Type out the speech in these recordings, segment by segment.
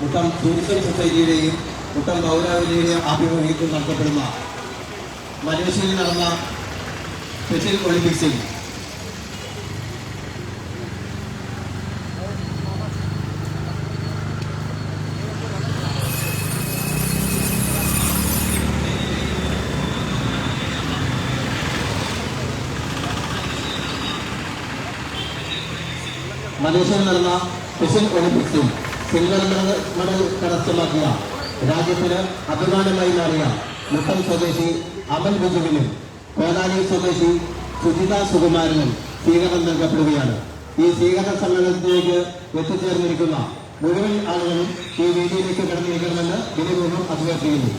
Muttom tourism സൊസൈറ്റിയുടെയും Muttom പൗരാവലിയുടെയും ആഭിമുഖ്യത്തിൽ നടത്തപ്പെടുന്ന മലേഷ്യയിൽ നടന്ന സ്പെഷ്യൽ ഒളിമ്പിക്സിൽ സ്പെഷ്യൽ ഒളിമ്പിക്സിൽ സിൽവർ മെഡൽ കരസ്ഥമാക്കിയ രാജ്യത്തിന് അഭിമാനമായി മാറിയ മുട്ടം സ്വദേശി അമൽ ബിജുവിനും കോലാലി സ്വദേശി സുജിത സുകുമാരനും സ്വീകരണം നൽകപ്പെടുകയാണ്. ഈ സ്വീകരണ സമ്മേളനത്തിലേക്ക് എത്തിച്ചേർന്നിരിക്കുന്ന മുഴുവൻ ആളുകളും ഈ വേദിയിലേക്ക് കടന്നിരിക്കണമെന്ന് വിനിപൂർവ്വം അഭ്യർത്ഥിക്കുന്നു.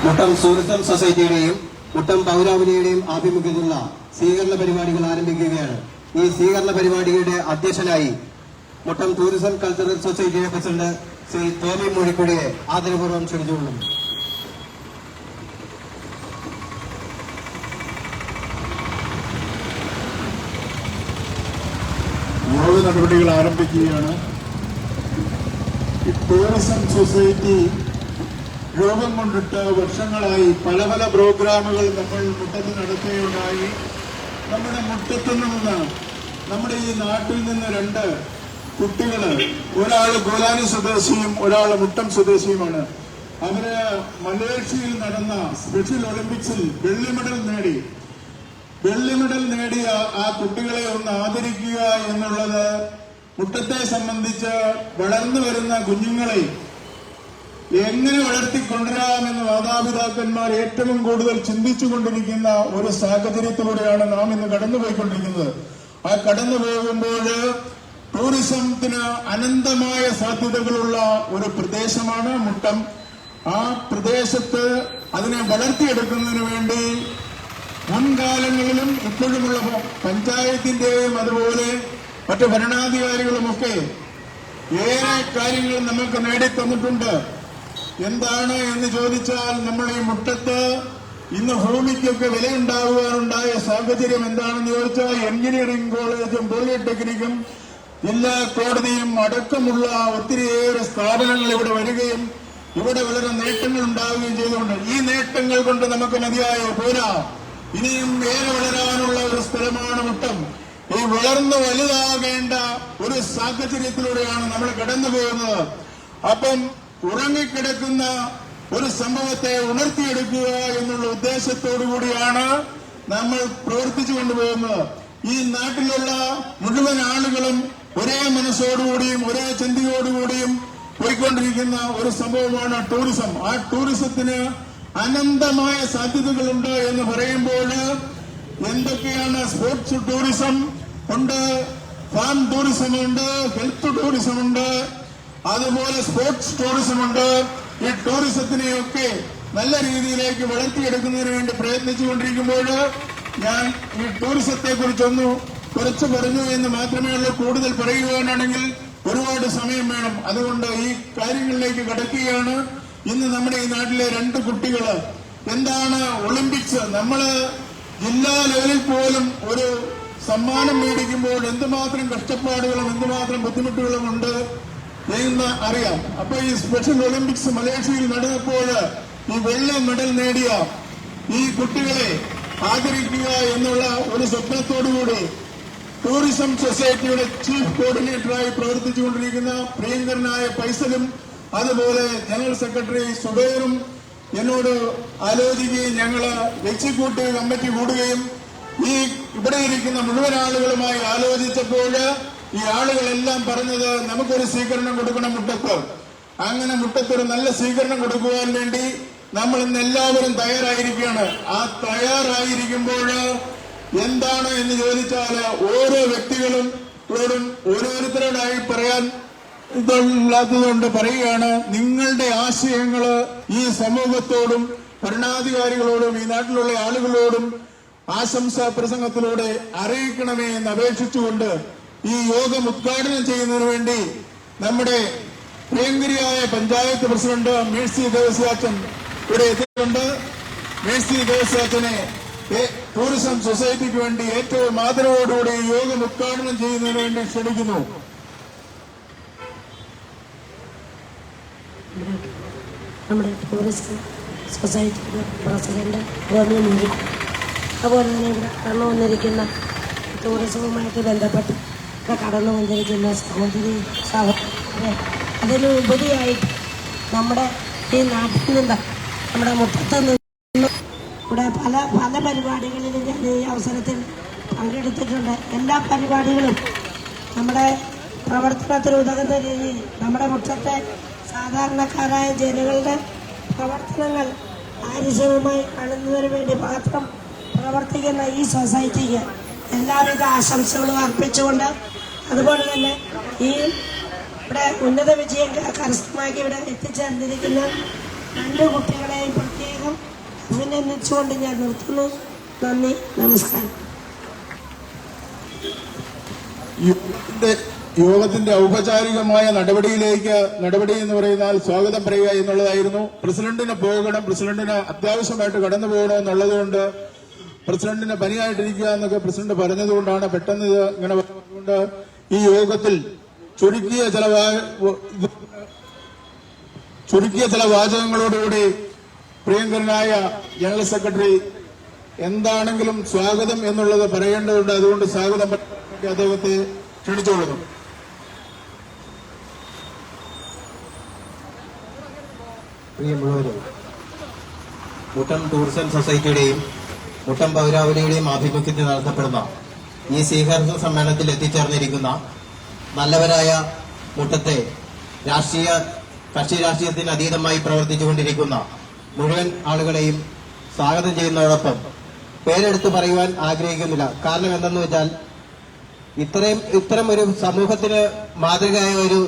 മുട്ടം ടൂറിസം സൊസൈറ്റിയുടെയും മുട്ടം പൗരാവലിയുടെയും ആഭിമുഖ്യത്തിലുള്ള സ്വീകരണ പരിപാടികൾ ആരംഭിക്കുകയാണ്. ഈ സ്വീകരണ പരിപാടിയുടെ അധ്യക്ഷനായി മുട്ടം ടൂറിസം കൾച്ചറൽ സൊസൈറ്റിയുടെ പ്രസിഡന്റ് ശ്രീ ടോമി മൂഴിക്കുടിയെ ആദരപൂർവ്വം ക്ഷണിച്ചുകൊള്ളുന്നു. യോഗ നടപടികൾ ആരംഭിക്കുകയാണ്. ടൂറിസം സൊസൈറ്റി രൂപം കൊണ്ടിട്ട് വർഷങ്ങളായി പല പല പ്രോഗ്രാമുകൾ നമ്മൾ മുട്ടത്ത് നടത്തുകയുണ്ടായി. നമ്മുടെ മുട്ടത്തു നിന്ന് നമ്മുടെ ഈ നാട്ടിൽ നിന്ന് രണ്ട് കുട്ടികൾ, ഒരാൾ ഗോലാനി സ്വദേശിയും ഒരാൾ മുട്ടം സ്വദേശിയുമാണ്. അവര് മലേഷ്യയിൽ നടന്ന സ്പെഷ്യൽ ഒളിമ്പിക്സിൽ വെള്ളി മെഡൽ നേടിയ ആ കുട്ടികളെ ഒന്ന് ആദരിക്കുക എന്നുള്ളത് മുട്ടത്തെ സംബന്ധിച്ച് വളർന്നു വരുന്ന കുഞ്ഞുങ്ങളെ എങ്ങനെ വളർത്തിക്കൊണ്ടുവരാമെന്ന് മാതാപിതാക്കന്മാർ ഏറ്റവും കൂടുതൽ ചിന്തിച്ചുകൊണ്ടിരിക്കുന്ന ഒരു സാഹചര്യത്തിലൂടെയാണ് നാം ഇന്ന് കടന്നുപോയിക്കൊണ്ടിരിക്കുന്നത്. ആ കടന്നുപോകുമ്പോൾ ടൂറിസത്തിന് അനന്തമായ സാധ്യതകളുള്ള ഒരു പ്രദേശമാണ് മുട്ടം. ആ പ്രദേശത്ത് അതിനെ വളർത്തിയെടുക്കുന്നതിന് വേണ്ടി മുൻകാലങ്ങളിലും ഇപ്പോഴുമുള്ള പഞ്ചായത്തിന്റെയും അതുപോലെ മറ്റ് ഭരണാധികാരികളുമൊക്കെ ഏറെ കാര്യങ്ങൾ നമുക്ക് നേടിത്തന്നിട്ടുണ്ട്. എന്താണ് എന്ന് ചോദിച്ചാൽ, നമ്മൾ ഈ മുട്ടത്ത് ഇന്ന് ഭൂമിക്കൊക്കെ വിലയുണ്ടാകുവാനുണ്ടായ സാഹചര്യം എന്താണെന്ന് ചോദിച്ചാൽ, എഞ്ചിനീയറിംഗ് കോളേജും പോളിടെക്നിക്കും ജില്ലാ കോടതിയും അടക്കമുള്ള ഒത്തിരിയേറെ സ്ഥാപനങ്ങൾ ഇവിടെ വരികയും ഇവിടെ വളരെ നേട്ടങ്ങൾ ഉണ്ടാവുകയും ചെയ്തുകൊണ്ട് ഈ നേട്ടങ്ങൾ കൊണ്ട് നമുക്ക് മതിയായോ പോരാ, ഇനിയും ഏറെ വളരാനുള്ള ഒരു സ്ഥലമാണ് മുട്ടം. ഈ വളർന്നു വലുതാകേണ്ട ഒരു സാഹചര്യത്തിലൂടെയാണ് നമ്മൾ കടന്നു പോകുന്നത്. അപ്പം ഉറങ്ങിക്കിടക്കുന്ന ഒരു സംഭവത്തെ ഉണർത്തിയെടുക്കുക എന്നുള്ള ഉദ്ദേശത്തോടു കൂടിയാണ് നമ്മൾ പ്രവർത്തിച്ചു കൊണ്ടുപോകുന്നത്. ഈ നാട്ടിലുള്ള മുഴുവൻ ആളുകളും ഒരേ മനസ്സോടുകൂടിയും ഒരേ ചിന്തയോടുകൂടിയും പോയിക്കൊണ്ടിരിക്കുന്ന ഒരു സംഭവമാണ് ടൂറിസം. ആ ടൂറിസത്തിന് അനന്തമായ സാധ്യതകളുണ്ട് എന്ന് പറയുമ്പോൾ എന്തൊക്കെയാണ്? സ്പോർട്സ് ടൂറിസം ഉണ്ട്, ഫാം ടൂറിസം ഉണ്ട്, ഹെൽത്ത് ടൂറിസം ഉണ്ട്, അതുപോലെ സ്പോർട്സ് ടൂറിസം ഉണ്ട്. ഈ ടൂറിസത്തിനെയൊക്കെ നല്ല രീതിയിലേക്ക് വളർത്തിയെടുക്കുന്നതിന് വേണ്ടി പ്രയത്നിച്ചുകൊണ്ടിരിക്കുമ്പോൾ ഞാൻ ഈ ടൂറിസത്തെ കുറിച്ചൊന്നു കുറച്ച് പറഞ്ഞു എന്ന് മാത്രമേ ഉള്ളൂ. കൂടുതൽ പറയുവാനാണെങ്കിൽ ഒരുപാട് സമയം വേണം. അതുകൊണ്ട് ഈ കാര്യങ്ങളിലേക്ക് കടക്കുകയാണ്. ഇന്ന് നമ്മുടെ ഈ നാട്ടിലെ 2 കുട്ടികള് എന്താണ് ഒളിമ്പിക്സ്, നമ്മള് ജില്ലാ ലെവലിൽ പോലും ഒരു സമ്മാനം മേടിക്കുമ്പോൾ എന്തുമാത്രം കഷ്ടപ്പാടുകളും എന്തുമാത്രം ബുദ്ധിമുട്ടുകളും ഉണ്ട് എന്ന് അറിയാം. അപ്പൊ ഈ സ്പെഷ്യൽ ഒളിമ്പിക്സ് മലേഷ്യയിൽ നടന്നപ്പോൾ ഈ വെള്ള മെഡൽ നേടിയ ഈ കുട്ടികളെ ആദരിക്കുക എന്നുള്ള ഒരു സ്വപ്നത്തോടുകൂടി ടൂറിസം സൊസൈറ്റിയുടെ ചീഫ് കോർഡിനേറ്ററായി പ്രവർത്തിച്ചുകൊണ്ടിരിക്കുന്ന പ്രിയങ്കരനായ ഫൈസലും അതുപോലെ ജനറൽ സെക്രട്ടറി സുബൈറും എന്നോട് ആലോചിക്കുകയും ഞങ്ങള് എക്സിക്യൂട്ടീവ് കമ്മിറ്റി കൂടുകയും ഈ ഇവിടെ ഇരിക്കുന്ന മുഴുവൻ ആളുകളുമായി ആലോചിച്ചപ്പോൾ ഈ ആളുകളെല്ലാം പറഞ്ഞത് നമുക്കൊരു സ്വീകരണം കൊടുക്കണം മുട്ടത്ത്. അങ്ങനെ മുട്ടത്തൊരു നല്ല സ്വീകരണം കൊടുക്കുവാൻ വേണ്ടി നമ്മൾ ഇന്ന് എല്ലാവരും തയ്യാറായിരിക്കുകയാണ്. ആ തയ്യാറായിരിക്കുമ്പോൾ എന്താണ് എന്ന് ചോദിച്ചാൽ ഓരോ വ്യക്തികളും ഓരോരുത്തരോടായി പറയാൻ ഇതല്ലാത്തതുകൊണ്ട് പറയുകയാണ്, നിങ്ങളുടെ ആശയങ്ങള് ഈ സമൂഹത്തോടും ഭരണാധികാരികളോടും ഈ നാട്ടിലുള്ള ആളുകളോടും ആശംസാ പ്രസംഗത്തിലൂടെ അറിയിക്കണമേ എന്ന് അപേക്ഷിച്ചുകൊണ്ട് ഈ യോഗം ഉദ്ഘാടനം ചെയ്യുന്നതിന് വേണ്ടി നമ്മുടെ പ്രിയങ്കരിയായ പഞ്ചായത്ത് പ്രസിഡന്റ് മേഴ്സി ദേവസ്യാച്ചൻ ഇവിടെ എത്തിയിട്ടുണ്ട്. മേഴ്സി ദേവസ്യാച്ചനെ ടൂറിസം സൊസൈറ്റിക്ക് വേണ്ടി ഏറ്റവും ആദരവോടുകൂടി ഈ യോഗം ഉദ്ഘാടനം ചെയ്യുന്നതിന് വേണ്ടി ക്ഷണിക്കുന്നു. നമ്മുടെ ടൂറിസം സൊസൈറ്റിയുടെ പ്രസിഡന്റ് റോമിയോ മേരി, അതുപോലെ തന്നെ ഇവിടെ കടന്നു വന്നിരിക്കുന്ന ടൂറിസവുമായിട്ട് ബന്ധപ്പെട്ട് ഇവിടെ കടന്നു വന്നിരിക്കുന്ന സഹോദരൻ, അതിനുപരിയായിട്ട് നമ്മുടെ ഈ നാട്ടിൽ നിന്ന് നമ്മുടെ മുറ്റത്ത് നിന്ന് ഇവിടെ പല പല പരിപാടികളിലും ഞാൻ ഈ അവസരത്തിൽ പങ്കെടുത്തിട്ടുണ്ട്. എല്ലാ പരിപാടികളും നമ്മുടെ പ്രവർത്തനത്തിന് ഉതകുന്ന രീതിയിൽ നമ്മുടെ മുറ്റത്തെ സാധാരണക്കാരായ ജനങ്ങളുടെ പ്രവർത്തനങ്ങൾ കാര്യക്ഷമമായി കാണുന്നതിന് വേണ്ടി മാത്രം പ്രവർത്തിക്കുന്ന ഈ സൊസൈറ്റിക്ക് എല്ലാവിധ ആശംസകളും അർപ്പിച്ചുകൊണ്ട്, അതുപോലെ തന്നെ ഈ ഇവിടെ ഉന്നത വിജയം കരസ്ഥമാക്കി ഇവിടെ എത്തിച്ചേർന്നിരിക്കുന്ന 2 കുട്ടികളെയും പ്രത്യേകം അഭിനന്ദിച്ചുകൊണ്ട് ഞാൻ നിർത്തുന്നു. നന്ദി, നമസ്കാരം. യോഗത്തിന്റെ ഔപചാരികമായ നടപടി എന്ന് പറയുന്നാൽ സ്വാഗതം പറയുക എന്നുള്ളതായിരുന്നു. പ്രസിഡന്റിന് പോകണം, പ്രസിഡന്റിന് അത്യാവശ്യമായിട്ട് കടന്നു പോകണം എന്നുള്ളതുകൊണ്ട് പ്രസിഡന്റിന് പനിയായിട്ടിരിക്കുക എന്നൊക്കെ പ്രസിഡന്റ് പറഞ്ഞതുകൊണ്ടാണ് പെട്ടെന്ന് ഇത് ഇങ്ങനെ പറഞ്ഞുകൊണ്ട് ഈ യോഗത്തിൽ ചുരുക്കിയ ചില വാചകങ്ങളോടുകൂടി പ്രിയങ്കരനായ ജനറൽ സെക്രട്ടറി എന്താണെങ്കിലും സ്വാഗതം എന്നുള്ളത് പറയേണ്ടതുണ്ട്. അതുകൊണ്ട് സ്വാഗതം അദ്ദേഹത്തെ ക്ഷണിച്ചുകൊള്ളുന്നു. പ്രിയമുള്ളവരും, മുട്ടം ടൂറിസം സൊസൈറ്റിയുടെയും മുട്ടം പൗരാവലിയുടെയും ആഭിമുഖ്യത്തിൽ നടത്തപ്പെടുന്ന ഈ സ്വീകരണ സമ്മേളനത്തിൽ എത്തിച്ചേർന്നിരിക്കുന്ന നല്ലവരായ മുട്ടത്തെ കക്ഷി രാഷ്ട്രീയത്തിന് അതീതമായി പ്രവർത്തിച്ചുകൊണ്ടിരിക്കുന്ന മുഴുവൻ ആളുകളെയും സ്വാഗതം ചെയ്യുന്നതോടൊപ്പം പേരെടുത്ത് പറയുവാൻ ആഗ്രഹിക്കുന്നില്ല. കാരണം എന്തെന്ന് വെച്ചാൽ ഇത്തരം ഒരു സമൂഹത്തിന് മാതൃകയായ ഒരു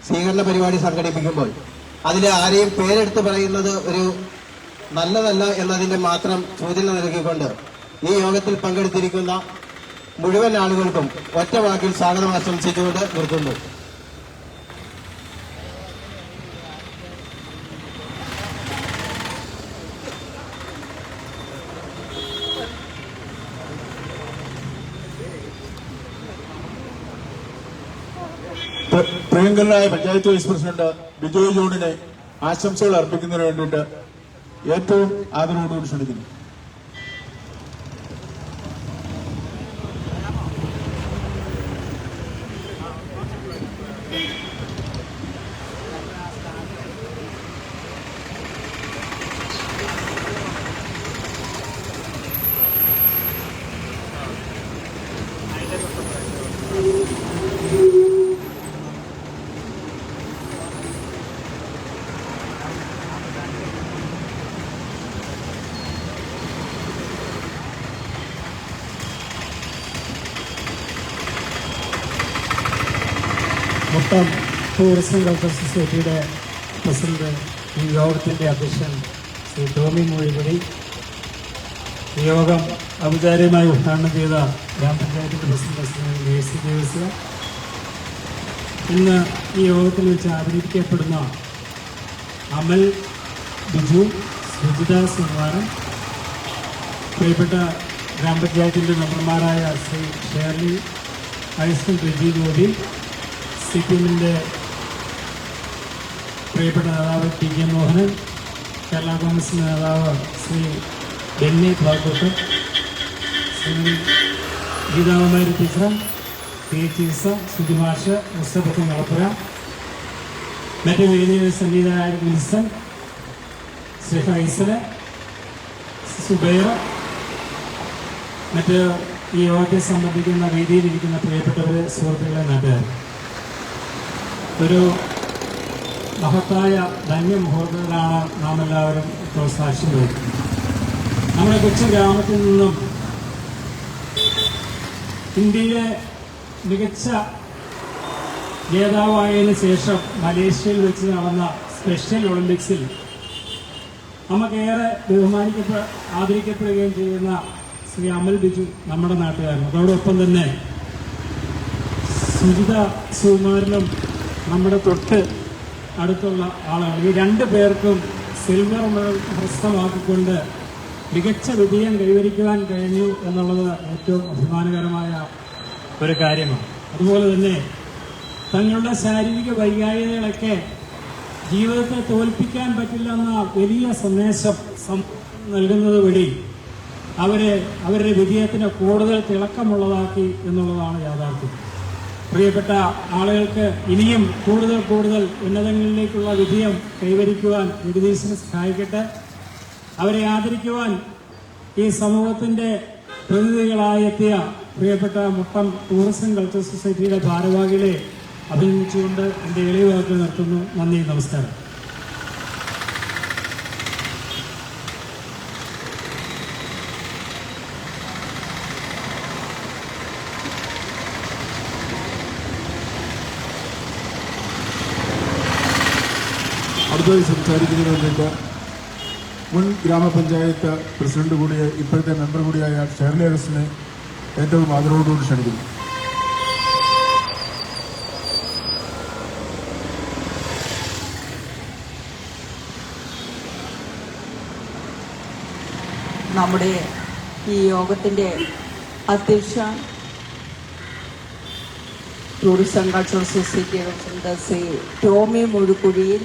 സ്വീകരണ പരിപാടി സംഘടിപ്പിക്കുമ്പോൾ അതിൽ ആരെയും പേരെടുത്ത് പറയുന്നത് ഒരു നല്ലതല്ല എന്നതിന്റെ മാത്രം സൂചന നൽകിക്കൊണ്ട് ഈ യോഗത്തിൽ പങ്കെടുത്തിരിക്കുന്ന മുഴുവൻ ആളുകൾക്കും ഒറ്റ വാക്കിൽ സ്വാഗതം ആശംസിച്ചുകൊണ്ട് നിർത്തുന്നു. പ്രിയങ്കരനായ പഞ്ചായത്ത് വൈസ് പ്രസിഡന്റ് ബിജോയ് ജോണിനെ ആശംസകൾ അർപ്പിക്കുന്നതിന് വേണ്ടിയിട്ട് ഏറ്റവും ആദരവോടുകൂടി ക്ഷണിക്കുന്നു. മുട്ടം ടൂറിസം കൾച്ചർ സൊസൈറ്റിയുടെ പ്രസിഡന്റ്, ഈ യോഗത്തിൻ്റെ അധ്യക്ഷൻ ശ്രീ ടോമി മൂഴിക്കുടി, ഈ യോഗം ഔപചാരികമായി ഉദ്ഘാടനം ചെയ്ത ഗ്രാമപഞ്ചായത്തിൻ്റെ പ്രസിഡന്റ് ശ്രീ മേഴ്സി ദേവസ്യ, ഇന്ന് ഈ യോഗത്തിൽ വെച്ച് ആദരിക്കപ്പെടുന്ന അമൽ ബിജു, സുജിത സുകുമാരൻ, പ്രിയപ്പെട്ട ഗ്രാമപഞ്ചായത്തിൻ്റെ മെമ്പർമാരായ ശ്രീ ഷേർലി ഐസൻ, റിജി ഗോപി, CPM-ൻ്റെ പ്രിയപ്പെട്ട നേതാവ് ടി കെ മോഹനൻ, കേരള കോൺഗ്രസ് നേതാവ് ശ്രീ ബെന്നി ഭാഗവത്, ശ്രീ ഗീതാകുമാരി ടീച്ചർ, ചീസ, സുജിമാഷ്, മുസ്തഫത്ത് മലപ്പുര, മറ്റ് വേദിയിൽ സന്നിഹിതരായ വിൽസൺ, ശ്രീ ഫൈസല്, സുബൈർ, മറ്റ് ഈ യോഗത്തെ സംബന്ധിക്കുന്ന വേദിയിലിരിക്കുന്ന പ്രിയപ്പെട്ടവരെ, സുഹൃത്തുക്കളെ, നാട്ടുകാർ, ഒരു മഹത്തായ ധന്യമുഹൂർത്തത്തിലാണ് നാം എല്ലാവരും ഇപ്പോൾ സാക്ഷ്യം വഹിക്കുന്നത്. നമ്മുടെ കൊച്ചു ഗ്രാമത്തിൽ നിന്നും ഇന്ത്യയിലെ മികച്ച ജേതാവായതിനു ശേഷം മലേഷ്യയിൽ വെച്ച് നടന്ന സ്പെഷ്യൽ ഒളിമ്പിക്സിൽ നമുക്കേറെ ആദരിക്കപ്പെടുകയും ചെയ്യുന്ന ശ്രീ അമൽ ബിജു നമ്മുടെ നാട്ടുകാരൻ, അതോടൊപ്പം തന്നെ സുജിത സുകുമാരനും നമ്മുടെ തൊട്ട് അടുത്തുള്ള ആളാണ്. ഈ രണ്ടു പേർക്കും സിൽവർ മെഡൽ ഹസ്തമാക്കിക്കൊണ്ട് മികച്ച വിജയം കൈവരിക്കുവാൻ കഴിഞ്ഞു എന്നുള്ളത് ഏറ്റവും അഭിമാനകരമായ ഒരു കാര്യമാണ്. അതുപോലെ തന്നെ തങ്ങളുടെ ശാരീരിക വൈകാരികതകളൊക്കെ ജീവിതത്തെ തോൽപ്പിക്കാൻ പറ്റില്ലെന്ന വലിയ സന്ദേശം നൽകുന്നത് വഴി അവരുടെ വിജയത്തിന് കൂടുതൽ തിളക്കമുള്ളതാക്കി എന്നുള്ളതാണ് യാഥാർത്ഥ്യം. പ്രിയപ്പെട്ട ആളുകൾക്ക് ഇനിയും കൂടുതൽ ഉന്നതങ്ങളിലേക്കുള്ള വിജയം കൈവരിക്കുവാൻ ജഗദീശന് സഹായിക്കട്ടെ. അവരെ ആദരിക്കുവാൻ ഈ സമൂഹത്തിൻ്റെ പ്രതിനിധികളായെത്തിയ പ്രിയപ്പെട്ട മുട്ടം ടൂറിസം കൾച്ചർ സൊസൈറ്റിയുടെ ഭാരവാഹികളെ അഭിനന്ദിച്ചുകൊണ്ട് എൻ്റെ എളിയ വാക്കുകൾ നിർത്തുന്നു. നന്ദി, നമസ്കാരം. അടുത്തതായി സംസാരിക്കുന്നതിന് വേണ്ടിയിട്ട് മുൻ ഗ്രാമപഞ്ചായത്ത് പ്രസിഡന്റ് കൂടിയ ഇപ്പോഴത്തെ മെമ്പർ കൂടിയായ ഷേർലി അഗസ്റ്റിനെ ഏറ്റവും ആദരവോടുകൂടി ക്ഷണിക്കുന്നു. നമ്മുടെ ഈ യോഗത്തിൻ്റെ അധ്യക്ഷ tourism cultural society president Shri Tomy മുഴുക്കുഴിയിൽ,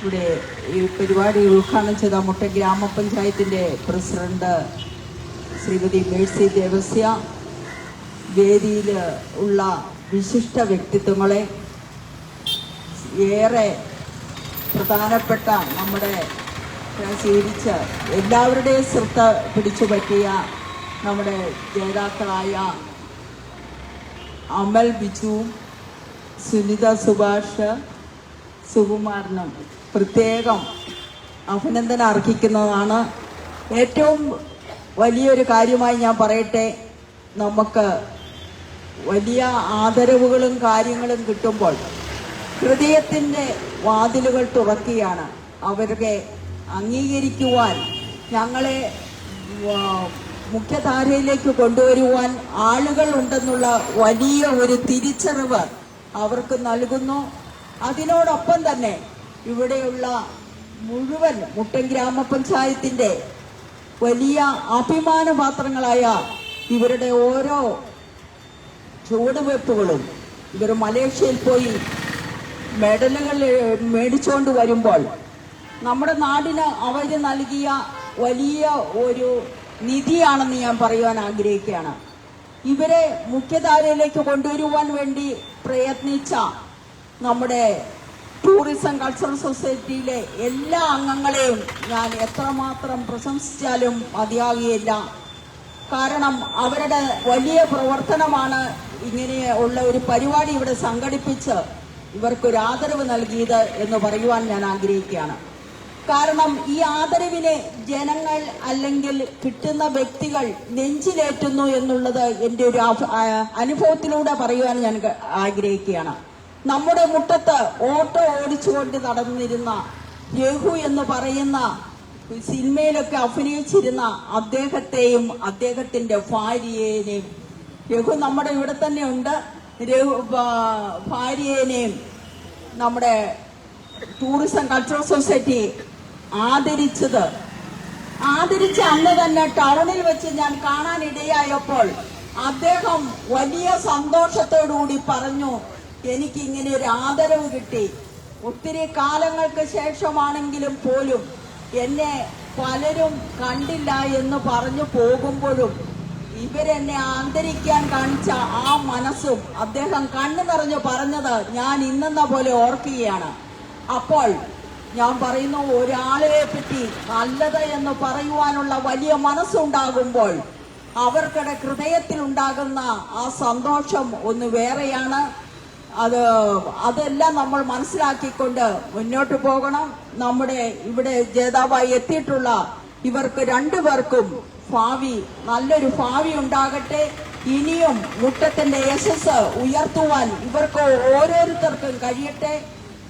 ഇവിടെ ഈ പരിപാടി ഉദ്ഘാടനം ചെയ്ത മുട്ടം ഗ്രാമപഞ്ചായത്തിൻ്റെ പ്രസിഡന്റ് ശ്രീമതി മേഴ്സി ദേവസ്യ, വേദിയിൽ ഉള്ള വിശിഷ്ട വ്യക്തിത്വങ്ങളെ, ഏറെ പ്രധാനപ്പെട്ട നമ്മുടെ സ്വീകരിച്ച് എല്ലാവരുടെയും ശ്രദ്ധ പിടിച്ചു പറ്റിയ നമ്മുടെ ജേതാക്കളായ അമൽ ബിജുവും സുനിത സുഭാഷ് സുകുമാരനും പ്രത്യേകം അഭിനന്ദനം അർഹിക്കുന്നതാണ്. ഏറ്റവും വലിയൊരു കാര്യമായി ഞാൻ പറയട്ടെ, നമുക്ക് വലിയ ആദരവുകളും കാര്യങ്ങളും കിട്ടുമ്പോൾ ഹൃദയത്തിൻ്റെ വാതിലുകൾ തുറക്കുകയാണ്. അവരെ അംഗീകരിക്കുവാൻ, ഞങ്ങളെ മുഖ്യധാരയിലേക്ക് കൊണ്ടുവരുവാൻ ആളുകൾ ഉണ്ടെന്നുള്ള വലിയ ഒരു തിരിച്ചറിവ് അവർക്ക് നൽകുന്നു. അതിനോടൊപ്പം തന്നെ ഇവിടെയുള്ള മുഴുവൻ മുട്ടം ഗ്രാമപഞ്ചായത്തിൻ്റെ വലിയ അഭിമാനപാത്രങ്ങളായ ഇവരുടെ ഓരോ ചുവടുവെപ്പുകളും, ഇവർ മലേഷ്യയിൽ പോയി മെഡലുകൾ മേടിച്ചുകൊണ്ട് വരുമ്പോൾ നമ്മുടെ നാടിന് അവർ നൽകിയ വലിയ ഒരു നിധിയാണെന്ന് ഞാൻ പറയുവാൻ ആഗ്രഹിക്കുകയാണ്. ഇവരെ മുഖ്യധാരയിലേക്ക് കൊണ്ടുവരുവാൻ വേണ്ടി പ്രയത്നിച്ച നമ്മുടെ ടൂറിസം കൾച്ചറൽ സൊസൈറ്റിയിലെ എല്ലാ അംഗങ്ങളെയും ഞാൻ എത്രമാത്രം പ്രശംസിച്ചാലും മതിയാകുകയില്ല. കാരണം അവരുടെ വലിയ പ്രവർത്തനമാണ് ഇങ്ങനെ ഉള്ള ഒരു പരിപാടി ഇവിടെ സംഘടിപ്പിച്ച് ഇവർക്കൊരു ആദരവ് നൽകിയത് എന്ന് പറയുവാൻ ഞാൻ ആഗ്രഹിക്കുകയാണ്. കാരണം ഈ ആദരവിനെ ജനങ്ങൾ അല്ലെങ്കിൽ കിട്ടുന്ന വ്യക്തികൾ നെഞ്ചിലേറ്റുന്നു എന്നുള്ളത് എൻ്റെ ഒരു അനുഭവത്തിലൂടെ പറയുവാൻ ഞാൻ ആഗ്രഹിക്കുകയാണ്. നമ്മുടെ മുറ്റത്ത് ഓട്ടോ ഓടിച്ചുകൊണ്ട് നടന്നിരുന്ന രഘു എന്ന് പറയുന്ന സിനിമയിലൊക്കെ അഭിനയിച്ചിരുന്ന അദ്ദേഹത്തെയും അദ്ദേഹത്തിന്റെ ഭാര്യയെയും, രഘു നമ്മുടെ ഇവിടെ തന്നെ ഉണ്ട്, ഭാര്യയെയും നമ്മുടെ ടൂറിസം കൾച്ചറൽ സൊസൈറ്റി ആദരിച്ച അന്ന് തന്നെ ടൗണിൽ വെച്ച് ഞാൻ കാണാനിടയായപ്പോൾ അദ്ദേഹം വലിയ സന്തോഷത്തോടുകൂടി പറഞ്ഞു, എനിക്ക് ഇങ്ങനെ ഒരു ആദരവ് കിട്ടി. ഒത്തിരി കാലങ്ങൾക്ക് ശേഷമാണെങ്കിലും പോലും എന്നെ പലരും കണ്ടില്ല എന്ന് പറഞ്ഞു പോകുമ്പോഴും ഇവരെന്നെ ആദരിക്കാൻ കാണിച്ച ആ മനസ്സും അദ്ദേഹം കണ്ണു നിറഞ്ഞു പറഞ്ഞത് ഞാൻ ഇന്നെന്ന പോലെ ഓർക്കുകയാണ്. അപ്പോൾ ഞാൻ പറയുന്നു, ഒരാളെ പറ്റി നല്ലത് എന്ന് പറയുവാനുള്ള വലിയ മനസ്സുണ്ടാകുമ്പോൾ അവർക്കിടെ ഹൃദയത്തിൽ ഉണ്ടാകുന്ന ആ സന്തോഷം ഒന്ന് വേറെയാണ്. അതെല്ലാം നമ്മൾ മനസ്സിലാക്കിക്കൊണ്ട് മുന്നോട്ട് പോകണം. നമ്മുടെ ഇവിടെ ജേതാവായി എത്തിയിട്ടുള്ള ഇവർക്ക് രണ്ടുപേർക്കും നല്ലൊരു ഭാവി ഉണ്ടാകട്ടെ. ഇനിയും മുട്ടത്തിന്റെ യശസ് ഉയർത്തുവാൻ ഇവർക്ക് ഓരോരുത്തർക്കും കഴിയട്ടെ.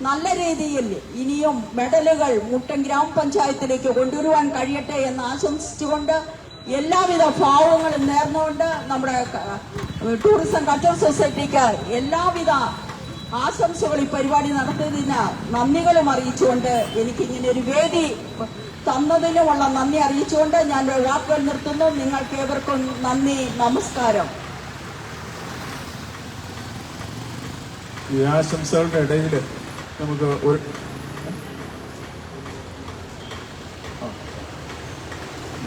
നല്ല രീതിയിൽ ഇനിയും മെഡലുകൾ മുട്ടം ഗ്രാമപഞ്ചായത്തിലേക്ക് കൊണ്ടുവരുവാൻ കഴിയട്ടെ എന്ന് ആശംസിച്ചുകൊണ്ട് എല്ലാവിധ ഭാവങ്ങളും നേർന്നുകൊണ്ട് നമ്മുടെ ടൂറിസം കൾച്ചറൽ സൊസൈറ്റിക്ക് എല്ലാവിധ ആശംസകൾ ഈ പരിപാടി നടത്തിയതിന് നന്ദികളും അറിയിച്ചുകൊണ്ട് എനിക്കിങ്ങനെ ഒരു വേദി തന്നതിനുമുള്ള നന്ദി അറിയിച്ചുകൊണ്ട് ഞാൻ വാക്കുകൾ നിർത്തുന്നു. നിങ്ങൾക്ക് ഏവർക്കും നന്ദി, നമസ്കാരം. ഈ ആശംസകളുടെ ഇടയിൽ നമുക്ക്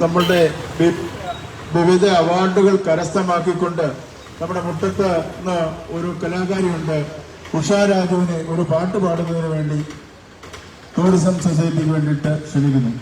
നമ്മളുടെ വിവിധ അവാർഡുകൾ കരസ്ഥമാക്കിക്കൊണ്ട് നമ്മുടെ മുട്ടത്ത് നിന്ന് ഒരു കലാകാരിയുണ്ട്, ഉഷാരാജുവിനെ ഒരു പാട്ട് പാടുന്നതിന് വേണ്ടി ടൂറിസം സൊസൈറ്റിക്ക് വേണ്ടിയിട്ട് ക്ഷണിക്കുന്നു.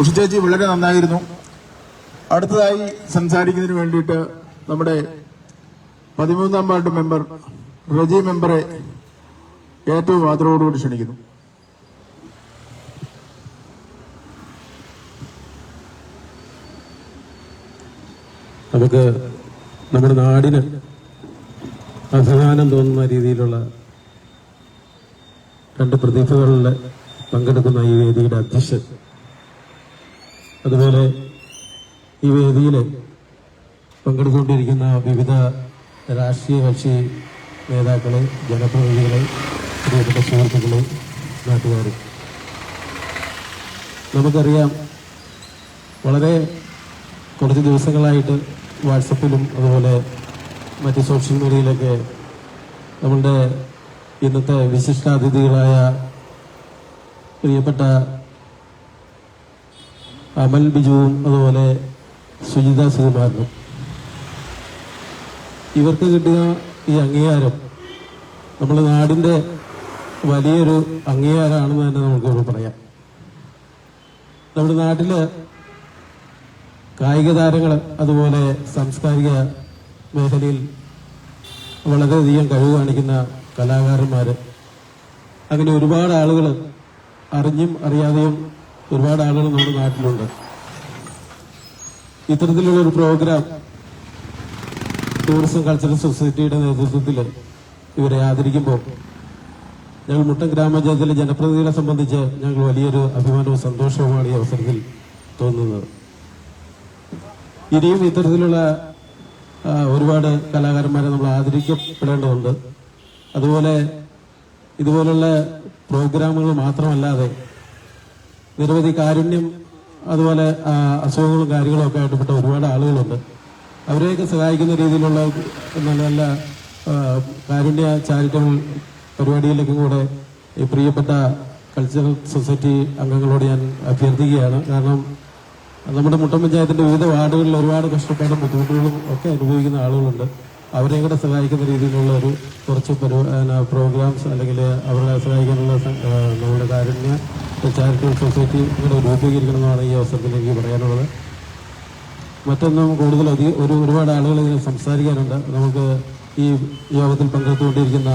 ഉഷ ചേച്ചി വളരെ നന്നായിരുന്നു. അടുത്തതായി സംസാരിക്കുന്നതിന് വേണ്ടിയിട്ട് നമ്മുടെ 13ാം വാർഡ് മെമ്പർ റജി മെമ്പറെ ഏറ്റവും ആദരവോടുകൂടി ക്ഷണിക്കുന്നു. നമുക്ക് നമ്മുടെ നാടിന് അഭിമാനം തോന്നുന്ന രീതിയിലുള്ള രണ്ട് പ്രതിഭകളിൽ പങ്കെടുക്കുന്ന ഈ വേദിയുടെ അധ്യക്ഷൻ, അതുപോലെ ഈ വേദിയിൽ പങ്കെടുത്തുകൊണ്ടിരിക്കുന്ന വിവിധ രാഷ്ട്രീയ കക്ഷി നേതാക്കളെ, ജനപ്രതിനിധികളെ, പ്രിയപ്പെട്ട സുഹൃത്തുക്കളെ, നാട്ടുകാരെ, നമുക്കറിയാം വളരെ കുറച്ച് ദിവസങ്ങളായിട്ട് വാട്സപ്പിലും അതുപോലെ മറ്റ് സോഷ്യൽ മീഡിയയിലൊക്കെ നമ്മളുടെ ഇന്നത്തെ വിശിഷ്ടാതിഥികളായ പ്രിയപ്പെട്ട അമൽ ബിജുവും അതുപോലെ സുജിത സുകുമാരനും ഇവർക്ക് കിട്ടിയ ഈ അംഗീകാരം നമ്മുടെ നാടിൻ്റെ വലിയൊരു അംഗീകാരമാണെന്ന് തന്നെ നമുക്ക് പറയാം. നമ്മുടെ നാട്ടിൽ കായിക താരങ്ങൾ അതുപോലെ സാംസ്കാരിക മേഖലയിൽ വളരെയധികം കഴിവ് കാണിക്കുന്ന കലാകാരന്മാർ, അങ്ങനെ ഒരുപാട് ആളുകൾ, അറിഞ്ഞും അറിയാതെയും ഒരുപാട് ആളുകൾ നമ്മുടെ നാട്ടിലുണ്ട്. ഇത്തരത്തിലുള്ള ഒരു പ്രോഗ്രാം ടൂറിസം കൾച്ചറൽ സൊസൈറ്റിയുടെ നേതൃത്വത്തിൽ ഇവരെ ആദരിക്കുമ്പോൾ ഞങ്ങൾ മുട്ടം ഗ്രാമപഞ്ചായത്തിലെ ജനപ്രതിനിധികളെ സംബന്ധിച്ച് ഞങ്ങൾ വലിയൊരു അഭിമാനവും സന്തോഷവുമാണ് ഈ അവസരത്തിൽ തോന്നുന്നത്. ഇനിയും ഇത്തരത്തിലുള്ള ഒരുപാട് കലാകാരന്മാരെ നമ്മൾ ആദരിക്കപ്പെടേണ്ടതുണ്ട്. അതുപോലെ ഇതുപോലുള്ള പ്രോഗ്രാമുകൾ മാത്രമല്ലാതെ നിരവധി കാരുണ്യം അതുപോലെ അസുഖങ്ങളും കാര്യങ്ങളും ഒക്കെ ആയിട്ടപ്പെട്ട ഒരുപാട് ആളുകളുണ്ട്. അവരെയൊക്കെ സഹായിക്കുന്ന രീതിയിലുള്ള നല്ല നല്ല കാരുണ്യ ചാരിറ്റബിൾ പരിപാടിയിലേക്കും കൂടെ ഈ പ്രിയപ്പെട്ട കൾച്ചറൽ സൊസൈറ്റി അംഗങ്ങളോട് ഞാൻ അഭ്യർത്ഥിക്കുകയാണ്. കാരണം നമ്മുടെ മുട്ടം പഞ്ചായത്തിന്റെ വിവിധ വാർഡുകളിൽ ഒരുപാട് കഷ്ടപ്പാടും ബുദ്ധിമുട്ടുകളും ഒക്കെ അനുഭവിക്കുന്ന ആളുകളുണ്ട്. അവരെയും കൂടെ സഹായിക്കുന്ന രീതിയിലുള്ള ഒരു കുറച്ച് പ്രോഗ്രാംസ് അല്ലെങ്കിൽ അവരെ സഹായിക്കാനുള്ള നമ്മുടെ കാരുണ്യ ചാരിറ്റബിൾ സൊസൈറ്റി ഇവിടെ രൂപീകരിക്കണമെന്നാണ് ഈ അവസരത്തിൽ എനിക്ക് പറയാനുള്ളത്. മറ്റൊന്നും കൂടുതൽ ഒരുപാട് ആളുകൾ ഇതിനെ സംസാരിക്കാനുണ്ട്. നമുക്ക് ഈ യോഗത്തിൽ പങ്കെടുത്തുകൊണ്ടിരിക്കുന്ന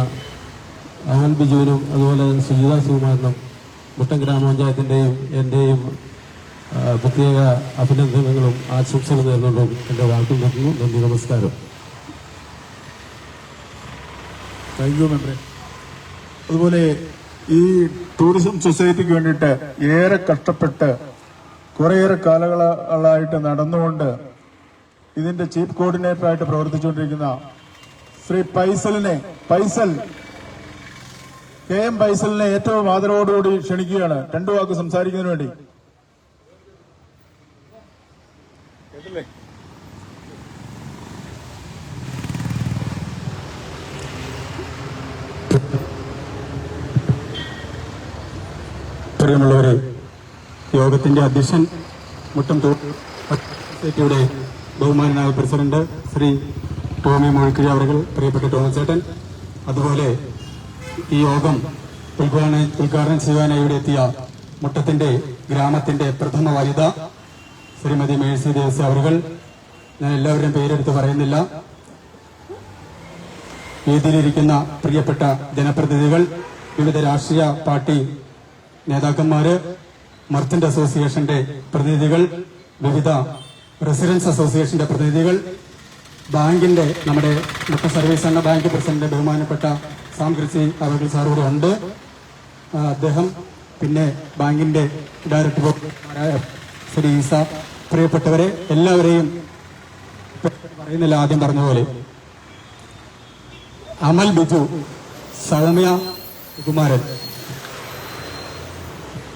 അമൽ ബിജുവിനും അതുപോലെ സുജിത സുകുമാരനും മുട്ടം ഗ്രാമപഞ്ചായത്തിൻ്റെയും എൻ്റെയും പ്രത്യേക അഭിനന്ദനങ്ങളും ആശംസകളും നേർന്നുകൊണ്ടും എൻ്റെ വാക്കിൽ നിൽക്കുന്നു. നന്ദി, നമസ്കാരം. താങ്ക് യു മെമ്പറെ. അതുപോലെ ഈ ടൂറിസം സൊസൈറ്റിക്ക് വേണ്ടിയിട്ട് ഏറെ കഷ്ടപ്പെട്ട് കുറേയേറെ കാലങ്ങളായിട്ട് നടന്നുകൊണ്ട് ഇതിന്റെ ചീഫ് കോർഡിനേറ്ററായിട്ട് പ്രവർത്തിച്ചുകൊണ്ടിരിക്കുന്ന ശ്രീ പൈസൽ KM പൈസലിനെ ഏറ്റവും ആദരവോടുകൂടി ക്ഷണിക്കുകയാണ് രണ്ടു വാക്ക് സംസാരിക്കുന്നതിന് വേണ്ടി. പ്രിയമുള്ളവരെ, യോഗത്തിന്റെ അധ്യക്ഷൻ മുട്ടം സൊസൈറ്റിയുടെ ബഹുമാനായ പ്രസിഡന്റ് ശ്രീ ടോമി മുഴക്കിഴി അവർ, പ്രിയപ്പെട്ട ടോമച്ചേട്ടൻ, അതുപോലെ ഈ യോഗം ഉദ്ഘാടനം ചെയ്യുവാനായി ഇവിടെ എത്തിയ മുട്ടത്തിന്റെ ഗ്രാമത്തിന്റെ പ്രഥമ വനിത ശ്രീമതി മേഴ്സി ദേവസി അവർ, ഞാൻ എല്ലാവരുടെയും പേരെടുത്ത് പറയുന്നില്ല. വേദിയിലിരിക്കുന്ന പ്രിയപ്പെട്ട ജനപ്രതിനിധികൾ, വിവിധ രാഷ്ട്രീയ പാർട്ടി നേതാക്കന്മാര്, മർച്ചന്റ് അസോസിയേഷന്റെ പ്രതിനിധികൾ, വിവിധ റെസിഡൻസ് അസോസിയേഷന്റെ പ്രതിനിധികൾ, ബാങ്കിന്റെ നമ്മുടെ മുട്ട സർവീസ് എന്ന ബാങ്ക് പ്രസിഡന്റ് ബഹുമാനപ്പെട്ട സാം കൃഷി അവർ സാർ കൂടെ ഉണ്ട്, അദ്ദേഹം, പിന്നെ ബാങ്കിന്റെ ഡയറക്ടർ ശ്രീ ഈസ, പ്രിയപ്പെട്ടവരെ എല്ലാവരെയും പറയുന്നില്ല. ആദ്യം പറഞ്ഞ പോലെ അമൽ ബിജു, സൗമ്യ കുമാരൻ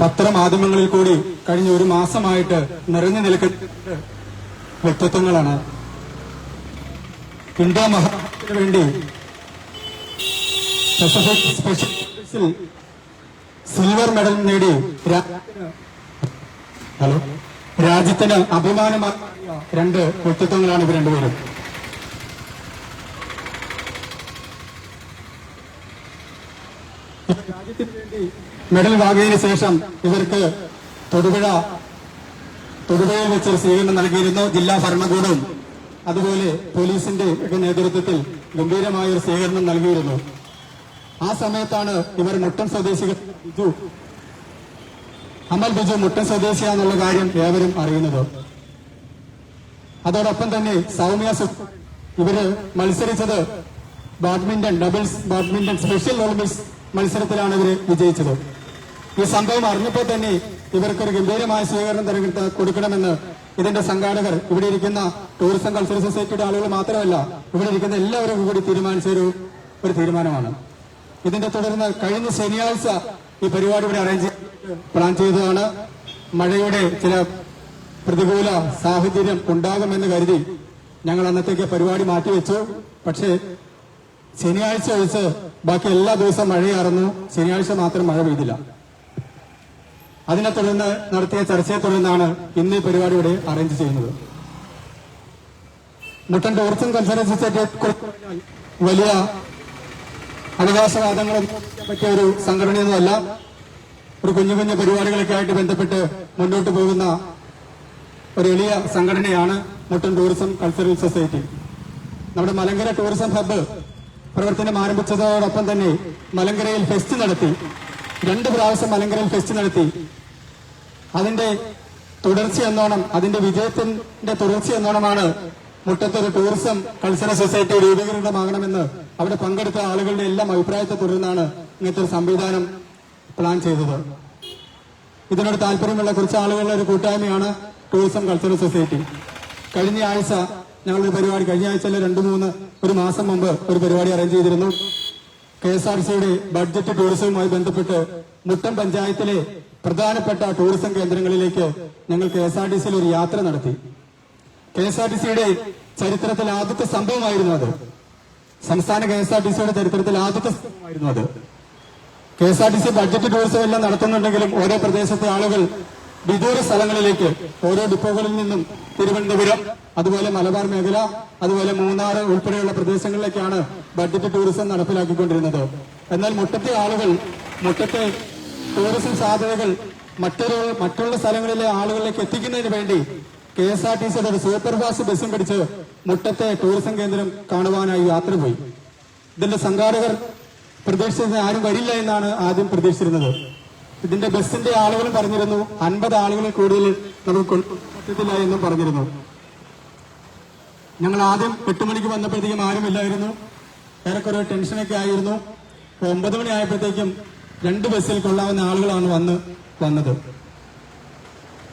പത്രമാധ്യമങ്ങളിൽ കൂടി കഴിഞ്ഞ ഒരു മാസമായിട്ട് നിറഞ്ഞു നിൽക്കുന്ന വ്യക്തിത്വങ്ങളാണ്. ഇന്ത്യ മഹാത്മത്തിന് വേണ്ടി സ്പെഷ്യൽ സിൽവർ മെഡൽ നേടി രാജ്യത്തിന് അഭിമാനമായ രണ്ട് വ്യക്തിത്വങ്ങളാണ് ഇവർ രണ്ടുപേരും. രാജ്യത്തിന് വേണ്ടി മെഡൽ വാങ്ങിയതിനു ശേഷം ഇവർക്ക് തൊടുപുഴ തൊടുപുഴയിൽ വെച്ച് സ്വീകരണം നൽകിയിരുന്നു. ജില്ലാ ഭരണകൂടവും അതുപോലെ പോലീസിന്റെ ഒക്കെ നേതൃത്വത്തിൽ ഗംഭീരമായൊരു സ്വീകരണം നൽകിയിരുന്നു. ആ സമയത്താണ് ഇവർ മുട്ടം സ്വദേശികൾ അമൽ ബിജു മുട്ടം സ്വദേശിയാന്നുള്ള കാര്യം ഏവരും അറിയുന്നത്. അതോടൊപ്പം തന്നെ സൗമ്യ ഇവര് മത്സരിച്ചത് badminton doubles badminton special Olympics മത്സരത്തിലാണ് ഇവര് വിജയിച്ചത്. ഈ സംഭവം അറിഞ്ഞപ്പോൾ തന്നെ ഇവർക്കൊരു ഗംഭീരമായ സ്വീകരണം കൊടുക്കണമെന്ന് ഇതിന്റെ സംഘാടകർ, ഇവിടെ ഇരിക്കുന്ന ടൂറിസം കൾച്ചറൽ സൊസൈറ്റിയുടെ ആളുകൾ മാത്രമല്ല, ഇവിടെ ഇരിക്കുന്ന എല്ലാവരും കൂടി തീരുമാനിച്ച ഒരു തീരുമാനമാണ്. ഇതിന്റെ തുടർന്ന് കഴിഞ്ഞ ശനിയാഴ്ച ഈ പരിപാടി ഇവിടെ അറേഞ്ച് പ്ലാൻ ചെയ്തതാണ്. മഴയുടെ ചില പ്രതികൂല സാഹചര്യം ഉണ്ടാകുമെന്ന് കരുതി ഞങ്ങൾ അന്നത്തേക്ക് പരിപാടി മാറ്റിവെച്ചു. പക്ഷേ ശനിയാഴ്ച ഒഴിച്ച് ബാക്കി എല്ലാ ദിവസവും മഴയായിരുന്നു. ശനിയാഴ്ച മാത്രം മഴ പെയ്തില്ല. അതിനെ തുടർന്ന് നടത്തിയ ചർച്ചയെ തുടർന്നാണ് ഇന്ന് ഈ പരിപാടി ഇവിടെ അറേഞ്ച് ചെയ്യുന്നത്. മുട്ടൻ ടൂറിസം കൾച്ചറൽ സൊസൈറ്റിയെ കുറിച്ച് വലിയ അവകാശവാദങ്ങളൊന്നും പറ്റിയ ഒരു സംഘടനയൊന്നുമല്ല. ഒരു കുഞ്ഞു കുഞ്ഞു പരിപാടികളൊക്കെ ആയിട്ട് ബന്ധപ്പെട്ട് മുന്നോട്ട് പോകുന്ന ഒരു എളിയ സംഘടനയാണ് മുട്ടൻ ടൂറിസം കൾച്ചറൽ സൊസൈറ്റി. നമ്മുടെ മലങ്കര ടൂറിസം ഹബ്ബ് പ്രവർത്തനം ആരംഭിച്ചതോടൊപ്പം തന്നെ മലങ്കരയിൽ ഫെസ്റ്റ് നടത്തി. 2 പ്രാവശ്യം മലങ്കരയിൽ ഫെസ്റ്റ് നടത്തി. അതിന്റെ തുടർച്ചയെന്നോണം, അതിന്റെ വിജയത്തിന്റെ തുടർച്ചയെന്നോണമാണ് മുട്ടത്തൊരു ടൂറിസം കൾച്ചറൽ സൊസൈറ്റി രൂപീകരണമാകണമെന്ന് അവിടെ പങ്കെടുത്ത ആളുകളുടെ എല്ലാം അഭിപ്രായത്തെ തുടർന്നാണ് ഇങ്ങനത്തെ ഒരു സംവിധാനം പ്ലാൻ ചെയ്തത്. ഇതിനോട് താല്പര്യമുള്ള കുറച്ച് ആളുകളുടെ ഒരു കൂട്ടായ്മയാണ് ടൂറിസം കൾച്ചറൽ സൊസൈറ്റി. കഴിഞ്ഞ ആഴ്ച ഞങ്ങളൊരു പരിപാടി, കഴിഞ്ഞ ആഴ്ചയിൽ 2-3 മാസം മുമ്പ് ഒരു പരിപാടി അറേഞ്ച് ചെയ്തിരുന്നു. KSRTCയുടെ ബഡ്ജറ്റ് ടൂറിസവുമായി ബന്ധപ്പെട്ട് മുട്ടം പഞ്ചായത്തിലെ പ്രധാനപ്പെട്ട ടൂറിസം കേന്ദ്രങ്ങളിലേക്ക് ഞങ്ങൾ KSRTCയിൽ ഒരു യാത്ര നടത്തി. KSRTCയുടെ ചരിത്രത്തിൽ ആദ്യത്തെ സംഭവമായിരുന്നു അത്. സംസ്ഥാന KSRTCയുടെ ചരിത്രത്തിൽ ആദ്യത്തെ സംഭവമായിരുന്നു അത്. KSRTC ബഡ്ജറ്റ് ടൂറിസം എല്ലാം നടത്തുന്നുണ്ടെങ്കിലും ഓരോ പ്രദേശത്തെ ആളുകൾ വിദൂര സ്ഥലങ്ങളിലേക്ക്, ഓരോ ഡിപ്പോകളിൽ നിന്നും തിരുവനന്തപുരം, അതുപോലെ മലബാർ മേഖല, അതുപോലെ മൂന്നാർ ഉൾപ്പെടെയുള്ള പ്രദേശങ്ങളിലേക്കാണ് ബഡ്ജറ്റ് ടൂറിസം നടപ്പിലാക്കിക്കൊണ്ടിരുന്നത്. എന്നാൽ മുട്ടത്തെ ആളുകൾ, മുട്ടത്തെ ടൂറിസം സാധ്യതകൾ മറ്റുള്ള സ്ഥലങ്ങളിലെ ആളുകളിലേക്ക് എത്തിക്കുന്നതിന് വേണ്ടി KSRTCയുടെ ഒരു സൂപ്പർ ഫാസ്റ്റ് ബസ്സും പിടിച്ച് മുട്ടത്തെ ടൂറിസം കേന്ദ്രം കാണുവാനായി യാത്ര പോയി. ഇതിന്റെ സംഘാടകർ പ്രതീക്ഷിച്ചത് ആരും വരില്ല എന്നാണ് ആദ്യം പ്രതീക്ഷിച്ചിരുന്നത്. ഇതിന്റെ ബസ്സിന്റെ ആളുകളും പറഞ്ഞിരുന്നു 50 ആളുകളിൽ കൂടുതൽ നമുക്ക് പറ്റത്തില്ല എന്നും പറഞ്ഞിരുന്നു. ഞങ്ങൾ ആദ്യം 8 മണിക്ക് വന്നപ്പോഴത്തേക്കും ആരുമില്ലായിരുന്നു. ഏറെക്കുറെ ടെൻഷനൊക്കെ ആയിരുന്നു. 9 മണി ആയപ്പോഴത്തേക്കും 2 ബസ്സിൽ കൊള്ളാവുന്ന ആളുകളാണ് വന്നത്.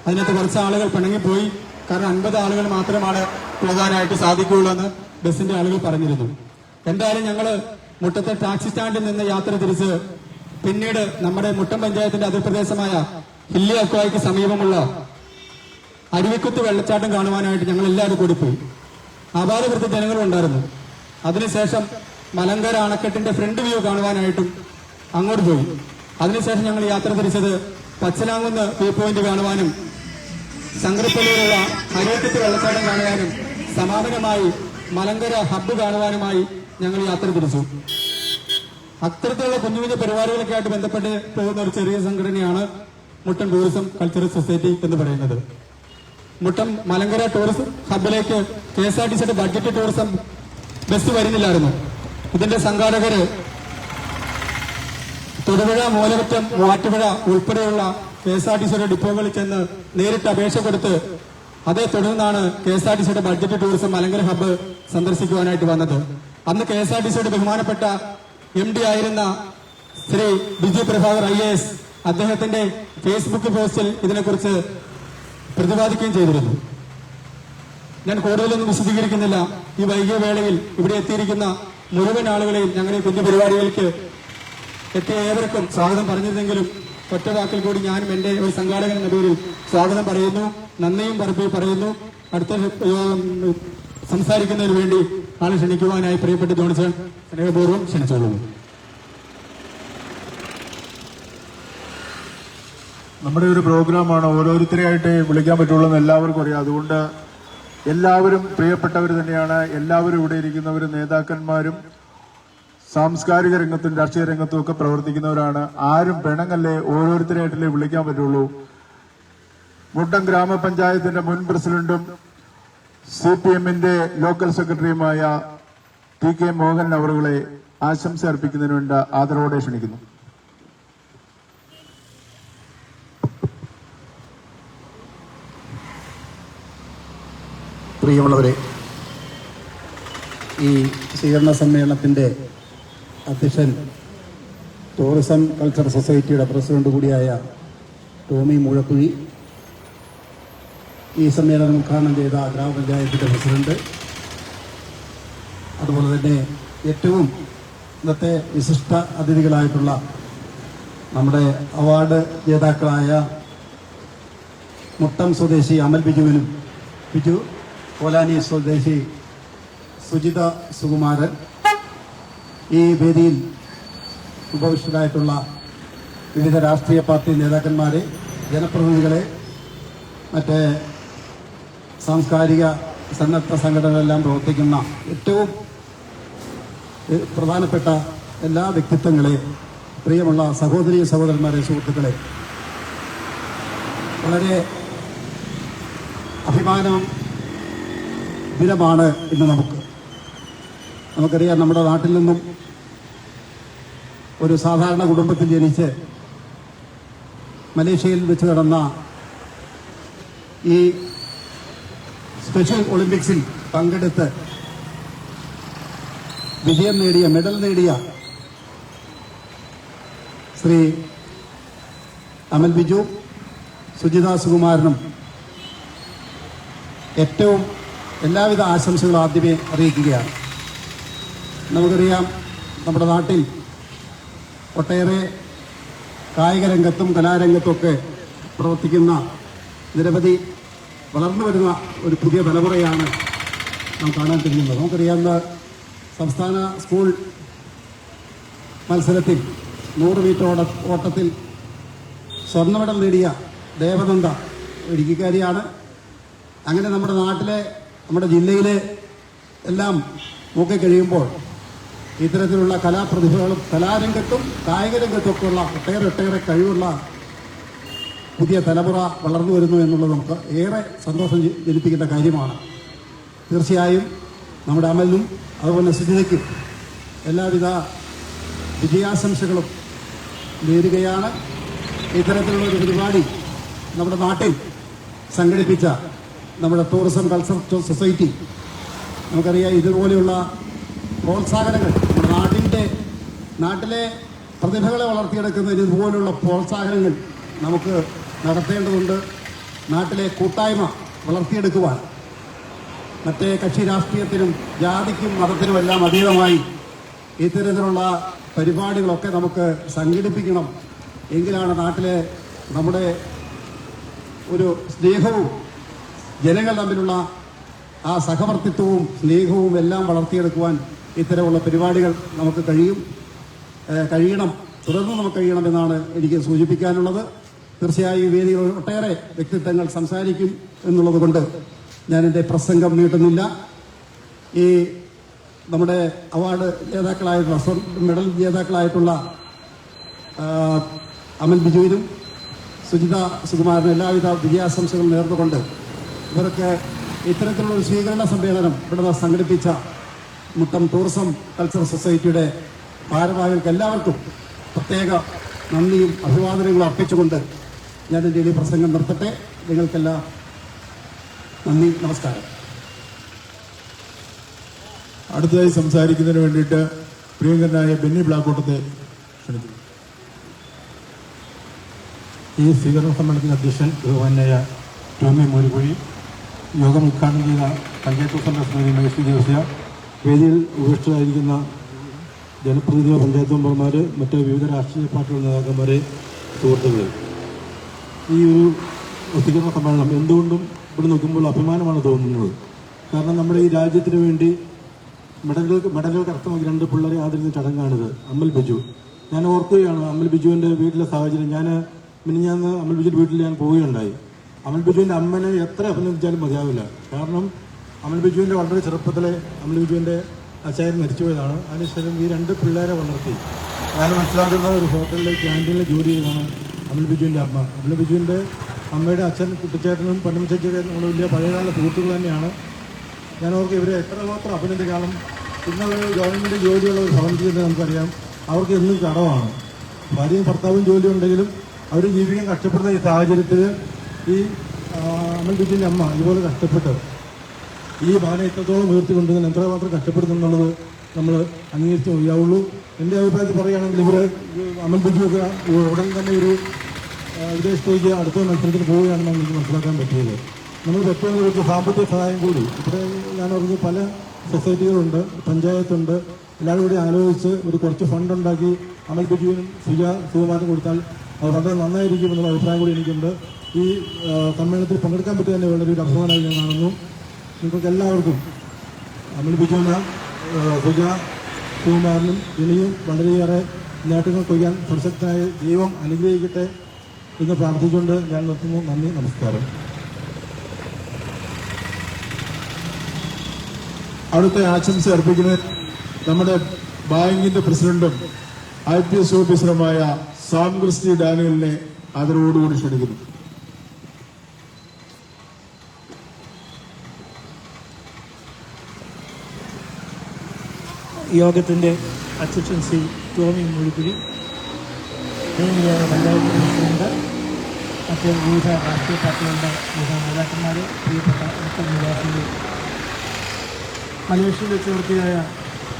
അതിനകത്ത് കുറച്ച് ആളുകൾ പിണങ്ങിപ്പോയി. കാരണം 50 ആളുകൾ മാത്രമാണ് പോകാനായിട്ട് സാധിക്കുകയുള്ളൂ എന്ന് ബസ്സിന്റെ ആളുകൾ പറഞ്ഞിരുന്നു. എന്തായാലും ഞങ്ങൾ മുട്ടത്തെ ടാക്സി സ്റ്റാൻഡിൽ നിന്ന് യാത്ര തിരിച്ച് പിന്നീട് നമ്മുടെ മുട്ടം പഞ്ചായത്തിന്റെ അതിർപ്രദേശമായ ഹില്ലി അക്വായ്ക്ക് സമീപമുള്ള അരുവിക്കുത്ത് വെള്ളച്ചാട്ടം കാണുവാനായിട്ട് ഞങ്ങൾ എല്ലാവരും കൂടി പോയി. അപാരവൃത്തി ജനങ്ങളുണ്ടായിരുന്നു. അതിനുശേഷം മലങ്കര അണക്കെട്ടിന്റെ ഫ്രണ്ട് വ്യൂ കാണുവാനായിട്ടും അങ്ങോട്ട് പോയി. അതിനുശേഷം ഞങ്ങൾ യാത്ര തിരിച്ചത് പച്ചലാങ്കുന്ന് വ്യൂ പോയിന്റ് കാണുവാനും ശങ്കരപ്പള്ളിയിലുള്ള അരുവിക്കുത്ത് വെള്ളച്ചാട്ടം കാണുവാനും സമാപനമായി മലങ്കര ഹബ്ബ് കാണുവാനുമായി ഞങ്ങൾ യാത്ര തിരിച്ചു. അത്തരത്തിലുള്ള കുഞ്ഞു കുഞ്ഞു പരിപാടികളൊക്കെ ആയിട്ട് ബന്ധപ്പെട്ട് പോകുന്ന ഒരു ചെറിയ സംഘടനയാണ് മുട്ടം ടൂറിസം കൾച്ചറൽ സൊസൈറ്റി എന്ന് പറയുന്നത്. മുട്ടം മലങ്കര ടൂറിസം ഹബ്ബിലേക്ക് KSRTCയുടെ ബഡ്ജറ്റ് ടൂറിസം ബസ് വരുന്നില്ലായിരുന്നു. ഇതിന്റെ സംഘാടകര് തൊടുപുഴ, മൂലമറ്റം, മൂവാറ്റുപുഴ ഉൾപ്പെടെയുള്ള KSRTCയുടെ ഡിപ്പോകളിൽ ചെന്ന് നേരിട്ട് അപേക്ഷ കൊടുത്ത് അതേ തുടർന്നാണ് KSRTCയുടെ ബഡ്ജറ്റ് ടൂറിസം മലങ്കര ഹബ്ബ് സന്ദർശിക്കുവാനായിട്ട് വന്നത്. അന്ന് KSRTCയുടെ ബഹുമാനപ്പെട്ട MD ആയിരുന്ന ശ്രീ ബിജു പ്രഭാകർ IAS അദ്ദേഹത്തിന്റെ ഫേസ്ബുക്ക് പോസ്റ്റിൽ ഇതിനെക്കുറിച്ച് പ്രതിപാദിക്കുകയും ചെയ്തിരുന്നു. ഞാൻ കൂടുതലൊന്നും വിശദീകരിക്കുന്നില്ല. ഈ വൈകിയ വേളയിൽ ഇവിടെ എത്തിയിരിക്കുന്ന മുഴുവൻ ആളുകളെയും ഞങ്ങളുടെ കുഞ്ഞു പരിപാടികൾക്ക് എത്തിയ ഏവർക്കും സ്വാഗതം പറഞ്ഞിരുന്നെങ്കിലും ഒറ്റ വാക്കിൽ കൂടി ഞാനും എന്റെ ഒരു സംഘാടകൻ എന്ന പേരിൽ സ്വാഗതം പറയുന്നു, നന്ദിയും പറയുന്നു. അടുത്ത സംസാരിക്കുന്നതിന് വേണ്ടി ആളെ ക്ഷണിക്കുവാനായി പ്രിയപ്പെട്ട ജോൺസൺ സ്നേഹപൂർവ്വം ക്ഷണിച്ചോളുന്നു. നമ്മുടെ ഒരു പ്രോഗ്രാമാണ്, ഓരോരുത്തരെയായിട്ട് വിളിക്കാൻ പറ്റുള്ളൂ എന്ന് എല്ലാവർക്കും അറിയാം. അതുകൊണ്ട് എല്ലാവരും പ്രിയപ്പെട്ടവർ തന്നെയാണ്. എല്ലാവരും ഇവിടെ ഇരിക്കുന്നവർ നേതാക്കന്മാരും സാംസ്കാരിക രംഗത്തും രാഷ്ട്രീയ രംഗത്തും ഒക്കെ പ്രവർത്തിക്കുന്നവരാണ്. ആരും പിണങ്ങല്ലേ, ഓരോരുത്തരെയായിട്ടല്ലേ വിളിക്കാൻ പറ്റുള്ളൂ. മുട്ടം ഗ്രാമപഞ്ചായത്തിന്റെ മുൻ പ്രസിഡന്റും CPM-ന്റെ ലോക്കൽ സെക്രട്ടറിയുമായ TK മോഹൻ അവറുകളെ ആശംസ അർപ്പിക്കുന്നതിന് വേണ്ടി ആദരവോടെ ക്ഷണിക്കുന്നു. പ്രിയമുള്ളവരെ, ഈ സ്വീകരണ സമ്മേളനത്തിൻ്റെ അധ്യക്ഷൻ ടൂറിസം കൾച്ചർ സൊസൈറ്റിയുടെ പ്രസിഡന്റ് കൂടിയായ ടോമി മുഴക്കുഴി, ഈ സമ്മേളനം ഉദ്ഘാടനം ചെയ്ത ഗ്രാമപഞ്ചായത്തിൻ്റെ പ്രസിഡന്റ്, അതുപോലെ തന്നെ ഏറ്റവും ഇന്നത്തെ വിശിഷ്ട അതിഥികളായിട്ടുള്ള നമ്മുടെ അവാർഡ് ജേതാക്കളായ മുട്ടം സ്വദേശി അമൽ ബിജു, കോലാനി സ്വദേശി സുജിത സുകുമാരൻ, ഈ വേദിയിൽ ഉപവിഷ്ടരായിട്ടുള്ള വിവിധ രാഷ്ട്രീയ പാർട്ടി നേതാക്കന്മാരെ, ജനപ്രതിനിധികളെ, മറ്റ് സാംസ്കാരിക സന്നദ്ധ സംഘടനകളെല്ലാം പ്രവർത്തിക്കുന്ന ഏറ്റവും പ്രധാനപ്പെട്ട എല്ലാ വ്യക്തിത്വങ്ങളെ, പ്രിയമുള്ള സഹോദരീ സഹോദരന്മാരെ, സുഹൃത്തുക്കളെ, വളരെ അഭിമാനം ദിനമാണ് ഇന്ന് നമുക്കറിയാം. നമ്മുടെ നാട്ടിൽ നിന്നും ഒരു സാധാരണ കുടുംബത്തിൽ ജനിച്ച് മലേഷ്യയിൽ വെച്ച് നടന്ന ഈ സ്പെഷ്യൽ ഒളിമ്പിക്സിൽ പങ്കെടുത്ത് വിജയം നേടിയ, മെഡൽ നേടിയ ശ്രീ അമൽ ബിജു, സുജിത സുകുമാരനും ഏറ്റവും എല്ലാവിധ ആശംസകളും ആദ്യമേ അറിയിക്കുകയാണ്. നമുക്കറിയാം, നമ്മുടെ നാട്ടിൽ ഒട്ടേറെ കായിക രംഗത്തും കലാരംഗത്തുമൊക്കെ പ്രവർത്തിക്കുന്ന നിരവധി വളർന്നു വരുന്ന ഒരു പുതിയ തലമുറയാണ് നാം കാണാൻ കഴിയുന്നത്. നമുക്കറിയാവുന്ന സംസ്ഥാന സ്കൂൾ മത്സരത്തിൽ 100 മീറ്റർ ഓട്ടത്തിൽ സ്വർണ്ണ മെഡൽ നേടിയ ദേവനന്ദ ഇടുക്കിക്കാരിയാണ്. അങ്ങനെ നമ്മുടെ ജില്ലയിലെ എല്ലാം നോക്കിക്കഴിയുമ്പോൾ ഇത്തരത്തിലുള്ള കലാപ്രതിഭകളും കലാരംഗത്തും കായിക രംഗത്തൊക്കെയുള്ള ഒട്ടേറെ കഴിവുള്ള പുതിയ തലമുറ വളർന്നു വരുന്നു എന്നുള്ളത് നമുക്ക് ഏറെ സന്തോഷം ജനിപ്പിക്കേണ്ട കാര്യമാണ്. തീർച്ചയായും നമ്മുടെ അമലിനും അതുപോലെ സുജിതയ്ക്കും എല്ലാവിധ വിജയാശംസകളും നേരുകയാണ്. ഇത്തരത്തിലുള്ള ഒരു പരിപാടി നമ്മുടെ നാട്ടിൽ സംഘടിപ്പിച്ച നമ്മുടെ ടൂറിസം കൾച്ചർ സൊസൈറ്റി, നമുക്കറിയാം, ഇതുപോലെയുള്ള പ്രോത്സാഹനങ്ങൾ നമ്മുടെ നാട്ടിലെ പ്രതിഭകളെ വളർത്തിയെടുക്കുന്നതിന് ഇതുപോലുള്ള പ്രോത്സാഹനങ്ങൾ നമുക്ക് നടത്തേണ്ടതുണ്ട്. നാട്ടിലെ കൂട്ടായ്മ വളർത്തിയെടുക്കുവാൻ മറ്റേ കക്ഷി രാഷ്ട്രീയത്തിനും ജാതിക്കും മതത്തിനുമെല്ലാം അതീതമായി ഇത്തരത്തിലുള്ള പരിപാടികളൊക്കെ നമുക്ക് സംഘടിപ്പിക്കണം. എങ്കിലാണ് നാട്ടിലെ നമ്മുടെ ഒരു സ്നേഹവും ജനങ്ങൾ തമ്മിലുള്ള ആ സഹവർത്തിത്വവും സ്നേഹവും എല്ലാം വളർത്തിയെടുക്കുവാൻ ഇത്തരമുള്ള പരിപാടികൾ നമുക്ക് കഴിയണം, തുടർന്ന് നമുക്ക് കഴിയണമെന്നാണ് എനിക്ക് സൂചിപ്പിക്കാനുള്ളത്. തീർച്ചയായും വേദിയിൽ ഒട്ടേറെ വ്യക്തിത്വങ്ങൾ സംസാരിക്കും എന്നുള്ളത് കൊണ്ട് ഞാൻ എൻ്റെ പ്രസംഗം നീട്ടുന്നില്ല. ഈ നമ്മുടെ അവാർഡ് ജേതാക്കളായിട്ടുള്ള മെഡൽ ജേതാക്കളായിട്ടുള്ള അമൽ ബിജുവിനും സുജിത സുകുമാരനും എല്ലാവിധ വിജയാശംസകൾ നേർന്നുകൊണ്ട് ഇവർക്ക് ഇത്തരത്തിലുള്ള ഒരു സ്വീകരണ സമ്മേളനം ഇവിടെ സംഘടിപ്പിച്ച മുട്ടം ടൂറിസം കൾച്ചർ സൊസൈറ്റിയുടെ ഭാരവാഹികൾക്ക് എല്ലാവർക്കും പ്രത്യേക നന്ദിയും അഭിവാദനങ്ങളും അർപ്പിച്ചുകൊണ്ട് ഞാൻ എൻ്റെ ഈ പ്രസംഗം നിർത്തട്ടെ. നിങ്ങൾക്കെല്ലാം നന്ദി, നമസ്കാരം. അടുത്തതായി സംസാരിക്കുന്നതിന് വേണ്ടിയിട്ട് പ്രിയങ്കരനായ ബെന്നി ബ്ലാക്കോട്ടത്തെ ക്ഷണിക്കുന്നു. ഈ സ്വീകരണ സമ്മേളനത്തിന്റെ അധ്യക്ഷൻ ബഹുമാന്യായ ടോമി മുഴക്കുഴി, യോഗം ഉദ്ഘാടനം ചെയ്ത പഞ്ചായത്ത് പ്രസിഡന്റ് മേഴ്സി ദേവസ്യ, വേദിയിൽ ഉപേക്ഷിച്ചായിരിക്കുന്ന ജനപ്രതിനിധികൾ, പഞ്ചായത്ത് മെമ്പർമാർ, മറ്റ് വിവിധ രാഷ്ട്രീയ പാർട്ടികളുടെ നേതാക്കന്മാരെ, സുഹൃത്തുക്കൾ, ഈ ഒരു സ്വീകരണ സമ്മേളനം എന്തുകൊണ്ടും ഇവിടെ നോക്കുമ്പോൾ അഭിമാനമാണ് തോന്നുന്നത്. കാരണം നമ്മുടെ ഈ രാജ്യത്തിന് വേണ്ടി മെഡലുകൾക്ക് അർത്ഥമാക്കി 2 പിള്ളേരെ ആദരിക്കുന്ന ചടങ്ങാണിത്. അമൽ ബിജു, ഞാൻ ഓർക്കുകയാണ് അമൽ ബിജുവിൻ്റെ വീട്ടിലെ സാഹചര്യം. ഞാൻ മിനിഞ്ഞാന്ന് അമൽ ബിജുവിൻ്റെ വീട്ടിൽ ഞാൻ പോവുകയുണ്ടായി. അമൽ ബിജുവിൻ്റെ അമ്മനെ എത്ര അഭിനന്ദിച്ചാലും മതിയാവില്ല. കാരണം അമൽ ബിജുവിൻ്റെ വളരെ ചെറുപ്പത്തിലെ അമൽ ബിജുവിൻ്റെ അച്ചായൻ മരിച്ചുപോയതാണ്. അതിനുശേഷം ഈ 2 പിള്ളേരെ വളർത്തി. ഞാൻ മനസ്സിലാക്കുന്ന ഒരു ഹോട്ടലിലെ ക്യാൻറ്റീനിൽ ജോലി ചെയ്താണ് അമൽ ബിജുവിൻ്റെ അമ്മ. അമൽ ബിജുവിൻ്റെ അമ്മയുടെ അച്ഛൻ കുട്ടിച്ചേട്ടനും പൊന്നമ്മച്ചേച്ചിയൊക്കെ നമ്മൾ വലിയ പഴയകാല സുഹൃത്തുക്കൾ തന്നെയാണ്. ഞാൻ അവർക്ക് ഇവരെ എത്രമാത്രം അഭിനന്ദിക്കണം. ഇന്നവർ ഗവൺമെൻറ് ജോലിയുള്ള ഒരു ഭവനത്തിൽ തന്നെ നമുക്കറിയാം അവർക്ക് എന്നും കടമാണ്. ഭാര്യയും ഭർത്താവും ജോലി ഉണ്ടെങ്കിലും അവർ ജീവിക്കാൻ കഷ്ടപ്പെടുന്ന ഈ സാഹചര്യത്തിൽ ഈ അമൽ ബിജുവിൻ്റെ അമ്മ ഇതുപോലെ കഷ്ടപ്പെട്ട് ഈ ഭവനം ഇത്രത്തോളം ഉയർത്തിക്കൊണ്ടുവന്ന് എത്രമാത്രം കഷ്ടപ്പെടുന്നുള്ളത് നമ്മൾ അംഗീകരിച്ച് ചെയ്യാവുള്ളൂ. എൻ്റെ അഭിപ്രായത്തിൽ പറയുകയാണെങ്കിൽ ഇവർ അമൽ ബിജുവൊക്കെ ഉടൻ തന്നെ ഒരു വിദേശത്തേക്ക് അടുത്ത മത്സരത്തിന് പോവുകയാണെന്നാണ് എനിക്ക് മനസ്സിലാക്കാൻ പറ്റിയത്. നമ്മൾ പറ്റുന്ന കുറച്ച് സാമ്പത്തിക സഹായം കൂടി ഇവിടെ ഞാൻ പറഞ്ഞ പല സൊസൈറ്റികളുണ്ട്, പഞ്ചായത്തുണ്ട്, എല്ലാവരും കൂടി ആലോചിച്ച് ഒരു കുറച്ച് ഫണ്ടുണ്ടാക്കി അമൽ ബിജുവിനും സുകുമാരനും കൊടുത്താൽ അത് വളരെ നന്നായിരിക്കും എന്നുള്ള അഭിപ്രായം കൂടി എനിക്കുണ്ട്. ഈ സമ്മേളനത്തിൽ പങ്കെടുക്കാൻ പറ്റി തന്നെ വളരെ ഒരു അഭിമാനമായി ഞാൻ കാണുന്നു. നിങ്ങൾക്ക് എല്ലാവർക്കും അമൽ ബിജുവിന് സുകുമാരനും ഇനിയും വളരെയേറെ നേട്ടങ്ങൾ കൊയ്യാൻ പ്രസക്തനായ ദൈവം അനുഗ്രഹിക്കട്ടെ എന്ന് പ്രാർത്ഥിച്ചുകൊണ്ട് ഞാൻ നിർത്തുന്നു. നന്ദി, നമസ്കാരം. അടുത്ത ആശംസ അർപ്പിക്കുന്നത് നമ്മുടെ ബാങ്കിന്റെ പ്രസിഡന്റും IPS ഓഫീസറുമായ സാം ക്രിസ്റ്റി ഡാനിയലിനെ ആദരവോടുകൂടി ക്ഷണിക്കുന്നു. യോഗത്തിന്റെ അധ്യക്ഷൻ ശ്രീ ടോമി മുഴുക്കുഴി, പഞ്ചായത്ത് പ്രസിഡന്റ്, മറ്റ് വിവിധ രാഷ്ട്രീയ പാർട്ടികളുടെ വിവിധ നേതാക്കന്മാർ, പ്രിയപ്പെട്ട നിവാസികൾ, മലേഷ്യയിൽ വെച്ച് നടത്തിയായ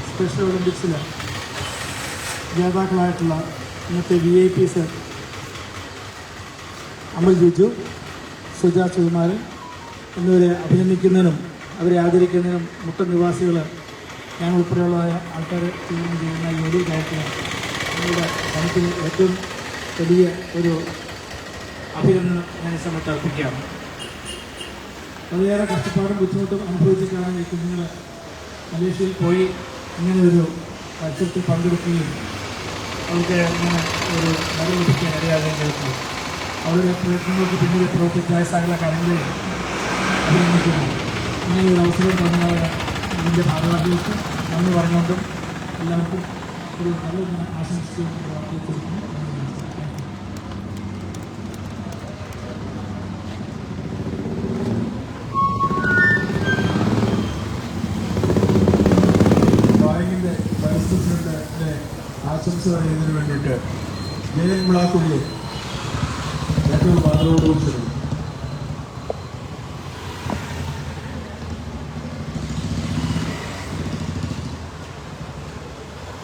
സ്പെഷ്യൽ ഒളിമ്പിക്സിൽ ജേതാക്കളായിട്ടുള്ള ഇന്നത്തെ VIPs അമൽ ബിജു, സുകുമാരൻ എന്നിവരെ അഭിനന്ദിക്കുന്നതിനും അവരെ ആദരിക്കുന്നതിനും മുട്ടം നിവാസികൾ ഞാൻ ഉൾപ്പെടെയുള്ള ആൾക്കാർ ചെയ്യുന്ന ഈ വലിയ കാര്യത്തിൽ നമ്മുടെ മനസ്സിന് ഏറ്റവും വലിയ ഒരു അഭിനന്ദനം ഞാൻ ഈ സമയത്ത് അർപ്പിക്കുകയാണ്. വളരെയേറെ കഷ്ടപ്പാടും ബുദ്ധിമുട്ടും അനുഭവിച്ചിട്ടാണ് ഈ കുഞ്ഞുങ്ങൾ മലേഷ്യയിൽ പോയി ഇങ്ങനെ ഒരു മത്സരത്തിൽ പങ്കെടുക്കുകയും അവർക്ക് ഇങ്ങനെ ഒരു മെഡൽ ലഭിക്കാൻ ഇടയാകുകയും ചെയ്തിട്ടുണ്ട്. അവരുടെ പ്രയത്നങ്ങൾക്ക് പിന്നിൽ പ്രവർത്തിച്ചായ സകല കാര്യങ്ങളെയും അഭിനന്ദിക്കുന്നു. ഇങ്ങനെ ഒരു അവസരം തന്നവർ ഇതിൻ്റെ ഭാരവാഹികൾക്ക് നന്ദി പറഞ്ഞുകൊണ്ടും എല്ലാവർക്കും ഒരു നല്ല ആശംസിച്ചുകൊണ്ട് വാർത്തയെത്തിയിരിക്കുന്നു. ബാങ്കിന്റെ വൈസ് പ്രസിഡന്റിന്റെ ആശംസ പറയുന്നതിന് വേണ്ടിയിട്ട് ജയൻ മുളാക്കുടിയെ ഏറ്റവും ആദരവോടുകൂടി ക്ഷണിക്കുന്നു.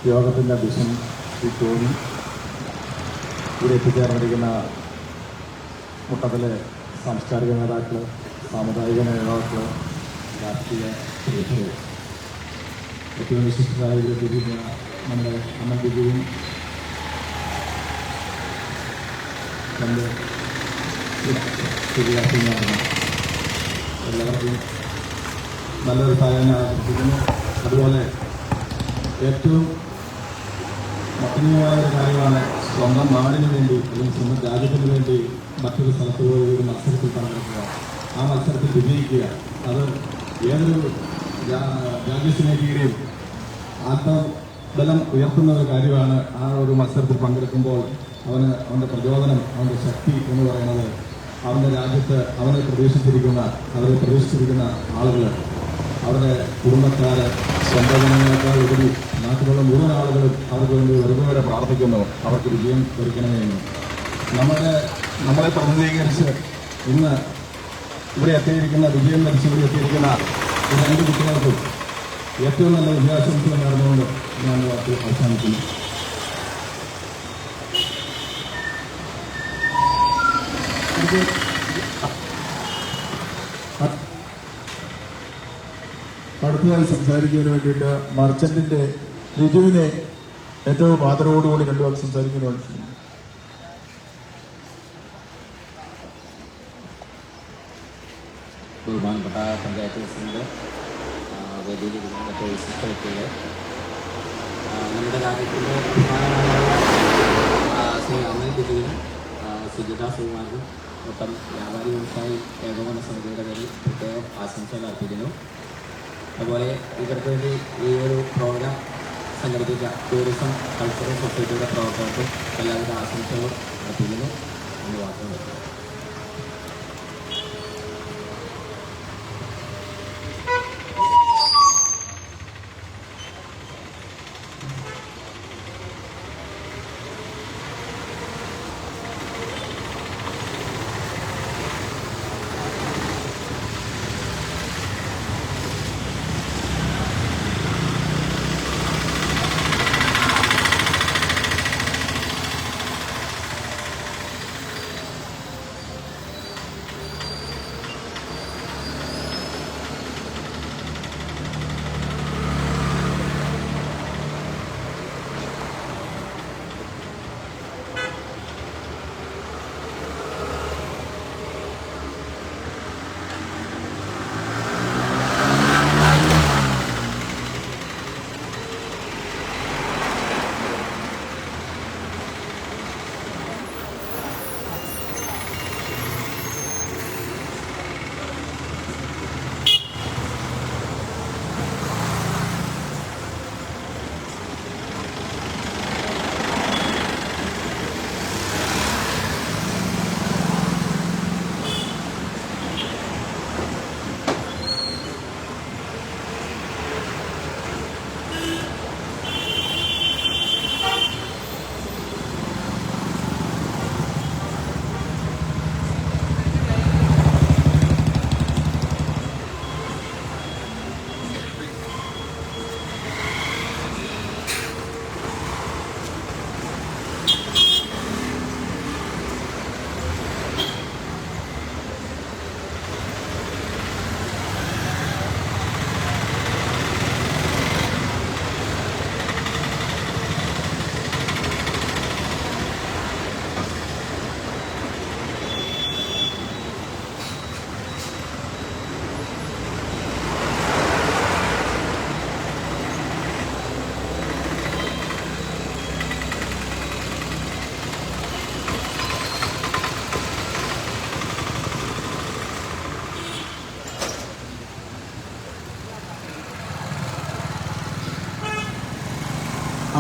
യോഗത്തിൻ്റെ അധ്യക്ഷൻ ശ്രീ ടോമി, ഇവിടെ എത്തിച്ചേർന്നിരിക്കുന്ന മുട്ടത്തിലെ സാംസ്കാരിക നേതാക്കൾ, സാമുദായിക നേതാക്കൾ, രാഷ്ട്രീയ പ്രമുഖർ, ഏറ്റവും വിശിഷ്ടരായ ഇതിലെത്തിയിരിക്കുന്ന നമ്മുടെ അമൽ ബിജുവും തൻ്റെ ശരിയാക്കുന്നതാണ്. എല്ലാവർക്കും നല്ലൊരു സഹായം ആശംസിക്കുന്നു. അതുപോലെ ഏറ്റവും മഹനീയമായ ഒരു കാര്യമാണ് സ്വന്തം നാടിന് വേണ്ടി അല്ലെങ്കിൽ സ്വന്തം രാജ്യത്തിന് വേണ്ടി മറ്റൊരു സ്ഥലത്ത് പോയി ഒരു മത്സരത്തിൽ പങ്കെടുക്കുക, ആ മത്സരത്തിൽ വിജയിക്കുക. അത് ഏതൊരു രാജ്യസ്നേഹിയുടെയും ആത്മബലം ഉയർത്തുന്ന ഒരു കാര്യമാണ്. ആ ഒരു മത്സരത്തിൽ പങ്കെടുക്കുമ്പോൾ അവൻ്റെ പ്രചോദനം, അവൻ്റെ ശക്തി എന്ന് പറയുന്നത് അവൻ്റെ രാജ്യത്ത് അവരെ പ്രതീക്ഷിച്ചിരിക്കുന്ന ആളുകൾ, അവരുടെ കുടുംബക്കാര്, സ്വന്തം ജനങ്ങളെക്കാൾ ഉപരി നാട്ടിലുള്ള മുഴുവൻ ആളുകളും അവർക്ക് വേണ്ടി വെറുതെ പ്രാർത്ഥിക്കുന്നു, അവർക്ക് വിജയം ഒരുക്കണമെന്ന്. നമ്മളെ പ്രതിനിധീകരിച്ച് ഇന്ന് ഇവിടെ എത്തിയിരിക്കുന്ന വിജയം വരിച്ച് ഇവിടെ എത്തിയിരിക്കുന്ന ഈ രണ്ട് കുട്ടികൾക്കും ഏറ്റവും നല്ല വിജയാശംസകൾ നേർന്നുകൊണ്ട് ഞാൻ വാക്ക് അവസാനിക്കുന്നു. അടുത്തതായി സംസാരിക്കുന്നതിന് വേണ്ടിയിട്ട് മർച്ചന്റിന്റെ രിജുവിനെ ഏറ്റവും ആദരവോടുകൂടി രണ്ടു വാക്ക് സംസാരിക്കുന്നതിന് വേണ്ടി ബഹുമാനപ്പെട്ട പഞ്ചായത്ത് പ്രസിഡന്റ്, വേദിയിലിരിക്കുന്ന മറ്റു വിശിഷ്ട വ്യക്തികൾ, നമ്മുടെ രാജ്യത്തിൻ്റെ അഭിമാനമായ ശ്രീ അമൽ ബിജുവിനും സുകുമാരനും മൊത്തം വ്യാപാരി വ്യവസായി ഏകോപന സമിതിയുടെ പേരിൽ പ്രത്യേകം ആശംസകൾ അർപ്പിക്കുന്നു. അതുപോലെ ഇവർക്ക് വേണ്ടി ഈ ഒരു പ്രോഗ്രാം സംഘടിപ്പിച്ച ടൂറിസം കൾച്ചറൽ സൊസൈറ്റിയുടെ പ്രവർത്തകർക്കും എല്ലാവരുടെ ആശംസകളും അർപ്പിക്കുന്നു എന്ന് വാക്കുകൾ.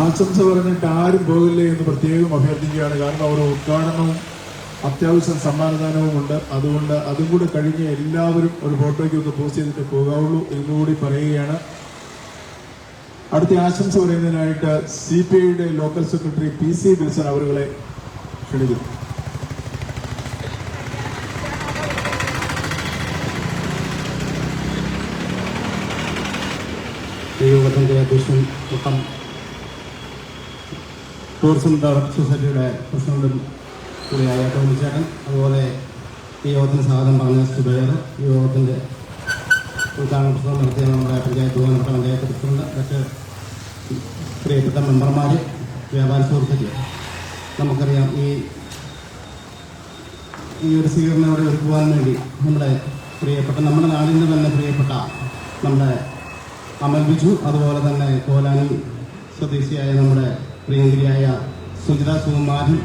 ആശംസ പറഞ്ഞിട്ട് ആരും പോകില്ലേ എന്ന് പ്രത്യേകം അഭ്യർത്ഥിക്കുകയാണ്. കാരണം ഒരു ഉദ്ഘാടനവും അത്യാവശ്യം സമ്മാനദാനവും ഉണ്ട്. അതുകൊണ്ട് അതും കൂടെ കഴിഞ്ഞ് എല്ലാവരും ഒരു ഫോട്ടോയ്ക്ക് ഒന്ന് പോസ്റ്റ് ചെയ്തിട്ട് പോകാവുള്ളൂ എന്നുകൂടി പറയുകയാണ്. അടുത്ത ആശംസ പറയുന്നതിനായിട്ട് CPIയുടെ ലോക്കൽ സെക്രട്ടറി PC വിൽസൺ അവരുകളെ ക്ഷണിക്കുന്നു. യോഗത്തിന്റെ അധ്യക്ഷൻ മുട്ടം ടൂറിസം ഡെവലപ്മെന്റ് സൊസൈറ്റിയുടെ പ്രസിഡന്റും കൂടിയായ ടോമിച്ചേട്ടൻ, അതുപോലെ ഈ യോഗത്തിന് സ്വാഗതം പറഞ്ഞ സുബൈർ, ഈ യോഗത്തിന്റെ ഉദ്ഘാടന പ്രസംഗം നടത്തിയ നമ്മുടെ ബഹുമാനപ്പെട്ട പഞ്ചായത്ത് പ്രസിഡന്റ്, മറ്റ് പ്രിയപ്പെട്ട മെമ്പർമാർ, വ്യാപാരി സുഹൃത്തുക്കൾ, നമുക്കറിയാം ഈ ഒരു സ്വീകരണം ഇവിടെ ഒരുക്കുവാൻ വേണ്ടി നമ്മുടെ നാടിൻ്റെ തന്നെ പ്രിയപ്പെട്ട നമ്മുടെ അമൽ ബിജു, അതുപോലെ തന്നെ കോലാനി സ്വദേശിയായ നമ്മുടെ പ്രിയങ്കരിയായ സുജിത സുകുമാരൻ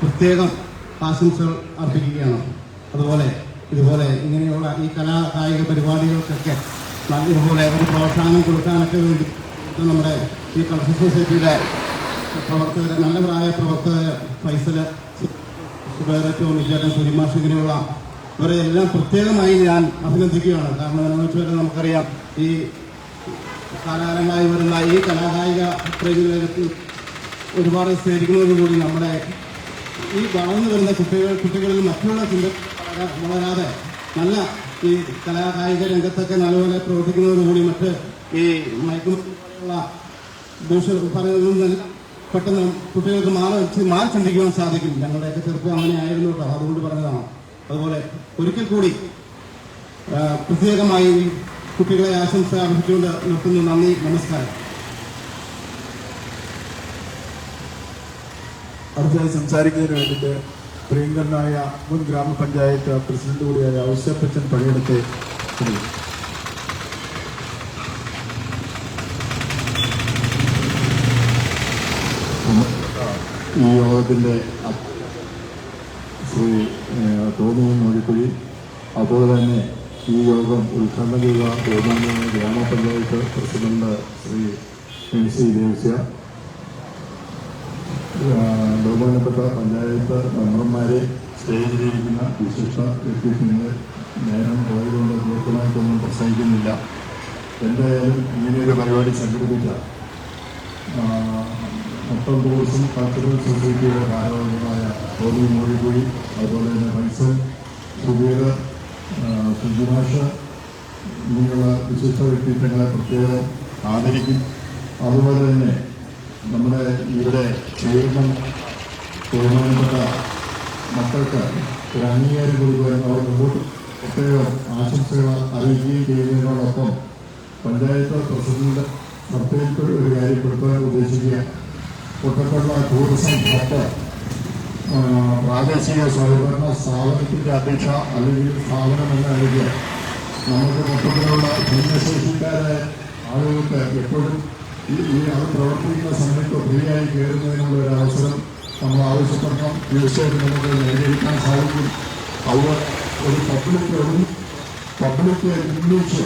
പ്രത്യേകം ആശംസകൾ അർപ്പിക്കുകയാണ്. അതുപോലെ ഇതുപോലെ ഇങ്ങനെയുള്ള ഈ കായിക പരിപാടികൾക്കൊക്കെ ഇതുപോലെ ഒരു പ്രോത്സാഹനം കൊടുക്കാനൊക്കെ വേണ്ടി നമ്മുടെ ഈ കൾച്ചറൽ സൊസൈറ്റിയുടെ പ്രവർത്തകർ, നല്ല പ്രായ പ്രവർത്തകർ ഫൈസൽ, സുബൈററ്റോ, നിജേട്ടൻ, സുരിമാഷ്, ഇങ്ങനെയുള്ള ഇവരെ എല്ലാം പ്രത്യേകമായി ഞാൻ അഭിനന്ദിക്കുകയാണ്. കാരണം എന്താണെന്ന് വെച്ചാൽ നമുക്കറിയാം ഈ കാലാകാലങ്ങളായി വരുന്ന ഈ കലാകായിക പ്രേമികൾക്ക് ഒരുപാട് സ്നേഹിക്കുന്നതോടുകൂടി നമ്മുടെ ഈ വളർന്നു വരുന്ന കുട്ടികളിൽ മറ്റുള്ള ചിന്ത വളരാതെ നല്ല ഈ കലാകായിക രംഗത്തൊക്കെ നല്ലപോലെ പ്രവർത്തിക്കുന്നതോടുകൂടി മറ്റ് ഈ മയക്കുമരുന്നുള്ള പറയുന്നതിൽ പെട്ടെന്ന് കുട്ടികൾക്ക് മാറി ചിന്തിക്കുവാൻ സാധിക്കും. ഞങ്ങളുടെയൊക്കെ ചെറുപ്പം അങ്ങനെ ആയിരുന്നു കേട്ടോ, അതുകൊണ്ട് പറഞ്ഞതാണ്. അതുപോലെ ഒരിക്കൽ കൂടി പ്രത്യേകമായി കുട്ടികളെ ആശംസ അർപ്പിച്ചുകൊണ്ട് നിർത്തുന്നു. നന്ദി, നമസ്കാരം. അടുത്തതായി സംസാരിക്കുന്നതിന് വേണ്ടിയിട്ട് പ്രിയങ്കരനായ മുൻ ഗ്രാമപഞ്ചായത്ത് പ്രസിഡന്റ് കൂടിയായ ഔസേപ്പച്ചൻ പണിയെടുത്ത് ഈ യോഗത്തിൻ്റെ ശ്രീ ടോമി മൊഴിക്കുഴി, അതുപോലെ തന്നെ ഈ യോഗം ഉദ്ഘാടനം ചെയ്ത ബഹുമാനീയ ഗ്രാമപഞ്ചായത്ത് പ്രസിഡന്റ് ശ്രീ MC ദേവസ്യ, ബഹുമാനപ്പെട്ട പഞ്ചായത്ത് മെമ്പർമാരെ, സ്റ്റേജിലിരിക്കുന്ന വിശിഷ്ട വ്യക്തിത്വങ്ങൾ, നേരം പോയതുകൊണ്ട് പൂർണ്ണമായിട്ടൊന്നും പ്രസംഗിക്കുന്നില്ല. എന്തായാലും ഇങ്ങനെയൊരു പരിപാടി സംഘടിപ്പിച്ച മുട്ടം ടൂറിസം കൾച്ചറൽ സൊസൈറ്റിയുടെ ഭാരവാഹികളായ ടോമി മോഴിക്കുഴി, അതുപോലെ തന്നെ ഫൈസൽ, സുബീർ, സുജിമാഷ്, ഇങ്ങനെയുള്ള വിശിഷ്ട വ്യക്തിത്വങ്ങളെ പ്രത്യേകം ആദരിക്കും. അതുപോലെ തന്നെ നമ്മുടെ ഇവിടെ ചേരുന്ന ബഹുമാനപ്പെട്ട മക്കൾക്ക് ഒരു അംഗീകാരം കൊടുക്കുവാൻ അവർ മുമ്പോട്ട് പ്രത്യേകം ആശംസകൾ അറിയിക്കുകയും ചെയ്യുന്നതിനോടൊപ്പം പഞ്ചായത്ത് പ്രസിഡന്റ് സർട്ടിഫിക്കറ്റ് ഒരു കാര്യം കൊടുക്കാൻ ഉദ്ദേശിക്കുക. കൊട്ടക്കുള്ള ടൂറിസം ഹബ്ബ് പ്രാദേശിക സ്വയംഭരണ സ്ഥാപനത്തിൻ്റെ അധ്യക്ഷ അല്ലെങ്കിൽ സ്ഥാപനം എന്ന നിലയ്ക്ക് നമുക്ക് മൊത്തത്തിലുള്ള ഭിന്നശേഷിക്കാരായ ആളുകൾക്ക് എപ്പോഴും ഈ അത് പ്രവർത്തിക്കുന്ന സമയത്ത് ഫ്രീ ആയി കയറുന്നതിനുള്ള ഒരു അവസരം നമ്മൾ ആവശ്യപ്പെടണം. തീർച്ചയായിട്ടും നമുക്ക് നേടിയെടുക്കാൻ സാധിക്കും. അതുപോലെ ഒരു പബ്ലിക് ഇംഗ്ലീഷ്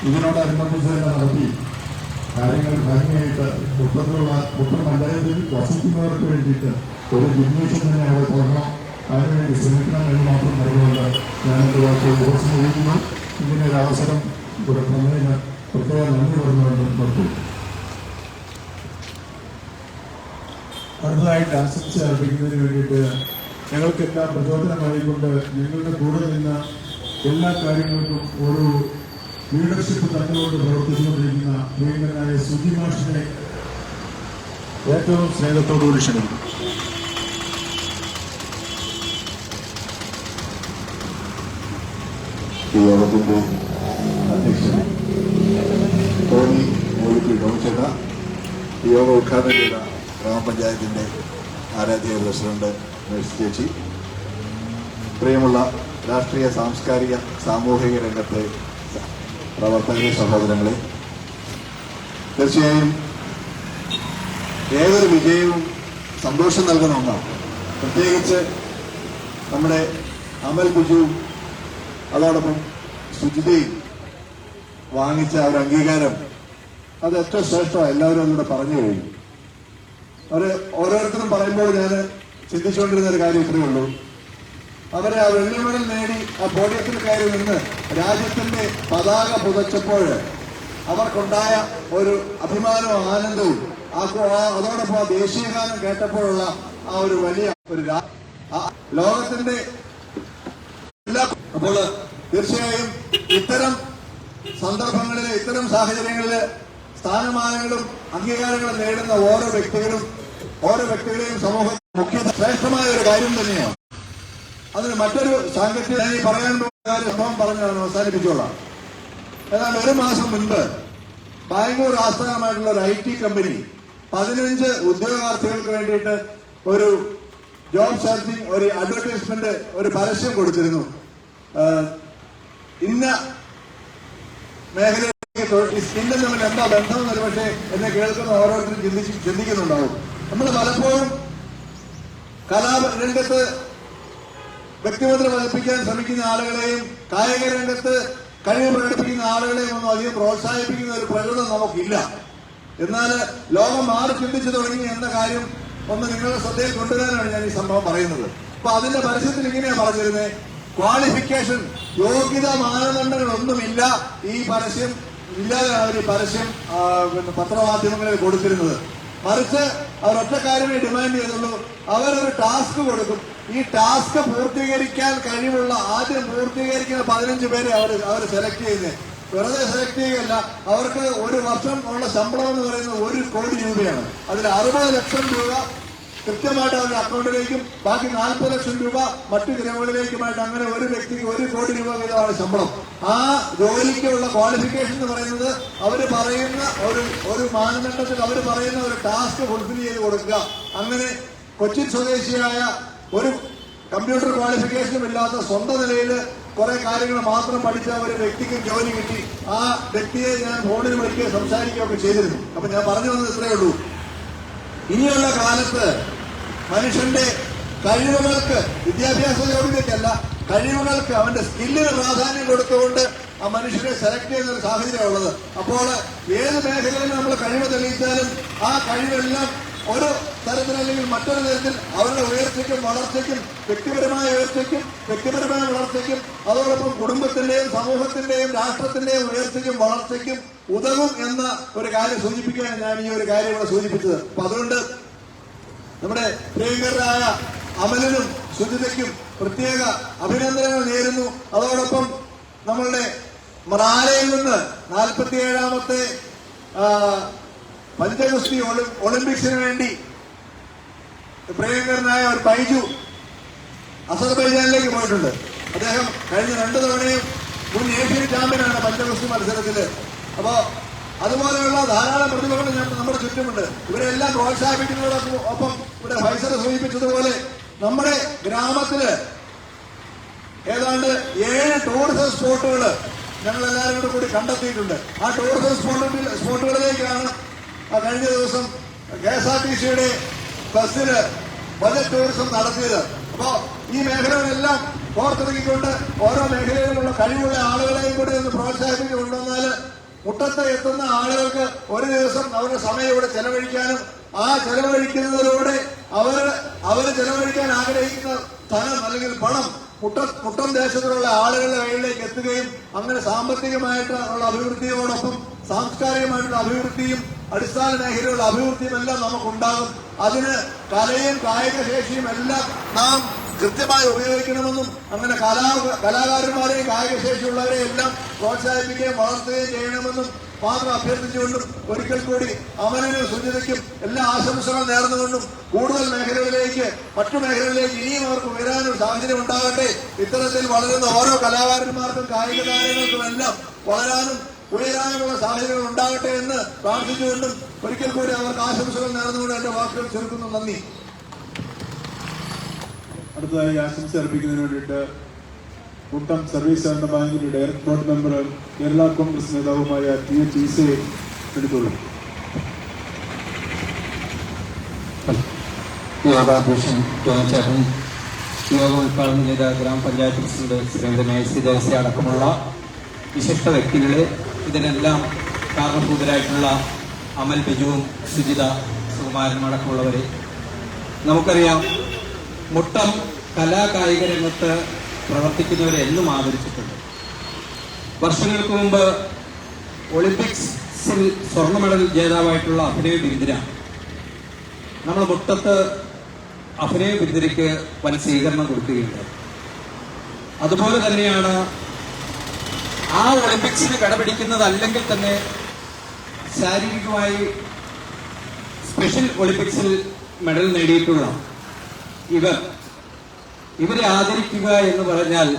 ഇതിനോടനുബന്ധിച്ച് തന്നെ നടത്തി കാര്യങ്ങൾ ഭംഗിയായിട്ട് മുട്ടം പഞ്ചായത്തിൽ വസിക്കുന്നവർക്ക് വേണ്ടിയിട്ട് ഒരു ജിംനേഷ്യം തന്നെ അവിടെ തുടങ്ങണം. അതിനുവേണ്ടി ശ്രമിക്കണം എന്ന് മാത്രം പറഞ്ഞുകൊണ്ട് ഞാനെൻ്റെ വാക്കുകൾ ഉപസംഹരിക്കുന്നു. ഇങ്ങനെ ഒരു അവസരം കൊടുക്കുന്നതിന് പ്രത്യേകം നന്ദി പറഞ്ഞുകൊണ്ട് നിർത്തും. അടുത്തതായിട്ട് ആശംസ അർപ്പിക്കുന്നതിന് വേണ്ടിയിട്ട് ഞങ്ങൾക്കെല്ലാം പ്രചോദനമായിക്കൊണ്ട് ഞങ്ങളുടെ കൂടെ നിന്ന് എല്ലാ കാര്യങ്ങൾക്കും ഒരു ലീഡർഷിപ്പ് തന്നുകൊണ്ട് പ്രവർത്തിച്ചുകൊണ്ടിരിക്കുന്ന പ്രിയങ്കരനായ സുജിമാഷിനെ ഏറ്റവും സ്നേഹത്തോടുകൂടി ക്ഷണിക്കുന്നു. ഈ യോഗത്തിൻ്റെ അധ്യക്ഷൻ ടോമി മോഴിക്കുഴി ടോമിച്ചേട്ട, ഈ യോഗം ഉദ്ഘാടനം ചെയ്ത ഗ്രാമപഞ്ചായത്തിൻ്റെ ആരാധ്യ പ്രസിഡന്റ് മേഴ്സി ചേച്ചി, പ്രിയമുള്ള രാഷ്ട്രീയ, സാംസ്കാരിക, സാമൂഹിക രംഗത്തെ പ്രവർത്തകരെ, സഹോദരങ്ങളെ, തീർച്ചയായും ഏതൊരു വിജയവും സന്തോഷം നൽകുന്ന ഒന്നാണ്. പ്രത്യേകിച്ച് നമ്മുടെ അമൽ ബിജുവും അതോടൊപ്പം സുജിതയും വാങ്ങിച്ച ഒരു അംഗീകാരം അത് ഏറ്റവും ശ്രേഷ്ഠമാണ്. എല്ലാവരും അതിലൂടെ പറഞ്ഞു കഴിഞ്ഞു. ഓരോരുത്തരും പറയുമ്പോൾ ഞാൻ ചിന്തിച്ചുകൊണ്ടിരുന്ന ഒരു കാര്യം ഇത്രയേ ഉള്ളൂ. അവരെ ആ വെള്ളി മെഡൽ നേടി ആ പോഡിയത്തിൽ കയറി നിന്ന് രാജ്യത്തിന്റെ പതാക പുതച്ചപ്പോൾ അവർക്കുണ്ടായ ഒരു അഭിമാനവും ആനന്ദവും അതോടൊപ്പം ആ ദേശീയഗാനം കേട്ടപ്പോഴുള്ള ആ ഒരു വലിയ ഒരു ലോകത്തിന്റെ അപ്പോൾ തീർച്ചയായും ഇത്തരം സന്ദർഭങ്ങളില് ഇത്തരം സാഹചര്യങ്ങളില് സ്ഥാനമാനങ്ങളും അംഗീകാരങ്ങളും നേടുന്ന ഓരോ വ്യക്തികളെയും സമൂഹം മുഖ്യ ശ്രേഷ്ഠമായ ഒരു കാര്യം തന്നെയാണ്. അതിന് മറ്റൊരു സാങ്കേതിക പറയാൻ സംഭവം പറഞ്ഞാണ് അവസാനിപ്പിച്ചോളാം. ഏതാണ്ട് ഒരു മാസം മുൻപ് ബാംഗ്ലൂർ ആസ്ഥാനമായിട്ടുള്ള ഒരു IT കമ്പനി 15 ഉദ്യോഗാർത്ഥികൾക്ക് വേണ്ടിയിട്ട് ഒരു ജോബ് സെർച്ചിങ് ഒരു അഡ്വർടൈസ്മെന്റ് ഒരു പരസ്യം കൊടുത്തിരുന്നു. ഇന്ന മേഖലയിലേക്ക് സ്കില്ലും തമ്മിൽ എന്താ ബന്ധമെന്ന് ഒരുപക്ഷെ എന്നെ കേൾക്കുന്ന ഓരോരുത്തരും ചിന്തിക്കുന്നുണ്ടാവും. നമ്മൾ പലപ്പോഴും കലാരംഗത്ത് വ്യക്തിമുദ്ര പതിപ്പിക്കാൻ ശ്രമിക്കുന്ന ആളുകളെയും കായിക രംഗത്ത് കഴിവ് പ്രകടിപ്പിക്കുന്ന ആളുകളെയും ഒന്നും അധികം പ്രോത്സാഹിപ്പിക്കുന്ന ഒരു പ്രകൃതം നമുക്കില്ല. എന്നാൽ ലോകം മാറി ചിന്തിച്ചു തുടങ്ങി എന്ന കാര്യം ഒന്ന് നിങ്ങളുടെ ശ്രദ്ധയിൽ കൊണ്ടുവരാനാണ് ഞാൻ ഈ സംഭവം പറയുന്നത്. അപ്പൊ അതിന്റെ പരസ്യത്തിൽ ഇങ്ങനെയാ പറഞ്ഞിരുന്നത്, ക്വാളിഫിക്കേഷൻ യോഗ്യതാ മാനദണ്ഡങ്ങളൊന്നുമില്ല. ഈ പരസ്യം ഇല്ലാതെയാണ് അവർ ഈ പരസ്യം പത്രമാധ്യമങ്ങളിൽ കൊടുത്തിരുന്നത്. മറിച്ച് അവർ ഒറ്റ കാര്യമേ ഡിമാൻഡ് ചെയ്തുള്ളൂ, അവരൊരു ടാസ്ക് കൊടുക്കും. ഈ ടാസ്ക് പൂർത്തീകരിക്കാൻ കഴിവുള്ള ആദ്യം പൂർത്തീകരിക്കുന്ന 15 പേരെ അവർ സെലക്ട് ചെയ്യുന്നത്. വെറുതെ സെലക്ട് ചെയ്യുകയല്ല, അവർക്ക് ഒരു വർഷം ഉള്ള ശമ്പളം എന്ന് പറയുന്നത് 1 കോടി രൂപയാണ്. അതിൽ 60 ലക്ഷം രൂപ കൃത്യമായിട്ട് അവരുടെ അക്കൗണ്ടിലേക്കും ബാക്കി 40 ലക്ഷം രൂപ മറ്റു ചിലവുകളിലേക്കുമായിട്ട് അങ്ങനെ ഒരു വ്യക്തിക്ക് 1 കോടി രൂപ വീതമാണ് ശമ്പളം. ആ ജോലിക്കുള്ള ക്വാളിഫിക്കേഷൻ എന്ന് പറയുന്നത് അവർ പറയുന്ന ഒരു മാനദണ്ഡത്തിൽ അവർ പറയുന്ന ഒരു ടാസ്ക് ഫുൾഫിൽ ചെയ്ത് കൊടുക്കുക. അങ്ങനെ കൊച്ചിൻ സ്വദേശിയായ ഒരു കമ്പ്യൂട്ടർ ക്വാളിഫിക്കേഷനും ഇല്ലാത്ത സ്വന്തം നിലയിൽ കുറെ കാര്യങ്ങൾ മാത്രം പഠിച്ച ഒരു വ്യക്തിക്ക് ജോലി കിട്ടി. ആ വ്യക്തിയെ ഞാൻ ഫോണിൽ വിളിക്കുകയും സംസാരിക്കുകയൊക്കെ ചെയ്തിരുന്നു. അപ്പൊ ഞാൻ പറഞ്ഞു വന്നത് ഇത്രയേ ഉള്ളൂ, ഇനിയുള്ള കാലത്ത് മനുഷ്യന്റെ കഴിവുകൾക്ക്, വിദ്യാഭ്യാസ യോഗ്യതയ്ക്കല്ല കഴിവുകൾക്ക്, അവന്റെ സ്കില്ലിന് പ്രാധാന്യം കൊടുത്തുകൊണ്ട് ആ മനുഷ്യനെ സെലക്ട് ചെയ്യുന്ന ഒരു സാഹചര്യമുള്ളത്. അപ്പോൾ ഏത് മേഖലയിൽ നമ്മൾ കഴിവ് തെളിയിച്ചാലും ആ കഴിവെല്ലാം ഒരു തരത്തിലല്ലെങ്കിൽ മറ്റൊരു തരത്തിൽ അവരുടെ ഉയർച്ചയ്ക്കും വളർച്ചയ്ക്കും വ്യക്തിപരമായ ഉയർച്ചയ്ക്കും വ്യക്തിപരമായ വളർച്ചയ്ക്കും അതോടൊപ്പം കുടുംബത്തിന്റെയും സമൂഹത്തിന്റെയും രാഷ്ട്രത്തിന്റെയും ഉയർച്ചയ്ക്കും വളർച്ചയ്ക്കും ഉതകും എന്ന ഒരു കാര്യം സൂചിപ്പിക്കാൻ ഞാൻ ഈ ഒരു കാര്യം ഇവിടെ സൂചിപ്പിച്ചത്. അപ്പൊ അതുകൊണ്ട് നമ്മുടെ പ്രിയങ്കരായ അമലിനും സുജിതയ്ക്കും പ്രത്യേക അഭിനന്ദനങ്ങൾ നേരുന്നു. അതോടൊപ്പം നമ്മളുടെ മറാലയിൽ നിന്ന് 47ാമത്തെ പഞ്ചഗുസ്തി ഒളിമ്പിക്സിന് വേണ്ടി പ്രിയങ്കരനായ ഒരു ബൈജു അസർബൈജാനിലേക്ക് പോയിട്ടുണ്ട്. അദ്ദേഹം കഴിഞ്ഞ 2 തവണയും മുൻ ഏഷ്യൻ ചാമ്പ്യനാണ് പഞ്ചഗുസ്തി മത്സരത്തില്. അപ്പോ അതുപോലെയുള്ള ധാരാളം പ്രതിഭകൾ നമ്മുടെ ചുറ്റുമുണ്ട്. ഇവരെല്ലാം പ്രോത്സാഹിപ്പിക്കുന്നതോടൊപ്പം ഇവിടെ ഫൈസൽ സൂചിപ്പിച്ചതുപോലെ നമ്മുടെ ഗ്രാമത്തില് ഏതാണ്ട് 7 ടൂറിസം സ്പോട്ടുകൾ ഞങ്ങൾ എല്ലാവരും കൂടി കണ്ടെത്തിയിട്ടുണ്ട്. ആ ടൂറിസം സ്പോട്ടുകളിലേക്കാണ് കഴിഞ്ഞ ദിവസം KSRTCയുടെ ബസ്സില് ബജറ്റ് ടൂറിസം നടത്തിയത്. അപ്പോ ഈ മേഖലകളെല്ലാം പുറത്തിറക്കിക്കൊണ്ട് ഓരോ മേഖലയിലുള്ള കഴിവുള്ള ആളുകളെയും കൂടി ഒന്ന് പ്രോത്സാഹിപ്പിച്ച് കൊണ്ടുവന്നാൽ മുട്ടത്ത് എത്തുന്ന ആളുകൾക്ക് ഒരു ദിവസം അവരുടെ സമയം ഇവിടെ ചെലവഴിക്കാനും ആ ചെലവഴിക്കുന്നതിലൂടെ അവര് ചെലവഴിക്കാൻ ആഗ്രഹിക്കുന്ന ധനം അല്ലെങ്കിൽ പണം മുട്ടം ദേശത്തിലുള്ള ആളുകളുടെ കയ്യിലേക്ക് എത്തുകയും അങ്ങനെ സാമ്പത്തികമായിട്ടുള്ള അഭിവൃദ്ധിയോടൊപ്പം സാംസ്കാരികമായിട്ടുള്ള അഭിവൃദ്ധിയും അടിസ്ഥാന മേഖലയുള്ള അഭിവൃദ്ധിയും എല്ലാം നമുക്കുണ്ടാകും. അതിന് കലയും കായിക ശേഷിയും എല്ലാം നാം കൃത്യമായി ഉപയോഗിക്കണമെന്നും അങ്ങനെ കലാകാരന്മാരെയും കായിക ശേഷിയുള്ളവരെയും എല്ലാം പ്രോത്സാഹിപ്പിക്കുകയും വളർത്തുകയും ചെയ്യണമെന്നും മാത്രം അഭ്യർത്ഥിച്ചുകൊണ്ടും ഒരിക്കൽ കൂടി അമലിനും സുജിതയ്ക്കും എല്ലാ ആശംസകൾ നേർന്നുകൊണ്ടും കൂടുതൽ മേഖലകളിലേക്ക് മറ്റു മേഖലകളിലേക്ക് ഇനിയും അവർക്ക് ഉയരാനൊരു സാഹചര്യം ഉണ്ടാകട്ടെ. ഇത്തരത്തിൽ വളരുന്ന ഓരോ കലാകാരന്മാർക്കും കായിക താരങ്ങൾക്കും എല്ലാം വളരാനും ഉയരാനുമുള്ള സാഹചര്യങ്ങൾ ഉണ്ടാകട്ടെ എന്ന് പ്രാർത്ഥിച്ചുകൊണ്ടും ഒരിക്കൽ കൂടി അവർക്ക് ആശംസകൾ നേർന്നുകൊണ്ട് എന്റെ വാക്കുകൾ ചെറുക്കുന്നു. നന്ദി. അടുത്തതായി ആശംസ അർപ്പിക്കുന്നതിന് വേണ്ടിയിട്ട് മുട്ടം സർവീസ് സഹകരണ ബാങ്കിന്റെ director board member Kerala Congress നേതാവുമായ TH ഈസയെ എടുത്തോളൂ. യോഗാഭൂഷൺ ചേട്ടൻ, യോഗം ഉദ്ഘാടനം ചെയ്ത ഗ്രാമപഞ്ചായത്ത് പ്രസിഡന്റ് ശ്രീമതി മേഴ്സി ദേവസി അടക്കമുള്ള വിശിഷ്ട വ്യക്തികളെ, ഇതിനെല്ലാം കാരണഭൂതരായിട്ടുള്ള അമൽ ബിജുവും സുജിത സുകുമാരനടക്കമുള്ളവരെ, നമുക്കറിയാം മുട്ടം കലാകായിക രംഗത്ത് പ്രവർത്തിക്കുന്നവരെ എന്നും ആദരിച്ചിട്ടുണ്ട്. വർഷങ്ങൾക്ക് മുമ്പ് ഒളിമ്പിക്സിൽ സ്വർണ്ണ മെഡൽ ജേതാവായിട്ടുള്ള അഭിനയ ബിരുദന നമ്മൾ മുട്ടത്ത് അഭിനയ ബിരുദനയ്ക്ക് വൻ സ്വീകരണം കൊടുക്കുകയുണ്ട്. അതുപോലെ തന്നെയാണ് ആ ഒളിമ്പിക്സിന് കടപിടിക്കുന്നതല്ലെങ്കിൽ തന്നെ ശാരീരികമായി സ്പെഷ്യൽ ഒളിമ്പിക്സിൽ മെഡൽ നേടിയിട്ടുള്ള ഇവരെ ആദരിക്കുക എന്ന് പറഞ്ഞാൽ,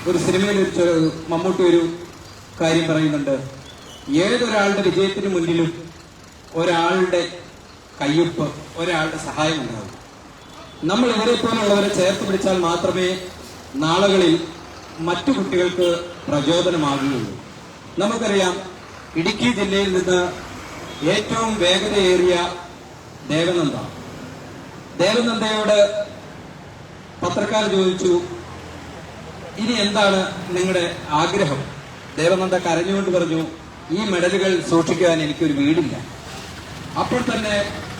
ഒരു സിനിമയിൽ മമ്മൂട്ടി ഒരു കാര്യം പറയുന്നുണ്ട്, ഏതൊരാളുടെ വിജയത്തിന് മുന്നിലും ഒരാളുടെ കയ്യൊപ്പ്, ഒരാളുടെ സഹായം ഉണ്ടാകും. നമ്മൾ ഇവരെ പോലുള്ളവരെ ചേർത്ത് പിടിച്ചാൽ മാത്രമേ നാളുകളിൽ മറ്റു കുട്ടികൾക്ക് പ്രചോദനമാകുകയുള്ളൂ. നമുക്കറിയാം, ഇടുക്കി ജില്ലയിൽ നിന്ന് ഏറ്റവും വേഗതയേറിയ ദേവനന്ദയോട് പത്രക്കാർ ചോദിച്ചു, ഇനി എന്താണ് നിങ്ങളുടെ ആഗ്രഹം? ദേവനന്ദ കരഞ്ഞുകൊണ്ട് പറഞ്ഞു, ഈ മെഡലുകൾ സൂക്ഷിക്കാൻ എനിക്കൊരു വീടില്ല. അപ്പോൾ തന്നെ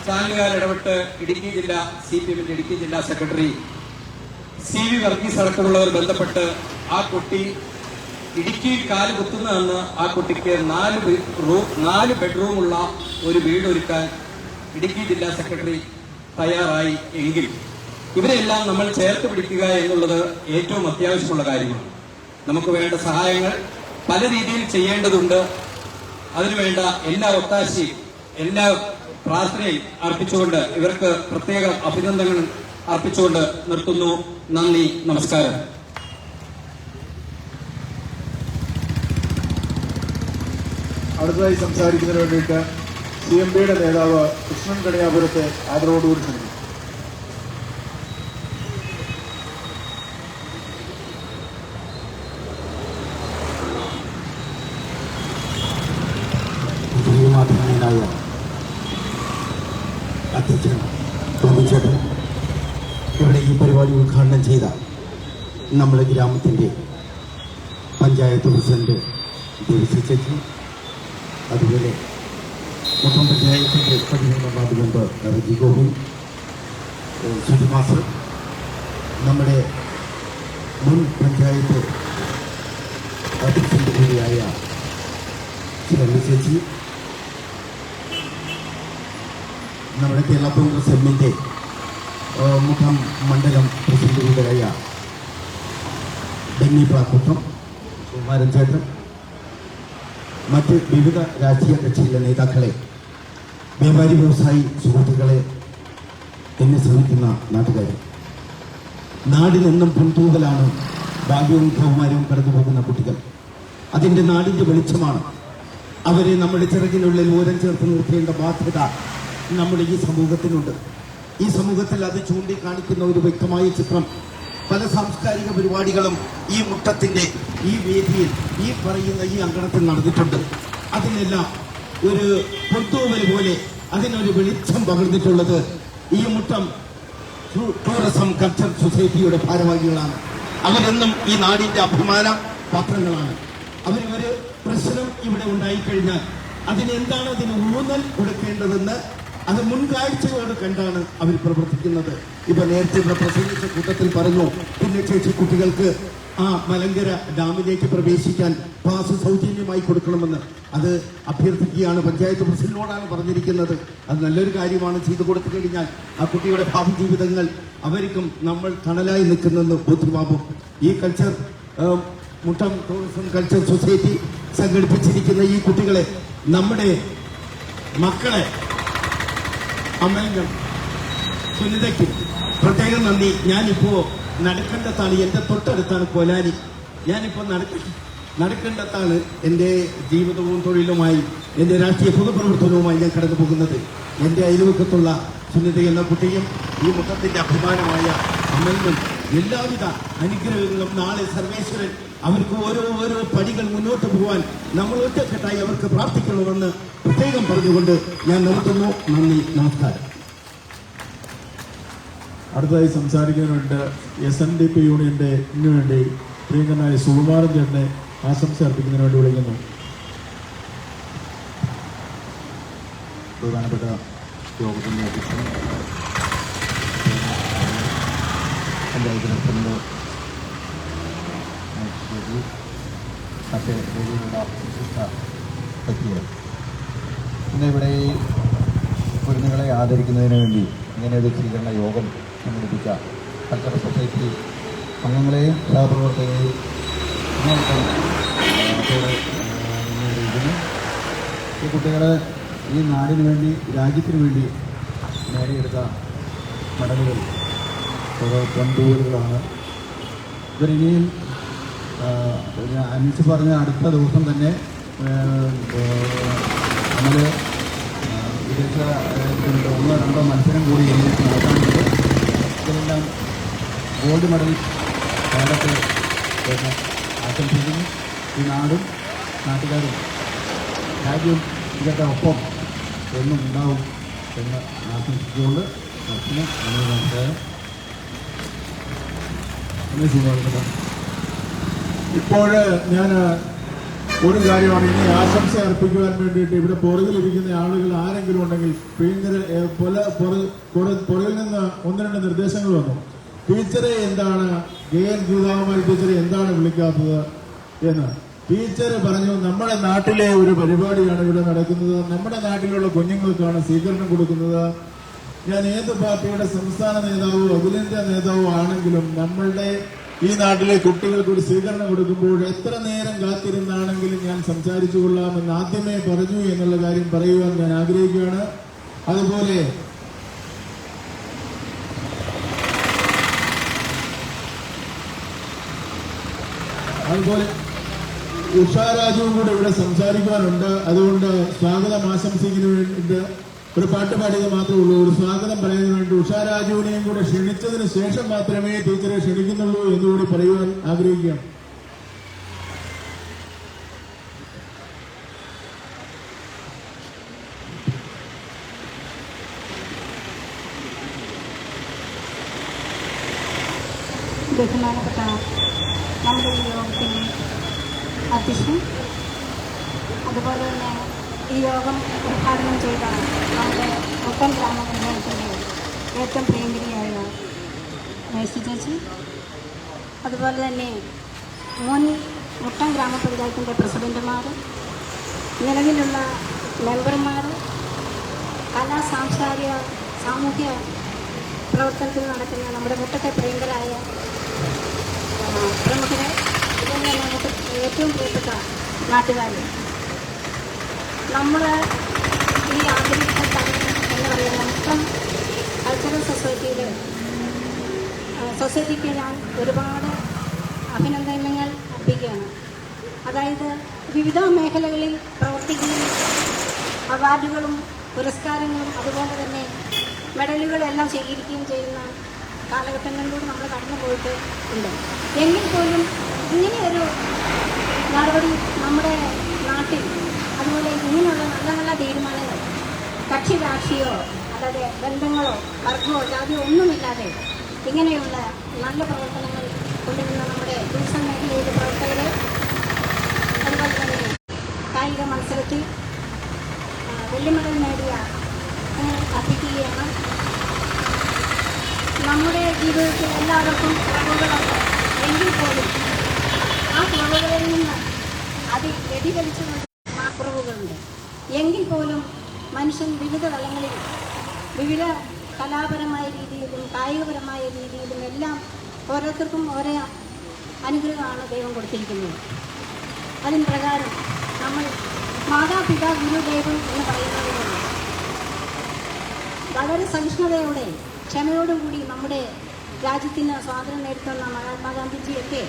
ചാനലുകാർ ഇടപെട്ട് ഇടുക്കി ജില്ലാ CPM-ന്റെ ഇടുക്കി ജില്ലാ സെക്രട്ടറി CV വർഗീസ് അടക്കമുള്ളവർ ബന്ധപ്പെട്ട് ആ കുട്ടി ഇടുക്കിയിൽ കാല് കുത്തുന്നതെന്ന് ആ കുട്ടിക്ക് 4 ബെഡ്റൂമുള്ള ഒരു വീട് ഒരുക്കാൻ ഇടുക്കി ജില്ലാ സെക്രട്ടറി തയ്യാറായി. എങ്കിൽ ഇവരെല്ലാം നമ്മൾ ചേർത്ത് പിടിക്കുക എന്നുള്ളത് ഏറ്റവും അത്യാവശ്യമുള്ള കാര്യമാണ്. നമുക്ക് വേണ്ട സഹായങ്ങൾ പല രീതിയിൽ ചെയ്യേണ്ടതുണ്ട്. അതിനുവേണ്ട എല്ലാ ഒത്താശയും എല്ലാ പ്രാർത്ഥനയും അർപ്പിച്ചുകൊണ്ട് ഇവർക്ക് പ്രത്യേക അഭിനന്ദനങ്ങൾ അർപ്പിച്ചുകൊണ്ട് നിർത്തുന്നു. നന്ദി, നമസ്കാരം. അടുത്തതായി സംസാരിക്കുന്നതിന് വേണ്ടിയിട്ട് CMB-യുടെ നേതാവ് കൃഷ്ണൻ കണിയാപുരത്തെ ആദരവോടുകൂടി ക്ഷണിക്കുന്നു. മാധ്യമനായ അധ്യക്ഷൻ തോന്നിച്ചേട്ടൻ, ഇവിടെ ഈ പരിപാടി ഉദ്ഘാടനം ചെയ്ത നമ്മുടെ ഗ്രാമത്തിൻ്റെ പഞ്ചായത്ത് പ്രസിഡന്റ് ദേവസി ചേച്ചി, അതുപോലെ മുട്ടം പഞ്ചായത്തിൻ്റെ പ്രതിനിധി ward member Reji Gopi, Sudhi master, നമ്മുടെ മുൻ പഞ്ചായത്ത് അധ്യക്ഷൻ്റെ കൂടിയായ ശിവന്യ ചേച്ചി, നമ്മുടെ കേരള കോൺഗ്രസ് എമ്മിൻ്റെ മുഖം മണ്ഡലം പ്രസിഡന്റ് കൂടിയായ ബെന്നി പ്രാക്കുട്ടം, കുമാരൻ ചേട്ടൻ, മറ്റ് വിവിധ രാഷ്ട്രീയ കക്ഷിയിലെ നേതാക്കളെ, വ്യാപാരി വ്യവസായി സുഹൃത്തുക്കളെ, എന്നെ ശ്രമിക്കുന്ന നാട്ടുകാരെ, നാടിനെന്നും പൊൻതൂകലാണ് ഭാഗ്യവും കൗമാരവും കടന്നു പോകുന്ന കുട്ടികൾ. അതിൻ്റെ നാടിൻ്റെ വെളിച്ചമാണ്. അവരെ നമ്മുടെ ചിറകിനുള്ളിൽ ഊരം ചേർത്ത് നിർത്തേണ്ട ബാധ്യത നമ്മുടെ ഈ സമൂഹത്തിനുണ്ട്. ഈ സമൂഹത്തിൽ അത് ചൂണ്ടിക്കാണിക്കുന്ന ഒരു വ്യക്തമായ ചിത്രം പല സാംസ്കാരിക പരിപാടികളും ഈ മുട്ടത്തിൻ്റെ ഈ വേദിയിൽ ഈ പറയുന്ന ഈ അങ്കണത്തിൽ നടന്നിട്ടുണ്ട്. അതിനെല്ലാം ഒരു പൊന്തൂവൽ പോലെ അതിനൊരു വെളിച്ചം പകർന്നിട്ടുള്ളത് ഈ മുട്ടം ടൂറിസം കൾച്ചർ സൊസൈറ്റിയുടെ ഭാരവാഹികളാണ്. അവരെന്നും ഈ നാടിൻ്റെ അഭിമാന പാത്രങ്ങളാണ്. അവരൊരു പ്രശ്നം ഇവിടെ ഉണ്ടായിക്കഴിഞ്ഞാൽ അതിനെന്താണ് അതിന് ഊന്നൽ കൊടുക്കേണ്ടതെന്ന് അത് മുൻകാഴ്ചയോട് കണ്ടാണ് അവർ പ്രവർത്തിക്കുന്നത്. ഇപ്പൊ നേരത്തെ ഇവിടെ പ്രസംഗിച്ച കൂട്ടത്തിൽ പറഞ്ഞു, പിന്നെ ചേച്ചി കുട്ടികൾക്ക് ആ മലങ്കര ഡാമിലേക്ക് പ്രവേശിക്കാൻ പാസ് സൗജന്യമായി കൊടുക്കണമെന്ന്. അത് അഭ്യർത്ഥിക്കുകയാണ്, പഞ്ചായത്ത് പ്രസിഡന്റിനോടാണ് പറഞ്ഞിരിക്കുന്നത്. അത് നല്ലൊരു കാര്യമാണ്. ചെയ്തു കൊടുത്തു കഴിഞ്ഞാൽ ആ കുട്ടിയുടെ ഭാവി ജീവിതങ്ങൾ അവർക്കും നമ്മൾ തണലായി നിൽക്കുന്നെന്ന് ബോധ്യമാകും. ഈ culture Muttam tourism culture society സംഘടിപ്പിച്ചിരിക്കുന്ന ഈ കുട്ടികളെ, നമ്മുടെ മക്കളെ, അമ്മയും സുനിതയ്ക്കും പ്രത്യേകം നന്ദി. ഞാനിപ്പോ നടക്കേണ്ടത്താണ്, എൻ്റെ തൊട്ടടുത്താണ് കൊലാനി. ഞാനിപ്പോ നടക്കേണ്ടത്താണ് എൻ്റെ ജീവിതവും തൊഴിലുമായി എൻ്റെ രാഷ്ട്രീയ പൊതുപ്രവർത്തനവുമായി ഞാൻ കടന്നു പോകുന്നത്. എൻ്റെ അയൽവക്കത്തുള്ള സുനിത എന്ന കുട്ടിയും ഈ മുട്ടത്തിൻ്റെ അഭിമാനമായ അമ്മയും എല്ലാവിധ അനുഗ്രഹങ്ങളും നാളെ സർവേശ്വരൻ അവർക്ക് ഓരോ പടികൾ മുന്നോട്ട് പോകാൻ നമ്മൾ ഒറ്റക്കെട്ടായി അവർക്ക് പ്രാർത്ഥിക്കണമെന്ന് പ്രത്യേകം പറഞ്ഞുകൊണ്ട് ഞാൻ നിർത്തുന്നു. നന്ദി, നമസ്കാരം. അടുത്തതായി സംസാരിക്കാനുണ്ട് SNDP യൂണിയന്റെ വേണ്ടി പ്രിയങ്കനായ സുകുമാരൻ ചേട്ടനെ ആശംസ അർപ്പിക്കുന്നതിന് വേണ്ടി വിളിക്കുന്നു. ബഹുമാനപ്പെട്ട യോഗത്തിൻ്റെ അധ്യക്ഷൻ പഞ്ചായത്ത് പ്രസിഡന്റ് മറ്റ് രീതിയിലുള്ള വിശിഷ്ട വ്യക്തികൾ ഇന്ന് ഇവിടെ ഈ കുരുന്നുകളെ ആദരിക്കുന്നതിന് വേണ്ടി ഇങ്ങനെയൊരു സ്വീകരണ യോഗം സംഘടിപ്പിച്ച കൾച്ചറൽ സൊസൈറ്റി അംഗങ്ങളെയും സഹപ്രവർത്തകരെയും ഈ കുട്ടികൾ ഈ നാടിന് വേണ്ടി രാജ്യത്തിന് വേണ്ടി നേടിയെടുത്ത മെഡലുകൾ ഓരോ പൊൻതൂവലുകളാണ്. ഇവരിനിയും അനീസ് പറഞ്ഞ അടുത്ത ദിവസം തന്നെ നമ്മൾ വിദേശ 1-2 മത്സരം കൂടി നടത്താനുണ്ട്. ഇതെല്ലാം ഗോൾഡ് മെഡൽ നേടട്ടെ എന്ന് ആശംസിക്കുന്നു. ഈ നാടും നാട്ടുകാരും രാജ്യവും ഇതൊക്കെ ഒപ്പം എന്നും ഉണ്ടാവും എന്ന് ആശംസിച്ചുകൊണ്ട് ഇപ്പോൾ ഞാൻ ഒരു കാര്യമാണ്, ഇനി ആശംസ അർപ്പിക്കുവാൻ വേണ്ടിയിട്ട് ഇവിടെ പുറകിലിരിക്കുന്ന ആളുകൾ ആരെങ്കിലും ഉണ്ടെങ്കിൽ പുറകിൽ നിന്ന് 1-2 നിർദ്ദേശങ്ങൾ വന്നു. ടീച്ചറെ എന്താണ് KN ഗീതാകുമാരി ടീച്ചറെ എന്താണ് വിളിക്കാത്തത് എന്ന്. ടീച്ചർ പറഞ്ഞു, നമ്മുടെ നാട്ടിലെ ഒരു പരിപാടിയാണ് ഇവിടെ നടക്കുന്നത്, നമ്മുടെ നാട്ടിലുള്ള കുഞ്ഞുങ്ങൾക്കാണ് സ്വീകരണം കൊടുക്കുന്നത്. ഞാൻ ഏത് പാർട്ടിയുടെ സംസ്ഥാന നേതാവോ അഖിലേന്ത്യാ നേതാവോ ആണെങ്കിലും നമ്മളുടെ ഈ നാട്ടിലെ കുട്ടികൾക്ക് ഒരു സ്വീകരണം കൊടുക്കുമ്പോൾ എത്ര നേരം കാത്തിരുന്നാണെങ്കിലും ഞാൻ സംസാരിച്ചു കൊള്ളാമെന്ന് ആദ്യമേ പറഞ്ഞു എന്നുള്ള കാര്യം പറയുവാൻ ഞാൻ ആഗ്രഹിക്കുകയാണ്. അതുപോലെ ഉഷാരാജുവും കൂടെ ഇവിടെ സംസാരിക്കുവാനുണ്ട്. അതുകൊണ്ട് സ്വാഗതം ആശംസിക്കുന്നതിന് വേണ്ടി ഒരു പാട്ട് പാടിയത് മാത്രമേ ഉള്ളൂ. ഒരു സ്വാഗതം പറയുന്നതിന് വേണ്ടി ഉഷാരാജുവിനെയും കൂടെ ക്ഷണിച്ചതിന് ശേഷം മാത്രമേ ടീച്ചറെ ക്ഷണിക്കുന്നുള്ളൂ എന്നുകൂടി പറയുവാൻ ആഗ്രഹിക്കുകയാണ്. ബഹുമാനപ്പെട്ട നമ്മുടെ ഈ യോഗത്തിൻ്റെ അധ്യക്ഷൻ, അതുപോലെ തന്നെ ഈ യോഗം ഉദ്ഘാടനം ചെയ്ത നമ്മുടെ മുട്ടം ഗ്രാമപഞ്ചായത്തിൻ്റെ ഏറ്റവും പ്രിയങ്കരിയായ മേഴ്സി ചേച്ചി, അതുപോലെ തന്നെ മുൻ മുട്ടം ഗ്രാമപഞ്ചായത്തിൻ്റെ പ്രസിഡന്റുമാർ, നിലവിലുള്ള മെമ്പർമാർ, കലാ സാംസ്കാരിക സാമൂഹ്യ പ്രവർത്തനത്തിൽ നടക്കുന്ന നമ്മുടെ മുട്ടത്തെ പ്രിയങ്കരായ പ്രമുഖരെ, ഇതുപോലെ നമുക്ക് ഏറ്റവും പ്രിയപ്പെട്ട നാട്ടുകാർ, നമ്മൾ ഈ ആഗ്രഹിക്കുന്ന എന്ന് പറയുന്ന മുട്ടം കൾച്ചറൽ സൊസൈറ്റിക്ക് ഞാൻ ഒരുപാട് അഭിനന്ദനങ്ങൾ അർപ്പിക്കുകയാണ്. അതായത് വിവിധ മേഖലകളിൽ പ്രവർത്തിക്കുകയും അവാർഡുകളും പുരസ്കാരങ്ങളും അതുപോലെ തന്നെ മെഡലുകളെല്ലാം സ്വീകരിക്കുകയും ചെയ്യുന്ന കാലഘട്ടങ്ങളിലൂടെ നമ്മൾ കടന്നു പോയിട്ട് ഉണ്ട്. എങ്കിൽ പോലും ഇങ്ങനെയൊരു നടപടി നമ്മുടെ നാട്ടിൽ, അതുപോലെ ഇങ്ങനെയുള്ള നല്ല നല്ല തീരുമാനങ്ങൾ കക്ഷി രാഷ്ട്രീയമോ അല്ലാതെ ബന്ധങ്ങളോ വർഗമോ ജാതിയോ ഒന്നുമില്ലാതെ ഇങ്ങനെയുള്ള നല്ല പ്രവർത്തനങ്ങൾ കൊണ്ടുവരുന്ന നമ്മുടെ ടൂറിസം മേഖലയിലെ പ്രവർത്തകരെ, അതുപോലെ തന്നെ കായിക മത്സരത്തിൽ വെള്ളി മെഡൽ നേടിയ അർപ്പിക്കുകയാണ്. നമ്മുടെ ജീവിതത്തിൽ എല്ലാവർക്കും കുറവുകളുണ്ട്. എങ്കിൽ പോലും ആ കുറവുകളിൽ നിന്ന് വ്യതിചലിച്ചുകൊണ്ട് ആ കുറവുകളുണ്ട്. എങ്കിൽ പോലും മനുഷ്യൻ വിവിധ തലങ്ങളിൽ വിവിധ കലാപരമായ രീതിയിലും കായികപരമായ രീതിയിലും എല്ലാം ഓരോരുത്തർക്കും ഓരോ അനുഗ്രഹമാണ് ദൈവം കൊടുത്തിരിക്കുന്നത്. അതിന് പ്രകാരം നമ്മൾ മാതാപിതാ ഗുരുദേവൻ എന്ന് പറയുന്നതിനുള്ള വളരെ സഹിഷ്ണുതയോടെ ക്ഷമയോടും കൂടി നമ്മുടെ രാജ്യത്തിന് സ്വാതന്ത്ര്യം നേടിത്തന്ന മഹാത്മാഗാന്ധിജിയൊക്കെ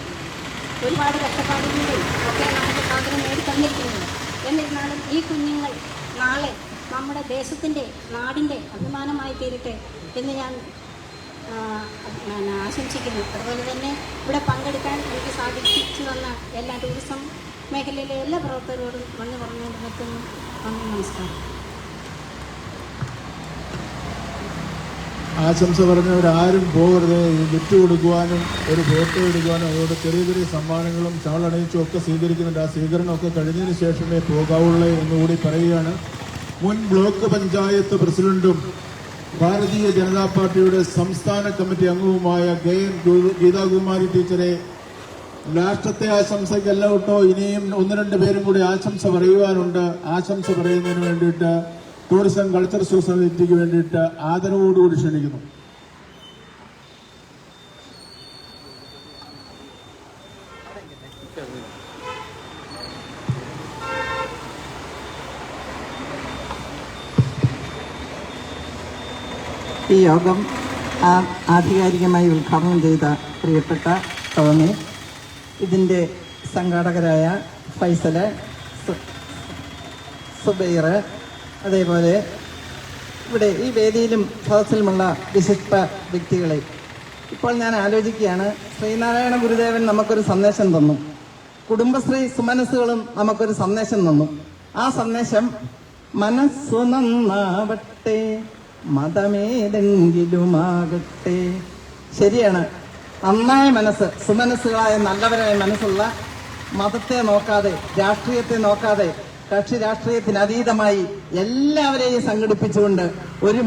ഒരുപാട് കഷ്ടപ്പാടുകളിലും ഒക്കെ നമുക്ക് സ്വാതന്ത്ര്യം നേടിത്തന്നിരിക്കുന്നത്. എന്നിരുന്നാലും ഈ കുഞ്ഞുങ്ങൾ നാളെ നമ്മുടെ ദേശത്തിൻ്റെ നാടിൻ്റെ അഭിമാനമായി തീരട്ടെ എന്ന് ഞാൻ ആശംസിക്കുന്നു. അതുപോലെ തന്നെ ഇവിടെ പങ്കെടുക്കാൻ എനിക്ക് സാധിച്ചു വന്ന എല്ലാ ടൂറിസം മേഖലയിലെ എല്ലാ പ്രവർത്തകരോടും നന്ദി പറഞ്ഞുകൊണ്ട് നിർത്തുന്നു. നന്ദി, നമസ്കാരം. ആശംസ പറഞ്ഞവരാരും പോകരുത്. വിറ്റുകൊടുക്കുവാനും ഒരു ഫോട്ടോ എടുക്കുവാനും അതുകൊണ്ട് ചെറിയ ചെറിയ സമ്മാനങ്ങളും ഷാളണിയിച്ചും ഒക്കെ സ്വീകരിക്കുന്നുണ്ട്. ആ സ്വീകരണമൊക്കെ കഴിഞ്ഞതിന് ശേഷമേ പോകാവുള്ളൂ എന്നുകൂടി പറയുകയാണ്. മുൻ ബ്ലോക്ക് പഞ്ചായത്ത് പ്രസിഡന്റും ഭാരതീയ ജനതാ പാർട്ടിയുടെ സംസ്ഥാന കമ്മിറ്റി അംഗവുമായ KM ഗീതാകുമാരി ടീച്ചറെ രാഷ്ട്രത്തെ ആശംസയ്ക്കല്ല കേട്ടോ, ഇനിയും 1-2 പേരും കൂടി ആശംസ പറയുവാനുണ്ട്. ആശംസ പറയുന്നതിന് വേണ്ടിയിട്ട് ടൂറിസം കൾച്ചർ സൊസൈറ്റിക്ക് വേണ്ടിയിട്ട് ആദരവോടുകൂടി ക്ഷണിക്കുന്നു. ഈ യോഗം ആധികാരികമായി ഉദ്ഘാടനം ചെയ്ത പ്രിയപ്പെട്ട ടോമി, ഇതിൻ്റെ സംഘാടകരായ ഫൈസല്, സുബൈർ, അതേപോലെ ഇവിടെ ഈ വേദിയിലും സദസ്സിലുമുള്ള വിശിഷ്ട വ്യക്തികളെ, ഇപ്പോൾ ഞാൻ ആലോചിക്കുകയാണ്, ശ്രീനാരായണ ഗുരുദേവൻ നമുക്കൊരു സന്ദേശം തന്നു, കുടുംബശ്രീ സുമനസ്സുകളും നമുക്കൊരു സന്ദേശം തന്നു. ആ സന്ദേശം മനസ്സു നന്നാവട്ടെ, മതമേതെങ്കിലുമാകട്ടെ. ശരിയാണ്, നന്നായ മനസ്സ്, സുമനസ്സുകളായ നല്ലവരായ മനസ്സുള്ള, മതത്തെ നോക്കാതെ രാഷ്ട്രീയത്തെ നോക്കാതെ കക്ഷി രാഷ്ട്രീയത്തിന് അതീതമായി എല്ലാവരെയും സംഘടിപ്പിച്ചുകൊണ്ട് ഒരു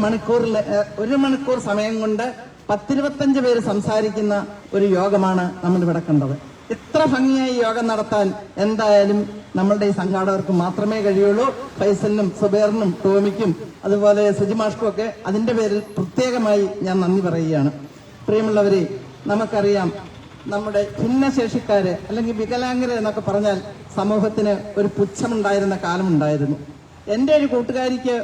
മണിക്കൂർ സമയം കൊണ്ട് 10-25 പേര് സംസാരിക്കുന്ന ഒരു യോഗമാണ് നമ്മളിവിടെ കണ്ടത്. ഇത്ര ഭംഗിയായി യോഗം നടത്താൻ എന്തായാലും നമ്മളുടെ ഈ സംഘാടകർക്ക് മാത്രമേ കഴിയുള്ളൂ. ഫൈസലിനും സുബൈറിനും ടോമിക്കും അതുപോലെ സുജിമാഷ്കും ഒക്കെ അതിന്റെ പേരിൽ പ്രത്യേകമായി ഞാൻ നന്ദി പറയുകയാണ്. പ്രിയമുള്ളവരെ, നമുക്കറിയാം, നമ്മുടെ ഭിന്നശേഷിക്കാര് അല്ലെങ്കിൽ വികലാംഗര് എന്നൊക്കെ പറഞ്ഞാൽ സമൂഹത്തിന് ഒരു പുച്ഛമുണ്ടായിരുന്ന കാലമുണ്ടായിരുന്നു. എൻ്റെ ഒരു കൂട്ടുകാരിക്ക്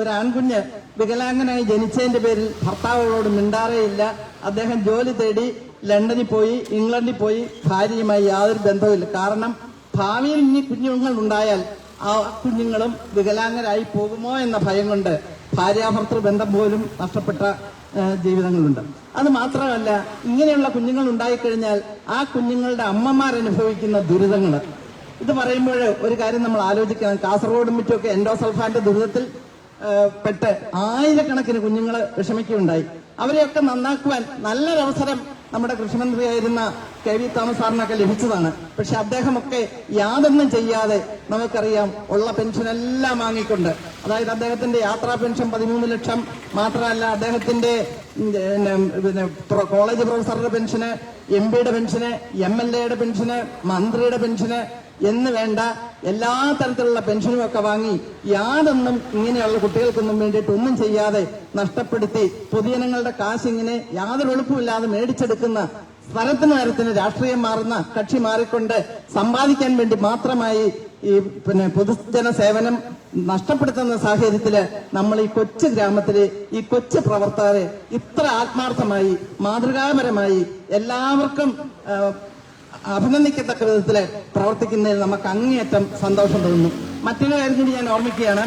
ഒരു ആൺകുഞ്ഞ് വികലാംഗനായി ജനിച്ചതിന്റെ പേരിൽ ഭർത്താവുകളോട് മിണ്ടാറേയില്ല. അദ്ദേഹം ജോലി തേടി ലണ്ടനിൽ പോയി, ഇംഗ്ലണ്ടിൽ പോയി, ഭാര്യയുമായി യാതൊരു ബന്ധവുമില്ല. കാരണം ഭാവിയിൽ ഇനി കുഞ്ഞുങ്ങൾ ഉണ്ടായാൽ ആ കുഞ്ഞുങ്ങളും വികലാംഗരായി പോകുമോ എന്ന ഭയം കൊണ്ട് ഭാര്യാഭർത്തൃ ബന്ധം പോലും നഷ്ടപ്പെട്ട ജീവിതങ്ങളുണ്ട്. അത് മാത്രമല്ല, ഇങ്ങനെയുള്ള കുഞ്ഞുങ്ങൾ ഉണ്ടായിക്കഴിഞ്ഞാൽ ആ കുഞ്ഞുങ്ങളുടെ അമ്മമാരനുഭവിക്കുന്ന ദുരിതങ്ങൾ, ഇത് പറയുമ്പോൾ ഒരു കാര്യം നമ്മൾ ആലോചിക്കണം. കാസർഗോഡും മറ്റുമൊക്കെ എൻഡോസൾഫാന്റെ ദുരിതത്തിൽ പെട്ട് ആയിരക്കണക്കിന് കുഞ്ഞുങ്ങൾ വിഷമിക്കുകയുണ്ടായി. അവരെയൊക്കെ നന്നാക്കുവാൻ നല്ലൊരവസരം നമ്മുടെ കൃഷിമന്ത്രിയായിരുന്ന KV തോമസ് സാറിനൊക്കെ ലഭിച്ചതാണ്. പക്ഷെ അദ്ദേഹമൊക്കെ യാതൊന്നും ചെയ്യാതെ, നമുക്കറിയാം, ഉള്ള പെൻഷനെല്ലാം വാങ്ങിക്കൊണ്ട്, അതായത് അദ്ദേഹത്തിന്റെ യാത്രാ പെൻഷൻ 13 ലക്ഷം മാത്രമല്ല, അദ്ദേഹത്തിന്റെ കോളേജ് പ്രൊഫസറുടെ പെൻഷന്, MP-യുടെ പെൻഷന്, MLA-യുടെ പെൻഷന്, മന്ത്രിയുടെ പെൻഷന് എന്ന് വേണ്ട എല്ലാ തരത്തിലുള്ള പെൻഷനും ഒക്കെ വാങ്ങി യാതൊന്നും ഇങ്ങനെയുള്ള കുട്ടികൾക്കൊന്നും വേണ്ടിയിട്ട് ഒന്നും ചെയ്യാതെ നഷ്ടപ്പെടുത്തി പൊതുജനങ്ങളുടെ കാശ് ഇങ്ങനെ യാതൊരു എളുപ്പമില്ലാതെ മേടിച്ചെടുക്കുന്ന, സ്ഥലത്തിന് രാഷ്ട്രീയം മാറുന്ന കക്ഷി മാറിക്കൊണ്ട് സമ്പാദിക്കാൻ വേണ്ടി മാത്രമായി ഈ പൊതുജന സേവനം നഷ്ടപ്പെടുത്തുന്ന സാഹചര്യത്തില് നമ്മൾ ഈ കൊച്ചു ഗ്രാമത്തിലെ ഈ കൊച്ചു പ്രവർത്തകരെ ഇത്ര ആത്മാർത്ഥമായി മാതൃകാപരമായി എല്ലാവർക്കും അഭിനന്ദിക്കത്തക്ക വിധത്തില് പ്രവർത്തിക്കുന്നതിൽ നമുക്ക് അങ്ങേയറ്റം സന്തോഷം തോന്നുന്നു. മറ്റൊരു കാര്യം കൂടി ഞാൻ ഓർമ്മിക്കുകയാണ്.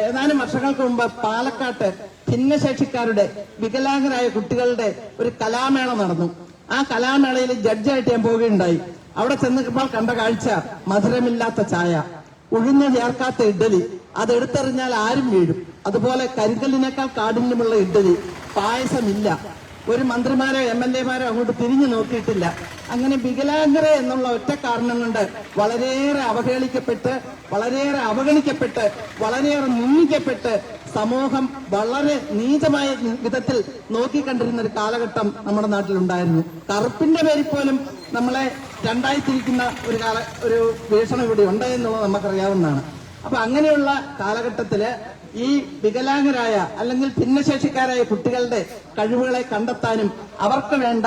ഏതാനും വർഷങ്ങൾക്ക് മുമ്പ് പാലക്കാട്ട് ഭിന്നശേഷിക്കാരുടെ വികലാംഗരായ കുട്ടികളുടെ ഒരു കലാമേള നടന്നു. ആ കലാമേളയിൽ ജഡ്ജായിട്ട് ഞാൻ പോവുകയുണ്ടായി. അവിടെ ചെന്നപ്പോൾ കണ്ട കാഴ്ച മധുരമില്ലാത്ത ചായ, ഉഴുന്ന് ചേർക്കാത്ത ഇഡ്ഡലി, അതെടുത്തെറിഞ്ഞാൽ ആരും വീഴും. അതുപോലെ കരിങ്കല്ലിനേക്കാൾ കാഠിന്യമുള്ള ഇഡ്ഡലി, പായസമില്ല. ഒരു മന്ത്രിമാരോ MLA-മാരോ അങ്ങോട്ട് തിരിഞ്ഞു നോക്കിയിട്ടില്ല. അങ്ങനെ വികലാംഗരെ എന്നുള്ള ഒറ്റ കാരണം കൊണ്ട് വളരെയേറെ അവഹേളിക്കപ്പെട്ട്, വളരെയേറെ അവഗണിക്കപ്പെട്ട്, വളരെയേറെ നിന്ദിക്കപ്പെട്ട് സമൂഹം വളരെ നീചമായ വിധത്തിൽ നോക്കിക്കണ്ടിരുന്ന ഒരു കാലഘട്ടം നമ്മുടെ നാട്ടിലുണ്ടായിരുന്നു. കറുപ്പിന്റെ പേരിൽ പോലും നമ്മളെ രണ്ടായി തിരിക്കുന്ന ഒരു വീക്ഷണം ഇവിടെ ഉണ്ട് എന്നുള്ളത് നമുക്കറിയാവുന്നതാണ്. അപ്പൊ അങ്ങനെയുള്ള കാലഘട്ടത്തില് ഈ വികലാംഗരായ അല്ലെങ്കിൽ ഭിന്നശേഷിക്കാരായ കുട്ടികളുടെ കഴിവുകളെ കണ്ടെത്താനും അവർക്ക് വേണ്ട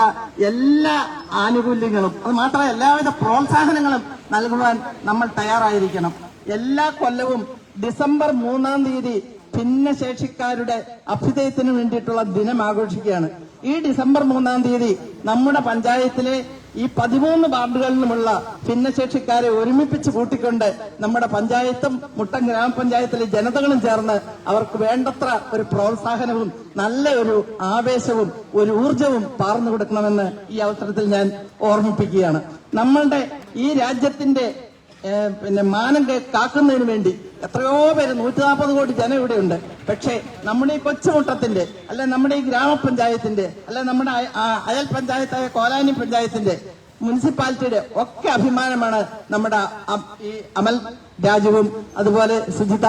എല്ലാ ആനുകൂല്യങ്ങളും, അത് മാത്രമല്ല എല്ലാവിധ പ്രോത്സാഹനങ്ങളും നൽകുവാൻ നമ്മൾ തയ്യാറായിരിക്കണം. എല്ലാ കൊല്ലവും ഡിസംബർ 3-ാം തീയതി ഭിന്നശേഷിക്കാരുടെ അഭ്യുദയത്തിന് വേണ്ടിയിട്ടുള്ള ദിനം ആഘോഷിക്കുകയാണ്. ഈ ഡിസംബർ 3-ാം തീയതി നമ്മുടെ പഞ്ചായത്തിലെ ഈ 13 വാർഡുകളിലുമുള്ള ഭിന്നശേഷിക്കാരെ ഒരുമിപ്പിച്ച് കൂട്ടിക്കൊണ്ട് നമ്മുടെ പഞ്ചായത്തും മുട്ടം ഗ്രാമപഞ്ചായത്തിലെ ജനതകളും ചേർന്ന് അവർക്ക് വേണ്ടത്ര ഒരു പ്രോത്സാഹനവും നല്ല ഒരു ആവേശവും ഒരു ഊർജവും പാർന്നു കൊടുക്കണമെന്ന് ഈ അവസരത്തിൽ ഞാൻ ഓർമ്മിപ്പിക്കുകയാണ്. നമ്മളുടെ ഈ രാജ്യത്തിന്റെ മാനം കാക്കുന്നതിന് വേണ്ടി എത്രയോ പേര്, 140 കോടി ജനം ഇവിടെയുണ്ട്. പക്ഷേ നമ്മുടെ ഈ കൊച്ചുമുട്ടത്തിന്റെ, അല്ലെ നമ്മുടെ ഈ ഗ്രാമപഞ്ചായത്തിന്റെ, അല്ലെ നമ്മുടെ അയൽ പഞ്ചായത്തായ കോലാനി പഞ്ചായത്തിന്റെ മുനിസിപ്പാലിറ്റിയുടെ ഒക്കെ അഭിമാനമാണ് നമ്മുടെ ഈ അമൽ രാജുവും അതുപോലെ സുജിത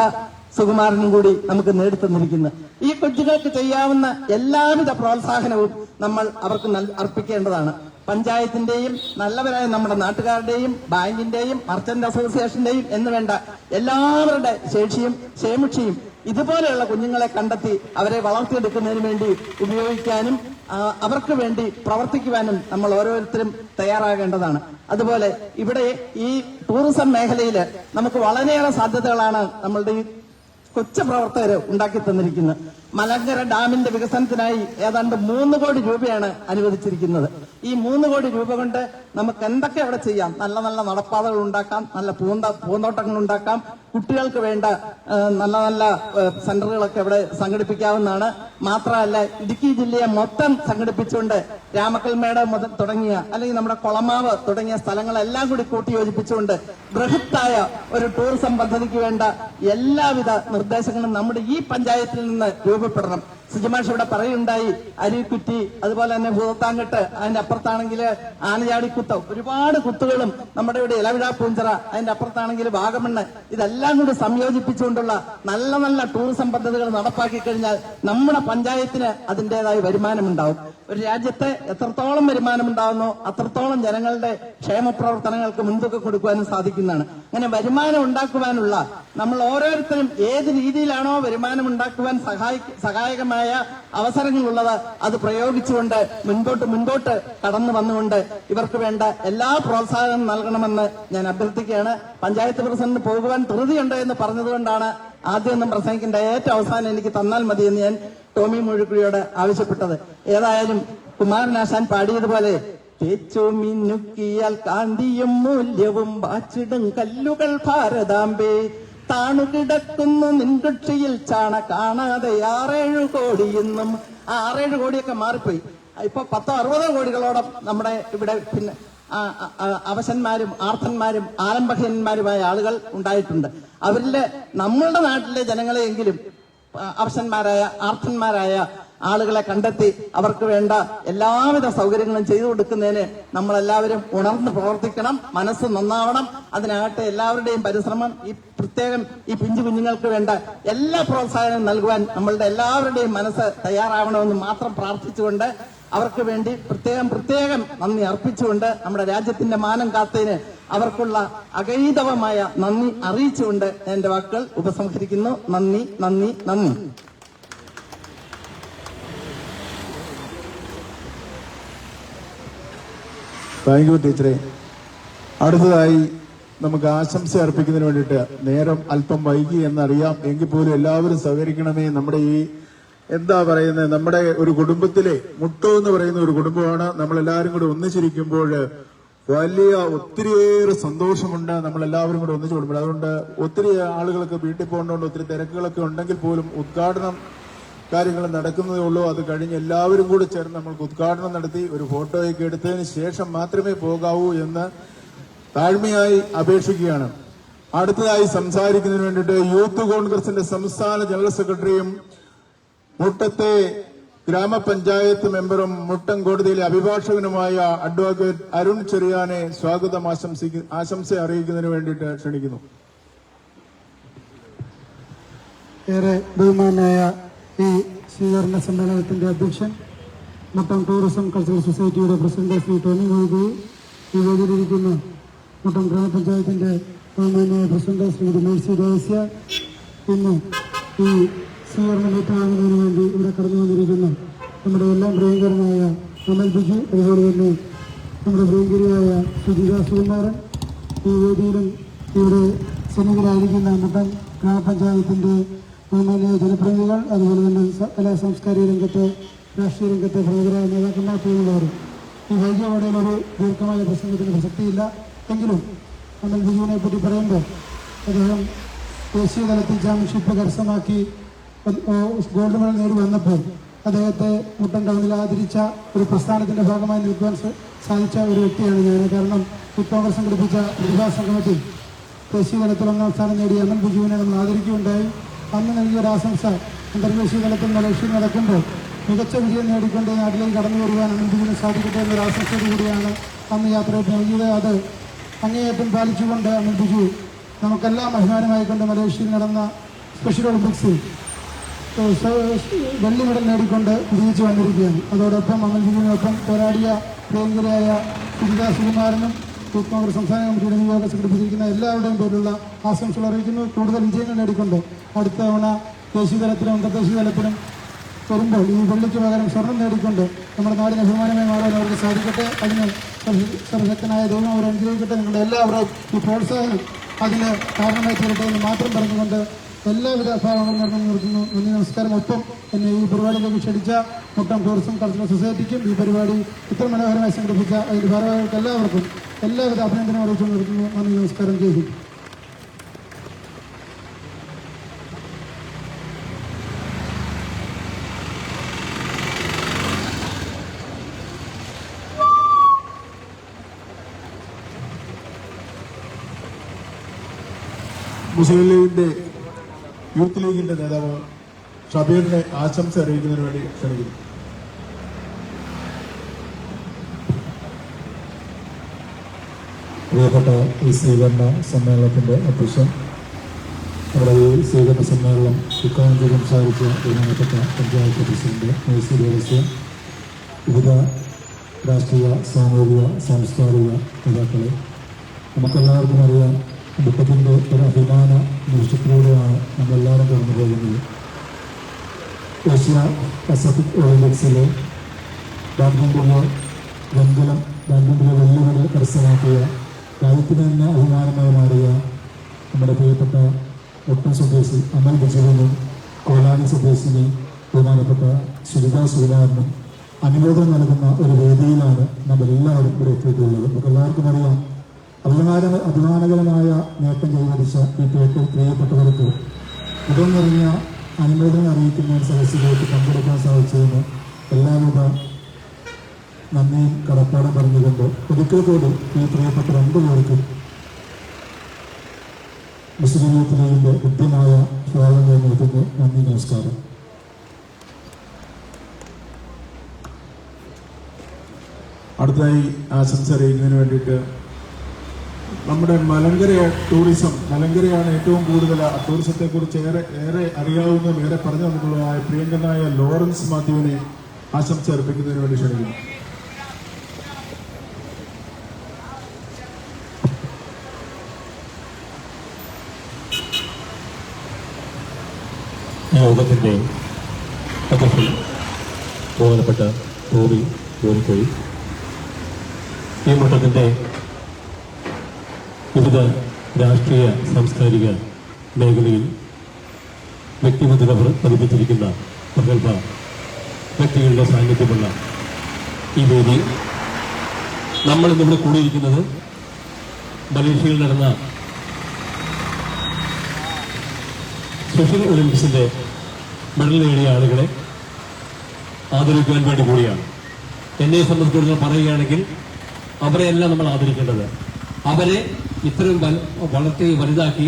സുകുമാരനും കൂടി നമുക്ക് നേടിത്തന്നിരിക്കുന്നത്. ഈ കുട്ടികൾക്ക് ചെയ്യാവുന്ന എല്ലാവിധ പ്രോത്സാഹനവും നമ്മൾ അവർക്ക് അർപ്പിക്കേണ്ടതാണ്. പഞ്ചായത്തിന്റെയും നല്ലവരായ നമ്മുടെ നാട്ടുകാരുടെയും ബാങ്കിന്റെയും മർച്ചന്റ് അസോസിയേഷന്റെയും എന്ന് വേണ്ട എല്ലാവരുടെ ശേഷിയും ക്ഷേമുഷിയും ഇതുപോലെയുള്ള കുഞ്ഞുങ്ങളെ കണ്ടെത്തി അവരെ വളർത്തിയെടുക്കുന്നതിന് വേണ്ടി ഉപയോഗിക്കാനും അവർക്ക് വേണ്ടി പ്രവർത്തിക്കുവാനും നമ്മൾ ഓരോരുത്തരും തയ്യാറാകേണ്ടതാണ്. അതുപോലെ ഇവിടെ ഈ ടൂറിസം മേഖലയിൽ നമുക്ക് വളരെയേറെ സാധ്യതകളാണ് നമ്മളുടെ ഈ കൊച്ചു പ്രവർത്തകർ ഉണ്ടാക്കി തന്നിരിക്കുന്നത്. മലങ്കര ഡാമിന്റെ വികസനത്തിനായി ഏതാണ്ട് 3 കോടി രൂപയാണ് അനുവദിച്ചിരിക്കുന്നത്. ഈ 3 കോടി രൂപ കൊണ്ട് നമുക്ക് എന്തൊക്കെ അവിടെ ചെയ്യാം? നല്ല നല്ല നടപ്പാതകൾ ഉണ്ടാക്കാം, നല്ല പൂന്തോട്ടങ്ങൾ ഉണ്ടാക്കാം, കുട്ടികൾക്ക് വേണ്ട നല്ല നല്ല സെന്ററുകളൊക്കെ ഇവിടെ സംഘടിപ്പിക്കാവുന്നതാണ്. മാത്രമല്ല ഇടുക്കി ജില്ലയെ മൊത്തം സംഘടിപ്പിച്ചുകൊണ്ട് രാമക്കൽമേട് മുതൽ തുടങ്ങിയ അല്ലെങ്കിൽ നമ്മുടെ കൊളമാവ് തുടങ്ങിയ സ്ഥലങ്ങളെല്ലാം കൂടി കൂട്ടിയോജിപ്പിച്ചുകൊണ്ട് ബൃഹത്തായ ഒരു ടൂറിസം പദ്ധതിക്ക് വേണ്ട എല്ലാവിധ നിർദ്ദേശങ്ങളും നമ്മുടെ ഈ പഞ്ചായത്തിൽ നിന്ന് രൂപപ്പെടണം. സുജമാഷ് ഇവിടെ പറയുണ്ടായി അരിക്കുറ്റി, അതുപോലെ തന്നെ ഭൂതത്താങ്കെട്ട്, അതിന്റെ അപ്പുറത്താണെങ്കിൽ ആനചാടിക്കുത്ത്, ഒരുപാട് കുത്തുകളും നമ്മുടെ ഇവിടെ ഇലവിഴ പൂഞ്ചിറ, അതിന്റെ അപ്പുറത്താണെങ്കിൽ വാഗമണ്ണ്, ഇതെല്ലാം കൂടി സംയോജിപ്പിച്ചുകൊണ്ടുള്ള നല്ല നല്ല ടൂറിസം പദ്ധതികൾ നടപ്പാക്കി കഴിഞ്ഞാൽ നമ്മുടെ പഞ്ചായത്തിന് അതിൻ്റെതായ വരുമാനമുണ്ടാവും. ഒരു രാജ്യത്ത് എത്രത്തോളം വരുമാനമുണ്ടാകുന്നോ അത്രത്തോളം ജനങ്ങളുടെ ക്ഷേമ പ്രവർത്തനങ്ങൾക്ക് മുൻതൂക്കം കൊടുക്കുവാനും സാധിക്കുന്നതാണ്. അങ്ങനെ വരുമാനം ഉണ്ടാക്കുവാനുള്ള നമ്മൾ ഓരോരുത്തരും ഏത് രീതിയിലാണോ വരുമാനം ഉണ്ടാക്കുവാൻ സഹായകമായ അവസരങ്ങളുള്ളത് അത് പ്രയോഗിച്ചുകൊണ്ട് മുൻപോട്ട് കടന്നു വന്നുകൊണ്ട് ഇവർക്ക് വേണ്ട എല്ലാ പ്രോത്സാഹനവും നൽകണമെന്ന് ഞാൻ അഭ്യർത്ഥിക്കുകയാണ്. പഞ്ചായത്ത് പ്രസിഡന്റ് പോകുവാൻ ധൃതിയുണ്ട് എന്ന് പറഞ്ഞതുകൊണ്ടാണ് ആദ്യമൊന്നും പ്രസംഗിക്കേണ്ട, ഏറ്റവും അവസാനം എനിക്ക് തന്നാൽ മതി എന്ന് ഞാൻ ടോമി മുഴുക്കുഴിയോട് ആവശ്യപ്പെട്ടത്. ഏതായാലും കുമാരനാശാൻ പാടിയതുപോലെ തേച്ചു മിന്നുക്കിയാൽ കാന്തിയും മൂല്യവും വാച്ചിടും കല്ലുകൾ ഭാരതാംബേ, താണുകിടക്കുന്നു നിൻകുക്ഷിയിൽ ചാണ കാണാതെ 6-7 കോടിയെന്നും. ആ 6-7 കോടിയൊക്കെ മാറിപ്പോയി. ഇപ്പൊ 10-60 കോടികളോളം നമ്മുടെ ഇവിടെ പിന്നെ അവശന്മാരും ആർത്തന്മാരും ആലംബഹീനന്മാരുമായ ആളുകൾ ഉണ്ടായിട്ടുണ്ട്. അവരില് നമ്മളുടെ നാട്ടിലെ ജനങ്ങളെയെങ്കിലും അവശന്മാരായ ആർത്തന്മാരായ ആളുകളെ കണ്ടെത്തി അവർക്ക് വേണ്ട എല്ലാവിധ സൗകര്യങ്ങളും ചെയ്തു കൊടുക്കുന്നതിന് നമ്മളെല്ലാവരും ഉണർന്ന് പ്രവർത്തിക്കണം. മനസ്സ് നന്നാവണം. അതിനാകട്ടെ എല്ലാവരുടെയും പരിശ്രമം. ഈ പ്രത്യേകം ഈ പിഞ്ചു കുഞ്ഞുങ്ങൾക്ക് വേണ്ട എല്ലാ പ്രോത്സാഹനവും നൽകുവാൻ നമ്മളുടെ എല്ലാവരുടെയും മനസ്സ് തയ്യാറാവണമെന്ന് മാത്രം പ്രാർത്ഥിച്ചുകൊണ്ട് അവർക്ക് വേണ്ടി പ്രത്യേകം നന്ദി അർപ്പിച്ചുകൊണ്ട് നമ്മുടെ രാജ്യത്തിന്റെ മാനം കാത്തതിന് അവർക്കുള്ള അഗൈതവമായ നന്ദി അറിയിച്ചുകൊണ്ട് എന്റെ വാക്കുകൾ ഉപസംഹരിക്കുന്നു. നന്ദി നന്ദി നന്ദി. താങ്ക് യു ടീച്ചറെ. അടുത്തതായി നമുക്ക് ആശംസ അർപ്പിക്കുന്നതിന് വേണ്ടിയിട്ട് നേരം അല്പം വൈകി എന്നറിയാം, എങ്കിൽ പോലും എല്ലാവരും സഹകരിക്കണമേ. നമ്മുടെ ഈ എന്താ പറയുന്നത്, നമ്മുടെ ഒരു കുടുംബത്തിലെ മുട്ടോ എന്ന് പറയുന്ന ഒരു കുടുംബമാണ്. നമ്മളെല്ലാവരും കൂടി ഒന്നിച്ചിരിക്കുമ്പോൾ വലിയ ഒത്തിരിയേറെ സന്തോഷമുണ്ട്. നമ്മളെല്ലാവരും കൂടെ ഒന്നിച്ചു കൊടുക്കുമ്പോൾ അതുകൊണ്ട് ഒത്തിരി ആളുകൾക്ക് വീട്ടിൽ പോകേണ്ടതുകൊണ്ട് ഒത്തിരി തിരക്കുകളൊക്കെ ഉണ്ടെങ്കിൽ പോലും ഉദ്ഘാടനം കാര്യങ്ങൾ നടക്കുന്നതേ ഉള്ളൂ. അത് കഴിഞ്ഞ് എല്ലാവരും കൂടി ചേർന്ന് നമ്മൾക്ക് ഉദ്ഘാടനം നടത്തി ഒരു ഫോട്ടോയൊക്കെ എടുത്തതിന് ശേഷം മാത്രമേ പോകാവൂ എന്ന് താഴ്മയായി അപേക്ഷിക്കുകയാണ്. അടുത്തതായി സംസാരിക്കുന്നതിന് വേണ്ടിയിട്ട് യൂത്ത് കോൺഗ്രസിന്റെ സംസ്ഥാന ജനറൽ സെക്രട്ടറിയും മുട്ടത്തെ ഗ്രാമപഞ്ചായത്ത് മെമ്പറും മുട്ടം കോടതിയിലെ അഭിഭാഷകനുമായ അഡ്വക്കേറ്റ് അരുൺ ചെറിയാനെ സ്വാഗതം ആശംസ അറിയിക്കുന്നതിന് വേണ്ടിയിട്ട് ക്ഷണിക്കുന്നു. ഏറെ ബഹുമാനായ ഈ സ്വീകരണ സമ്മേളനത്തിന്റെ അധ്യക്ഷൻ മുട്ടം ടൂറിസം കൾച്ചറൽ സൊസൈറ്റിയുടെ പ്രസിഡന്റ് ശ്രീ ടോമി മൊയ്തു, ഈ വേദിയിലിരിക്കുന്ന മുട്ടം ഗ്രാമപഞ്ചായത്തിന്റെ ബഹുമാനായ പ്രസിഡന്റ് ശ്രീമതി മേഴ്സി ദേവസ്യ, ഇന്ന് ഈ സ്വീകരണം ഏറ്റുവാങ്ങുന്നതിന് വേണ്ടി ഇവിടെ കടന്നു വന്നിരിക്കുന്ന നമ്മുടെ എല്ലാം പ്രിയങ്കരനായ അമൽ ബിജു, അതുപോലെ തന്നെ നമ്മുടെ പ്രിയങ്കരിയായ സുജിത സുകുമാരൻ, ഈ വേദിയിലും ഇവിടെ സന്നിഹിതരായിരിക്കുന്ന മുട്ടം ഗ്രാമപഞ്ചായത്തിന്റെ ബഹുമാന്യ ജനപ്രതിനിധികൾ, അതുപോലെ തന്നെ കലാ സാംസ്കാരിക രംഗത്തെ രാഷ്ട്രീയ രംഗത്തെ പ്രമുഖരായ നേതാക്കന്മാർ ചെയ്യുന്നവരും. ഈ വൈകിയോടെ ഒരു ദീർഘമായ പ്രസംഗത്തിന് പ്രസക്തിയില്ല. എങ്കിലും അമൽ ബിജുവിനെ പറ്റി പറയുമ്പോൾ അദ്ദേഹം ദേശീയ തലത്തിൽ ചാമ്പ്യൻഷിപ്പ് കരസ്ഥമാക്കി ഗോൾഡ് മെഡൽ നേടി വന്നപ്പോൾ അദ്ദേഹത്തെ മുട്ടം ടൗണിൽ ആദരിച്ച ഒരു പ്രസ്ഥാനത്തിന്റെ ഭാഗമായി നിൽക്കുവാൻ സാധിച്ച ഒരു വ്യക്തിയാണ് ഞാൻ. കാരണം യൂത്ത് കോൺഗ്രസ് സംഘടിപ്പിച്ച പ്രതിഭാ സംഗമത്തിൽ ദേശീയ തലത്തിൽ 1ാം സ്ഥാനം നേടിയ അമൽ ബിജുവിനെ നമ്മൾ ആദരിക്കുകയുണ്ടായി. അന്ന് നൽകിയ ഒരു ആശംസ അന്തർദേശീയ തലത്തിൽ മലേഷ്യയിൽ നടക്കുമ്പോൾ മികച്ച വിജയം നേടിക്കൊണ്ട് നാട്ടിലേക്ക് കടന്നു വരുവാൻ അമൽ ബിജുവിന് സാധിക്കട്ടെ എന്നൊരു ആശംസയോടുകൂടിയാണ് അന്ന് യാത്രയപ്പ് നൽകിയത്. അത് അങ്ങേയറ്റം പാലിച്ചുകൊണ്ട് അമൽ ബിജു നമുക്കെല്ലാം അഭിമാനമായിക്കൊണ്ട് മലേഷ്യയിൽ നടന്ന സ്പെഷ്യൽ ഒളിമ്പിക്സിൽ വെള്ളി മെഡൽ നേടിക്കൊണ്ട് വിജയിച്ചു വന്നിരിക്കുകയാണ്. അതോടൊപ്പം അമൽ ബിജുവിനൊപ്പം പോരാടിയ പ്രിയങ്കരായ സുജിത സുകുമാരനും യൂത്ത് കോൺഗ്രസ് സംസ്ഥാന കമ്മിറ്റിയുടെ നിയോഗം സംഘടിപ്പിച്ചിരിക്കുന്ന എല്ലാവരുടെയും പേരിലുള്ള ആശംസകൾ അറിയിക്കുന്നു. കൂടുതൽ വിജയങ്ങൾ നേടിക്കൊണ്ട് അടുത്ത തവണ ദേശീയ തലത്തിലും അന്തർദേശീയ തലത്തിലും വരുമ്പോൾ ഈ വെള്ളിക്ക് പകരം സ്വർണം നേടിക്കൊണ്ട് നമ്മുടെ നാടിന് അഭിമാനമായി മാറാൻ അവർക്ക് സാധിക്കട്ടെ. അതിന് സർവശക്തനായ ദൈവം അവരെ അനുഗ്രഹിക്കട്ടെ. നിങ്ങളുടെ എല്ലാവരുടെയും ഈ പ്രോത്സാഹനം അതിന് കാരണമായി തീരട്ടെ എന്ന് മാത്രം പറഞ്ഞുകൊണ്ട് എല്ലാവിധ ഭാവങ്ങളും നിർത്തുന്നു. നന്ദി, നമസ്കാരം. ഒപ്പം എന്നെ ഈ പരിപാടിയിലേക്ക് ക്ഷണിച്ച മുട്ടം ടൂറിസം കൾച്ചറൽ സൊസൈറ്റിക്കും ഈ പരിപാടി ഇത്ര മനോഹരമായി സംഘടിപ്പിച്ച അതിൻ്റെ ഭാരവാഹികൾക്ക് എല്ലാവർക്കും എല്ലാവിധ അഭിനന്ദനം അറിയിച്ചു നിർത്തുന്നു. നന്ദി, നമസ്കാരം. ജയ് ഹിന്ദ്. മുസ്ലിം ലീഗിന്റെ യൂത്ത് ലീഗിന്റെ നേതാവ് ഷബീറിനെ ആശംസ അറിയിക്കുന്നതിന് വേണ്ടി ക്ഷണിക്കുന്നു. പ്രിയപ്പെട്ട ഈ സ്വീകരണ സമ്മേളനത്തിന്റെ അധ്യക്ഷൻ, നമ്മുടെ ഈ സ്വീകരണ സമ്മേളനം ഉദ്ഘാടനം സംസാരിച്ച ബഹുമാനപ്പെട്ട പഞ്ചായത്ത് പ്രസിഡന്റ് മേഴ്സി ദേവസ്വം, വിവിധ രാഷ്ട്രീയ സാമൂഹിക സാംസ്കാരിക നേതാക്കളെ, നമുക്കെല്ലാവർക്കും അറിയാം ദുഃഖത്തിൻ്റെ ഒരു അഭിമാന നിമിഷത്തിലൂടെയാണ് നമ്മളെല്ലാവരും കടന്നു പോകുന്നത്. ഏഷ്യ പസഫിക് ഒളിമ്പിക്സിലെ ബാഡ്മിൻ്റണിലെ ബാഡ്മിൻ്റണിലെ വെള്ളി മെഡൽ കരസ്ഥമാക്കിയ രാജ്യത്തിന് തന്നെ അഭിമാനമായി മാറിയ നമ്മുടെ പ്രിയപ്പെട്ട മുട്ടം സ്വദേശി അമൽ ബിജുവിനും കോലാനി സ്വദേശിനി ബഹുമാനപ്പെട്ട സുജിത സുകുമാരനും അനുമോദനം നൽകുന്ന ഒരു വേദിയിലാണ് നമ്മളെല്ലാവരും ഇവിടെ എത്തിയിട്ടുള്ളത്. നമുക്കെല്ലാവർക്കും അറിയാം അഭിമാനകരമായ നേട്ടം കൈവരിച്ച ഈ പ്രിയപ്പെട്ടവർക്ക് ഇതൊന്നറിഞ്ഞ അനുമോദനം അറിയിക്കുന്ന സദസ്സിലേക്ക് പങ്കെടുക്കാൻ സാധിച്ചതിന് എല്ലാവിധ നന്ദിയും കടപ്പാടും പറഞ്ഞുകൊണ്ട് ഒരിക്കൽ കൂടി ഈ പ്രിയപ്പെട്ട രണ്ടുപേർക്കും മുസ്ലിം യൂത്ത് ലീഗിന്റെ കൃത്യമായ സ്വാഗതം നൽകുന്നു. നന്ദി, നമസ്കാരം. അടുത്തതായി ആശംസ അറിയിക്കുന്നതിന് വേണ്ടിയിട്ട് നമ്മുടെ മലങ്കര ടൂറിസം, മലങ്കരയാണ് ഏറ്റവും കൂടുതൽ ടൂറിസത്തെക്കുറിച്ച് ഏറെ അറിയാവുന്നതും ഏറെ പറഞ്ഞു തന്നിട്ടുള്ളതായ പ്രിയങ്കനായ ലോറൻസ് മാത്യുവിനെ ആശംസ അർപ്പിക്കുന്നതിന് വേണ്ടി ക്ഷണിക്കുന്നു. യോഗത്തിന്റെ അധ്യക്ഷൻ ബഹുമാനപ്പെട്ട ടോമി കോഴിക്കോട്, ഈ മഠത്തിന്റെ വിവിധ രാഷ്ട്രീയ സാംസ്കാരിക മേഖലയിൽ വ്യക്തിമുദ്ര പതിപ്പിച്ചിരിക്കുന്ന പ്രഗത്ഭ വ്യക്തികളുടെ സാന്നിധ്യമുള്ള ഈ വേദി, നമ്മൾ ഇന്നിവിടെ കൂടിയിരിക്കുന്നത് മലേഷ്യയിൽ നടന്ന സ്പെഷ്യൽ ഒളിമ്പിക്സിന്റെ മെഡൽ നേടിയ ആളുകളെ ആദരിക്കുവാൻ വേണ്ടി കൂടിയാണ്. എന്നെ സംബന്ധിച്ചിടത്തോളം പറയുകയാണെങ്കിൽ അവരെയെല്ലാം നമ്മൾ ആദരിക്കേണ്ടത്, അവരെ ഇത്രയും വളർത്തി വലുതാക്കി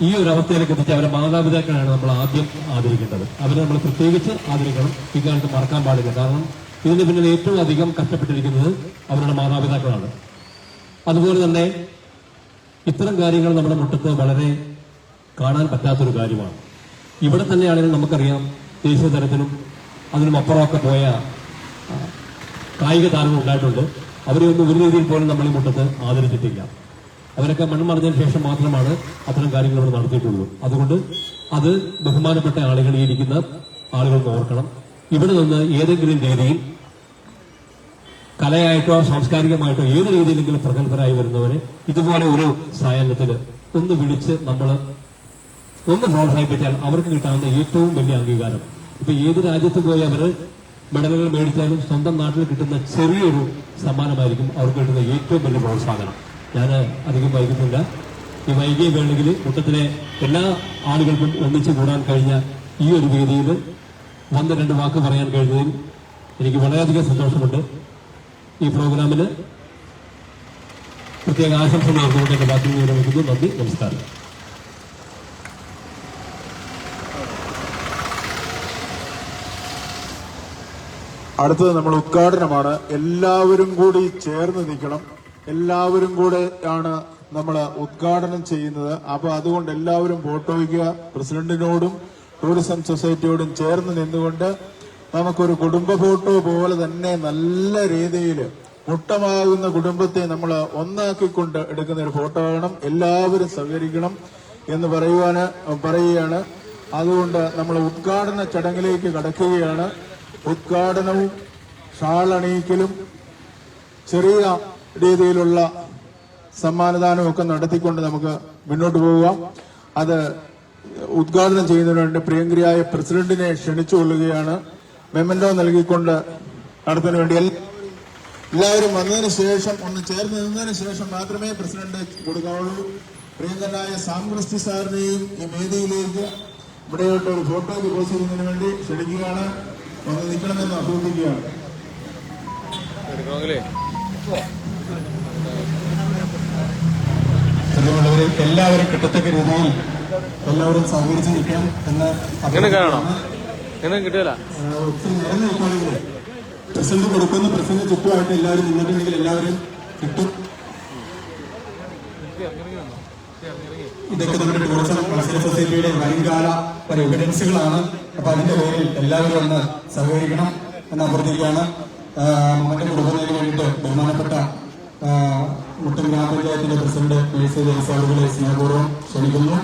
ഈ ഒരു അവസ്ഥയിലേക്ക് എത്തിച്ച അവരുടെ മാതാപിതാക്കളാണ് നമ്മൾ ആദ്യം ആദരിക്കേണ്ടത്. അവരെ നമ്മൾ പ്രത്യേകിച്ച് ആദരിക്കണം. ഇക്കാലത്ത് മറക്കാൻ പാടില്ല. കാരണം ഇതിന് പിന്നിൽ ഏറ്റവും അധികം കഷ്ടപ്പെട്ടിരിക്കുന്നത് അവരുടെ മാതാപിതാക്കളാണ്. അതുപോലെ തന്നെ ഇത്തരം കാര്യങ്ങൾ നമ്മുടെ മുട്ടത്ത് വളരെ കാണാൻ പറ്റാത്തൊരു കാര്യമാണ്. ഇവിടെ തന്നെയാണെങ്കിൽ നമുക്കറിയാം ദേശീയ തലത്തിലും അതിനും അപ്പുറമൊക്കെ പോയ കായിക താരങ്ങൾ ഉണ്ടായിട്ടുണ്ട്. അവരെയൊന്നും ഒരു രീതിയിൽ പോലും നമ്മൾ ഈ മുട്ടത്ത് ആദരിച്ചിട്ടില്ല. അവരൊക്കെ മൺമറഞ്ഞതിന് ശേഷം മാത്രമാണ് അത്തരം കാര്യങ്ങൾ ഇവിടെ നടത്തിയിട്ടുള്ളൂ. അതുകൊണ്ട് അത് ബഹുമാനപ്പെട്ട ആളുകൾ, ഈ ഇരിക്കുന്ന ആളുകൾ ഓർക്കണം. ഇവിടെ നിന്ന് ഏതെങ്കിലും രീതിയിൽ കലയായിട്ടോ സാംസ്കാരികമായിട്ടോ ഏത് രീതിയിലെങ്കിലും പ്രഗത്ഭരായി വരുന്നവരെ ഇതുപോലെ ഒരു സായാഹ്നത്തിൽ ഒന്ന് വിളിച്ച് നമ്മൾ ഒന്ന് പ്രോത്സാഹിപ്പിച്ചാൽ അവർക്ക് കിട്ടാവുന്ന ഏറ്റവും വലിയ അംഗീകാരം. ഇപ്പൊ ഏത് രാജ്യത്ത് പോയി അവർ മെഡലുകൾ മേടിച്ചാലും സ്വന്തം നാട്ടിൽ കിട്ടുന്ന ചെറിയൊരു സമ്മാനമായിരിക്കും അവർക്ക് കിട്ടുന്ന ഏറ്റവും വലിയ പ്രോത്സാഹനം. ഞാൻ അധികം വൈകുന്നില്ല. ഈ വൈകിയ വേളയിൽ മുട്ടത്തിലെ എല്ലാ ആളുകൾക്കും ഒന്നിച്ചു കൂടാൻ കഴിഞ്ഞ ഈ ഒരു വേദിയിൽ വന്ന് രണ്ട് വാക്ക് പറയാൻ കഴിഞ്ഞതിൽ എനിക്ക് വളരെയധികം സന്തോഷമുണ്ട്. ഈ പ്രോഗ്രാമിന് പ്രത്യേക ആശംസ നേർന്നുകൊണ്ട് എന്റെ വാക്കിൽ വിരമിക്കുന്നു. നന്ദി, നമസ്കാരം. അടുത്തത് നമ്മൾ ഉദ്ഘാടനമാണ്. എല്ലാവരും കൂടി ചേർന്ന് നിൽക്കണം. എല്ലാവരും കൂടെ ആണ് നമ്മൾ ഉദ്ഘാടനം ചെയ്യുന്നത്. അപ്പൊ അതുകൊണ്ട് എല്ലാവരും ഫോട്ടോ വയ്ക്കുക. പ്രസിഡന്റിനോടും ടൂറിസം സൊസൈറ്റിയോടും ചേർന്ന് നിന്നുകൊണ്ട് നമുക്കൊരു കുടുംബ ഫോട്ടോ പോലെ തന്നെ നല്ല രീതിയിൽ മുട്ടമാകുന്ന കുടുംബത്തെ നമ്മൾ ഒന്നാക്കിക്കൊണ്ട് എടുക്കുന്ന ഒരു ഫോട്ടോ വേണം. എല്ലാവരും സഹകരിക്കണം എന്ന് പറയുകയാണ്. അതുകൊണ്ട് നമ്മൾ ഉദ്ഘാടന ചടങ്ങിലേക്ക് കടക്കുകയാണ്. ഉദ്ഘാടനവും ഷാളണിയിക്കലും ചെറിയ രീതിയിലുള്ള സമ്മാനദാനവും ഒക്കെ നടത്തിക്കൊണ്ട് നമുക്ക് മുന്നോട്ട് പോകാം. അത് ഉദ്ഘാടനം ചെയ്യുന്നതിന് വേണ്ടി പ്രിയങ്കരിയായ പ്രസിഡന്റിനെ ക്ഷണിച്ചുകൊള്ളുകയാണ്. മെമ്മന്റോ നൽകിക്കൊണ്ട് നടത്തുന്നതിന് വേണ്ടി എല്ലാവരും വന്നതിന് ശേഷം ഒന്ന് ചേർന്ന് നിന്നതിന് ശേഷം മാത്രമേ പ്രസിഡന്റ് കൊടുക്കാവുള്ളൂ. പ്രിയങ്കരനായ സാം ക്രിസ്റ്റി സാറിനെയും ഈ വേദിയിലേക്ക് ഇവിടെയോട്ട് ഒരു ഫോട്ടോയ്ക്ക് പോസ്റ്റ് ചെയ്യുന്നതിന് വേണ്ടി ക്ഷണിക്കുകയാണ്. ഒന്ന് നിൽക്കണമെന്ന് അഭ്യർത്ഥിക്കുകയാണ്. എല്ലാവരും കിട്ടത്തക്ക രീതിയിൽ എല്ലാവരും സഹകരിച്ച് നിൽക്കണം എന്ന് കിട്ടില്ല. ഒത്തിരി നേരം നിൽക്കുകയാണെങ്കിൽ പ്രസിഡന്റ് കൊടുക്കുന്ന പ്രസിഡന്റ് ചുറ്റുമായിട്ട് എല്ലാവരും നിന്നിട്ടുണ്ടെങ്കിൽ എല്ലാവരും കിട്ടും. ഇതൊക്കെ നമ്മുടെ ടൂറിസം കൾച്ചറൽ സൊസൈറ്റിയുടെ വരുംകാല ഒരു എവിഡൻസുകളാണ്. അപ്പൊ അതിന്റെ പേരിൽ എല്ലാവരും ഒന്ന് സഹകരിക്കണം എന്ന് അഭ്യർത്ഥിക്കുകയാണ്. മൊമെന്റ് കൊടുക്കുന്നതിന് വേണ്ടിയിട്ട് ബഹുമാനപ്പെട്ട മുട്ടം ഗ്രാമപഞ്ചായത്തിന്റെ പ്രസിഡന്റ് മേഴ്സി ജയസാറുകളെ സ്നേഹപൂർവ്വം ക്ഷണിക്കുന്നു.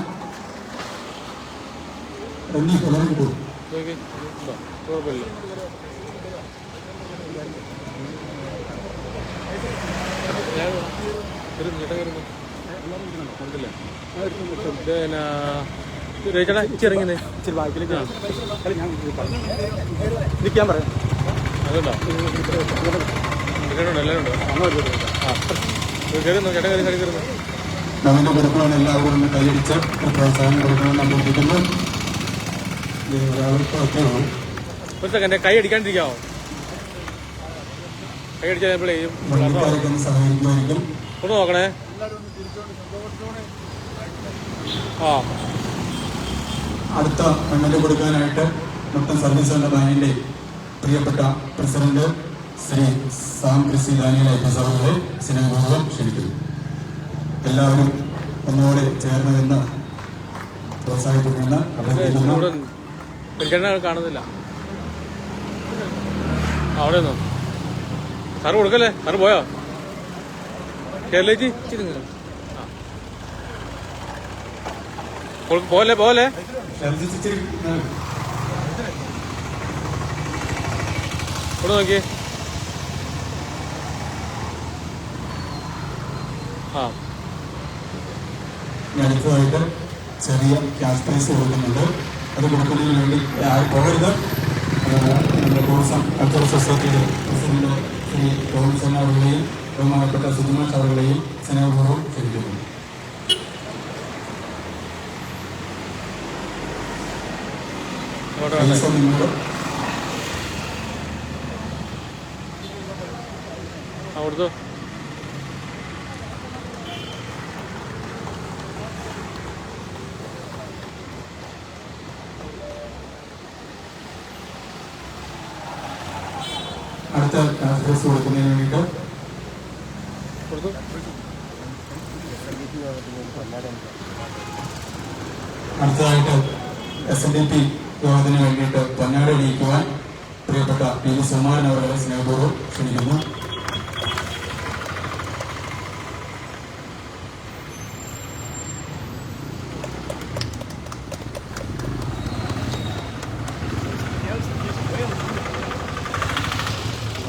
എല്ലാവരും കിട്ടും. ഇച്ചിറങ്ങുന്നേ ഇച്ചിരി ബാക്കിലേക്ക് നിൽക്കാൻ പറയാം. അതുണ്ടോ നമ്മുടെ കൊടുക്കുവാൻ എല്ലാവരും ഒന്ന് കൈയടിച്ച് പ്രോത്സാഹനം കൊടുക്കണമെന്ന് അഭ്യർത്ഥിക്കുന്നു. ഒരു സെക്കൻഡ് കൈ അടിക്കാണ്ടിരിക്കാവോ? കൈ അടിച്ചാൽ സഹകരിക്കുമായിരിക്കും. ഒന്ന് നോക്കണേ. അടുത്ത മെമ്മന്റ് കൊടുക്കാനായിട്ട് മുട്ടം സർവീസ് സഹകരണ ബാങ്കിന്റെ പ്രിയപ്പെട്ട പ്രസിഡന്റ് ശ്രീ സാം ക്രിസ്റ്റി ഡാനിയൽ സാറുകളെ സ്നേഹപൂർവ്വം ക്ഷണിക്കുന്നു. എല്ലാവരും ഒന്നോടെ ചേർന്ന് നിന്ന് പ്രോത്സാഹിപ്പിക്കുന്ന അഭ്യർത്ഥിക്കുന്നു. കാണുന്നില്ല അവിടെ ഒന്നും സാറ് കൊടുക്കല്ലേ? സാറ് പോയോ? കേരളേച്ചി പോലെ പോലെ ഇവിടെ നോക്കിയേ. അടുത്തതായിട്ട് ചെറിയ ക്യാഷ് പ്രൈസ് കൊടുക്കുന്നുണ്ട്. അത് കൊടുക്കുന്നതിന് വേണ്ടി ആരും പോകരുത്. നമ്മുടെ ടൂറിസം കൾച്ചറൽ സൊസൈറ്റിയുടെ പ്രസിഡന്റ് ശ്രീ ടോമി അവരുടെയും ബഹുമാനപ്പെട്ട സുകുമാർ അവരുടെയും സ്നേഹപൂർവ്വം ക്ഷണിക്കുന്നു. അവിടുത്തെ അടുത്ത ക്യാഷ് കൊടുക്കുന്നതിന് വേണ്ടിയിട്ട് അടുത്തതായിട്ട് SNDP യോഗത്തിന് വേണ്ടിയിട്ട് പൊന്നാട അണിയിക്കുവാൻ പ്രിയപ്പെട്ട പി സുമാരൻ അവരുടെ സ്നേഹപൂർവ്വം ക്ഷണിക്കുന്നു.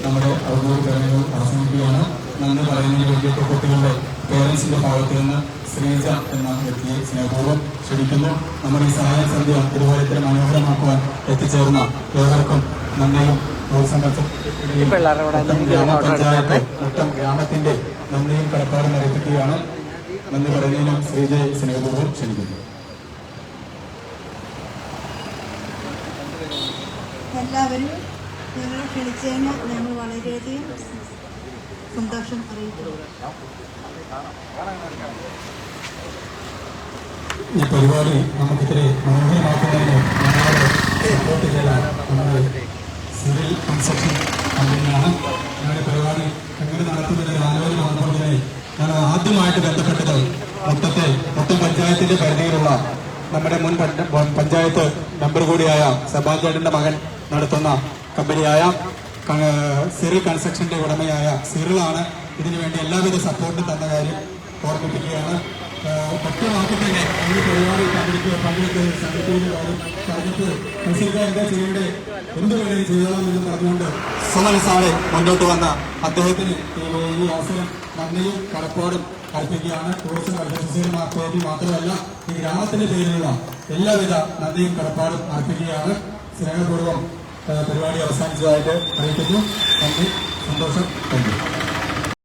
നമ്മുടെ ഔദ്യോഗിക ചടങ്ങുകൾ അവസാനിക്കുകയാണ്. നന്ദി പറയുന്നതിന് വേണ്ടിയിട്ട് കുട്ടികളുടെ പേരൻസിന്റെ ഭാഗത്ത് നിന്ന് ശ്രീജ എന്ന വ്യക്തിയെ സ്നേഹപൂർവ്വം ക്ഷണിക്കുന്നു. നമ്മുടെ ഈ സഹായ സന്ധ്യ ഇതുപോലെ ഇത്ര മനോഹരമാക്കുവാൻ എത്തിച്ചേർന്ന ഏവർക്കും നന്ദിയും ടൂറിസം ഗ്രാമപഞ്ചായത്ത് മുട്ടം ഗ്രാമത്തിന്റെ നന്ദിയും കടപ്പാടും അറിയിക്കുകയാണ്. നന്ദി പറയുന്നതിനും ശ്രീജയെ സ്നേഹപൂർവ്വം ക്ഷണിക്കുന്നു. എല്ലാവരും ഞങ്ങളെ ക്ഷണിച്ചതിന് ഞങ്ങൾ വളരെയധികം സന്തോഷം അറിയിക്കുന്നു. ഈ പരിപാടി നമുക്കിത്തിരി മനോഹരമാക്കുന്നതിന് ഞങ്ങളോട് സപ്പോർട്ട് ചെയ്യാൻ നമ്മുടെ സിവിൽ കൺസ്ട്രക്ഷൻ നമ്മുടെ മുൻ പഞ്ചായത്ത് മെമ്പർ കൂടിയായ സെബാൻ ചേട്ടന്റെ മകൻ നടത്തുന്ന കമ്പനിയായ സിറിൽ കൺസ്ട്രക്ഷന്റെ ഉടമയായ സിറിലാണ് ഇതിനുവേണ്ടി എല്ലാവിധ സപ്പോർട്ടും തന്ന കാര്യം ഓർമ്മിപ്പിക്കുകയാണ്. ഒറ്റവാക്കി തന്നെ ഈ പരിപാടി പങ്കെടുത്ത് സംഘടനയുടെ കാര്യത്തിൽ എന്താ ചെയ്യേണ്ടത്, എന്ത് വേണമെങ്കിലും ചെയ്യണം എന്ന് പറഞ്ഞുകൊണ്ട് സമനസാറെ മുന്നോട്ട് വന്ന അദ്ദേഹത്തിന് ഈ അവസരം നന്ദിയും കടപ്പാടും അർപ്പിക്കുകയാണ്. ടൂറിസം അസോസിയേഷൻ മാത്രമല്ല ഈ ഗ്രാമത്തിന്റെ പേരിലുള്ള എല്ലാവിധ നന്ദിയും കടപ്പാടും അർപ്പിക്കുകയാണ്. സ്നേഹപൂർവ്വം പരിപാടി അവസാനിച്ചതായിട്ട് അറിയിക്കുന്നു. നന്ദി, സന്തോഷം, നന്ദി.